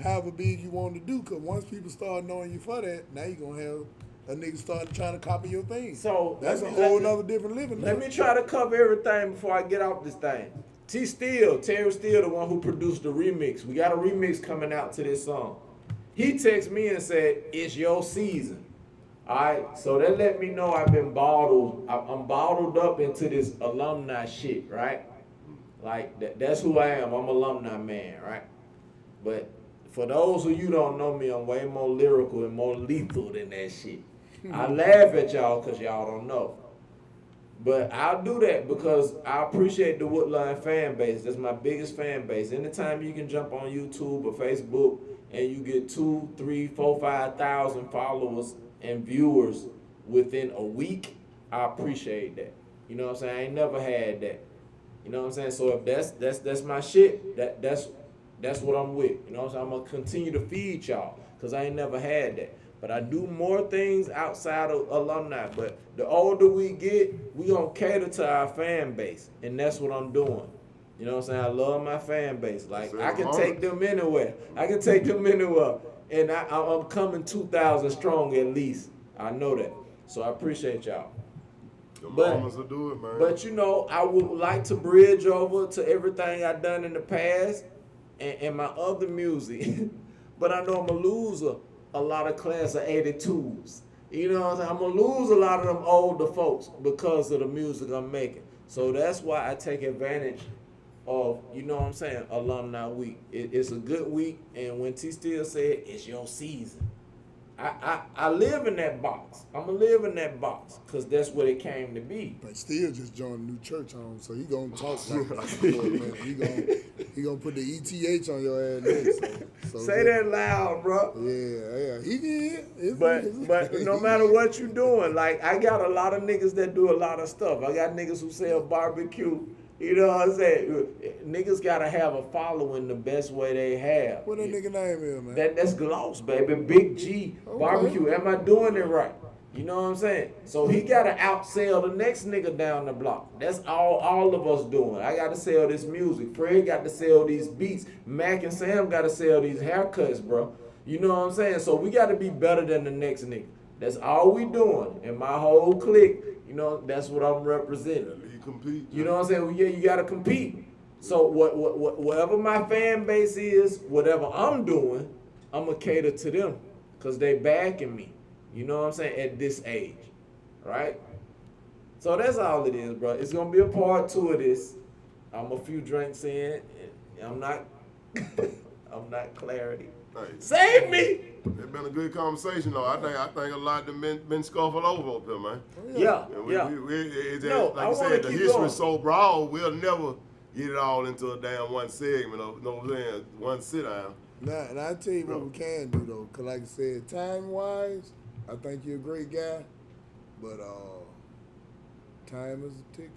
however big you want to do. Cause once people start knowing you for that, now you gonna have a nigga start trying to copy your thing. So that's a whole nother different living. Let me try to cover everything before I get off this thing. Terry Steele, the one who produced the remix. We got a remix coming out to this song. He texted me and said, "It's your season." All right, so that let me know I've been bottled. I'm bottled up into this alumni shit, right? Like that's who I am. I'm alumni man, right? But for those of you who don't know me, I'm way more lyrical and more lethal than that shit. I laugh at y'all because y'all don't know. But I'll do that because I appreciate the Woodline fan base. That's my biggest fan base. Anytime you can jump on YouTube or Facebook and you get 2, 3, 4, 5,000 followers and viewers within a week, I appreciate that. You know what I'm saying? I ain't never had that. You know what I'm saying? So if that's my shit, that's what I'm with. You know what I'm saying? I'm gonna continue to feed y'all because I ain't never had that. But I do more things outside of alumni. But the older we get, we gonna cater to our fan base, and that's what I'm doing. You know what I'm saying? I love my fan base. Like I can take them anywhere. And I'm coming 2,000 strong at least. I know that. So I appreciate y'all. The mamas will do it, man. But you know, I would like to bridge over to everything I've done in the past and my other music. But I know I'm going to lose a lot of class of 82s. You know what I'm saying? I'm going to lose a lot of them older folks because of the music I'm making. So that's why I take advantage of, you know what I'm saying, Alumni Week. It's a good week, and when T Still said, it's your season, I live in that box. I'm going to live in that box because that's what it came to be. But still just joined a new church home, so he gonna talk like that. He gonna put the ETH on your ass next. So Say that loud, bro. Yeah, he did. But no matter what you doing, like I got a lot of niggas that do a lot of stuff. I got niggas who sell barbecue. You know what I'm saying? Niggas gotta have a following the best way they have. What that nigga name is, man? That's Gloss, baby. Big G Okay. Barbecue. Am I doing it right? You know what I'm saying? So he gotta outsell the next nigga down the block. That's all of us doing. I gotta sell this music. Fred got to sell these beats. Mac and Sam gotta sell these haircuts, bro. You know what I'm saying? So we gotta be better than the next nigga. That's all we doing. And my whole clique, you know, that's what I'm representing. You compete. You know what I'm saying? Well, yeah, you gotta compete. So whatever my fan base is, whatever I'm doing, I'm gonna cater to them, cause they backing me. You know what I'm saying? At this age, right? So that's all it is, bro. It's gonna be a part 2 of this. I'm a few drinks in. I'm not clarity. Hey, Save me. it's been a good conversation though. I think a lot of them been scuffled over up here, man. Yeah, And it's No, like I you wanna said, the keep history going. is so broad, we'll never get it all into a damn one segment of, you know what I'm saying, one sit down. Now, and I tell you what we can do though, cause like I said, time wise, I think you're a great guy, but time is a ticket.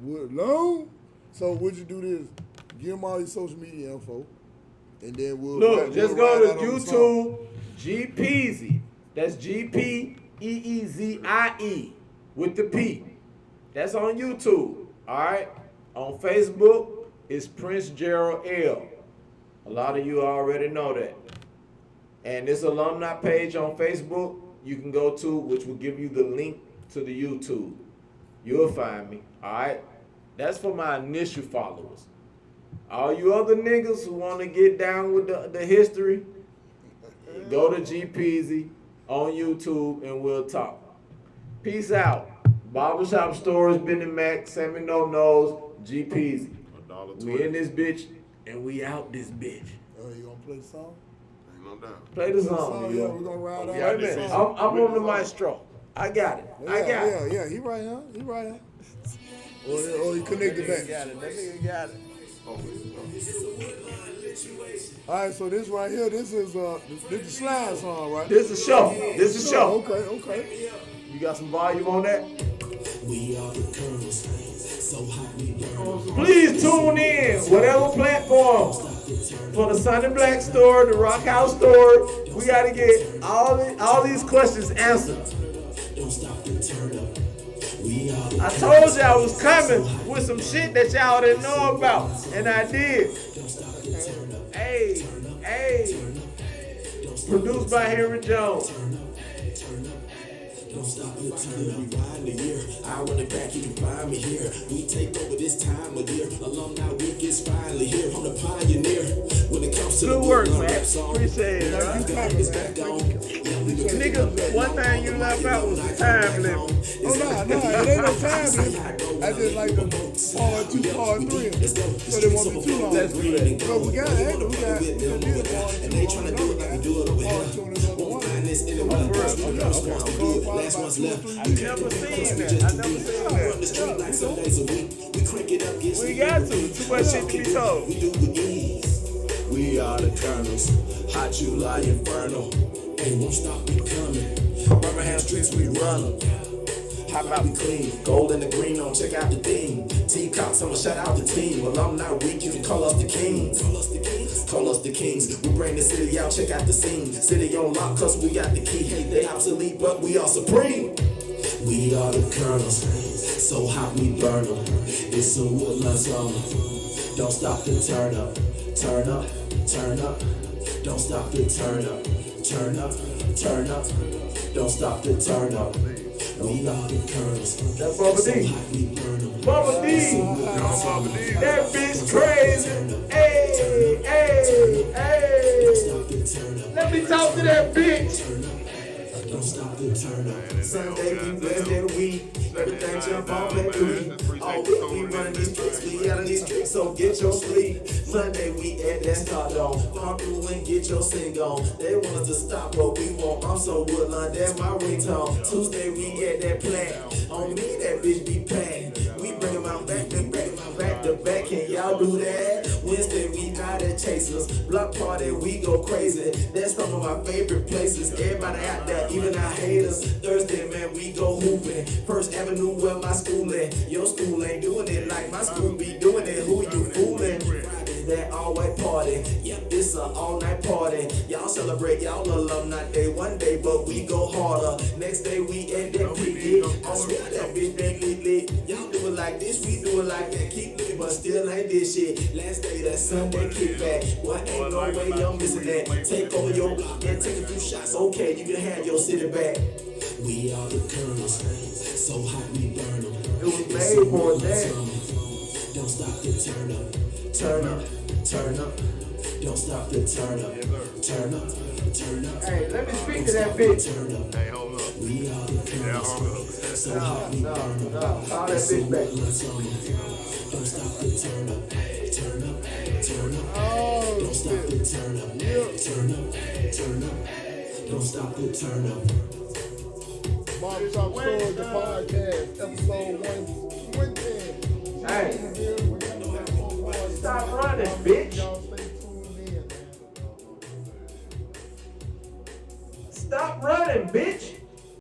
Would long. So would you do this? Give them all your social media info, and then we'll Look, just go ride to out on the song. YouTube, G Peasy. That's GPEEZIE with the P. That's on YouTube. All right. On Facebook, it's Prince Gerald L. A lot of you already know that. And this alumni page on Facebook, you can go to, which will give you the link to the YouTube. You'll find me. All right. That's for my initial followers. All you other niggas who want to get down with the history, go to G Peasy on YouTube and we'll talk. Peace out. Barbershop Stories, Benny Mac, Sammy No Nose, G Peasy. We in this bitch and we out this bitch. Oh, you gonna play the song? Ain't no doubt. Play the Yeah, song, we're yo. gonna ride We out. got on this the bitch. song. I'm on the maestro. I got it. I got it. Yeah, he right here. He right here. Or he connected back. That nigga got it. All right, so this right here, this is the slide song, right? This is a show. This is a show. Okay. You got some volume on that? We are the Colonels, so hot we burn. Please tune in, whatever platform, for the Sunny Black store, the Rock House store. We got to get all these questions answered. Don't stop the turn up. We are the I told you I was coming with some shit that y'all didn't know about, and I did. don't stop the turn up. Hey. Produced by Henry Jones. Don't stop the turn up. We ride the year. I run it back, you can find me here. We take over this time of year. Alumni week is finally here. I'm the pioneer. When it comes to Good the work, Woodlawn man. rap song, Appreciate it, we bro. got this back on. Yeah, we been Nigga, one thing you left out was the time limit. Oh, no, it ain't no time limit. I just like the part 2, part 3. So they won't be too long. Let's do that. So we got it. We got it. And they tryna do it like we do it over here. Won't find this in the run. Last one's left. I never seen that. Run the street like some days a week. We crank it up, get We got to. Too much shit to be told. we do with ease. We are the Colonels, hot July inferno. They won't stop me coming. Birmingham streets, we run 'em. How about we clean? Gold and the green on, check out the theme. T-Cops, I'ma shout out the team. Well, I'm not weak, you can call us the kings. Call us the kings. We bring the city out, check out the scene. City on lock, cause we got the key. Hey, they obsolete, but we are supreme. We are the Colonels, so hot we burn 'em. It's a Woodland song. Don't stop the turn up. Turn up, turn up. Don't stop the turn up. Turn up, turn up. Don't stop the turn up. We are the Colonels. That's Bubba So D. hot we burn 'em. Bubba D. That bitch crazy. Hey. Stop the turn up. Let me talk to that bitch. Don't stop the turn up. Sunday, we Wednesday, we everything jump off at 3. All week we run these streets, we out of these streets, so get your sleep. Monday we at that start on. Come through and get your sing on. They want us to stop, but we won't. I'm so Woodland, that's my ringtone. Tuesday we at that plat. On me, that bitch be packed. We bring them out back to back. Can y'all do that? Wednesday we not at Chasers. Block party, we go crazy. That's some of my favorite places. Everybody out there, even our haters. Thursday, man, we go hooping. First Avenue where my school at. Your school ain't doing it like my school be doing it. Who you fooling? Fridays, that all all-white party. Yep, it's a all-night party. Y'all celebrate y'all alumni day one day, but we go harder. Next day we end that lit. I swear that bitch been lit. Y'all do it like this, we do it like that. Keep living, but still ain't this shit. Last day that Sunday kickback. Well, ain't no way I'm missing that. Take over your block and take a few shots. Okay, you can have your city back. We are the colonels, so hot we burn them. It was made for that. Don't stop the turn up, turn up, turn up. Don't stop the turn up, turn up, turn up. Hey, let me speak to that bitch. Turn up. Hey, hold up. We are the colonels, so hot we burn them. Call that bitch back. Don't stop the turn up, turn up, turn up. Don't stop the turn up, turn up, turn up. Don't stop the turn up. Barbershop Stories, the podcast, episode 120. Hey.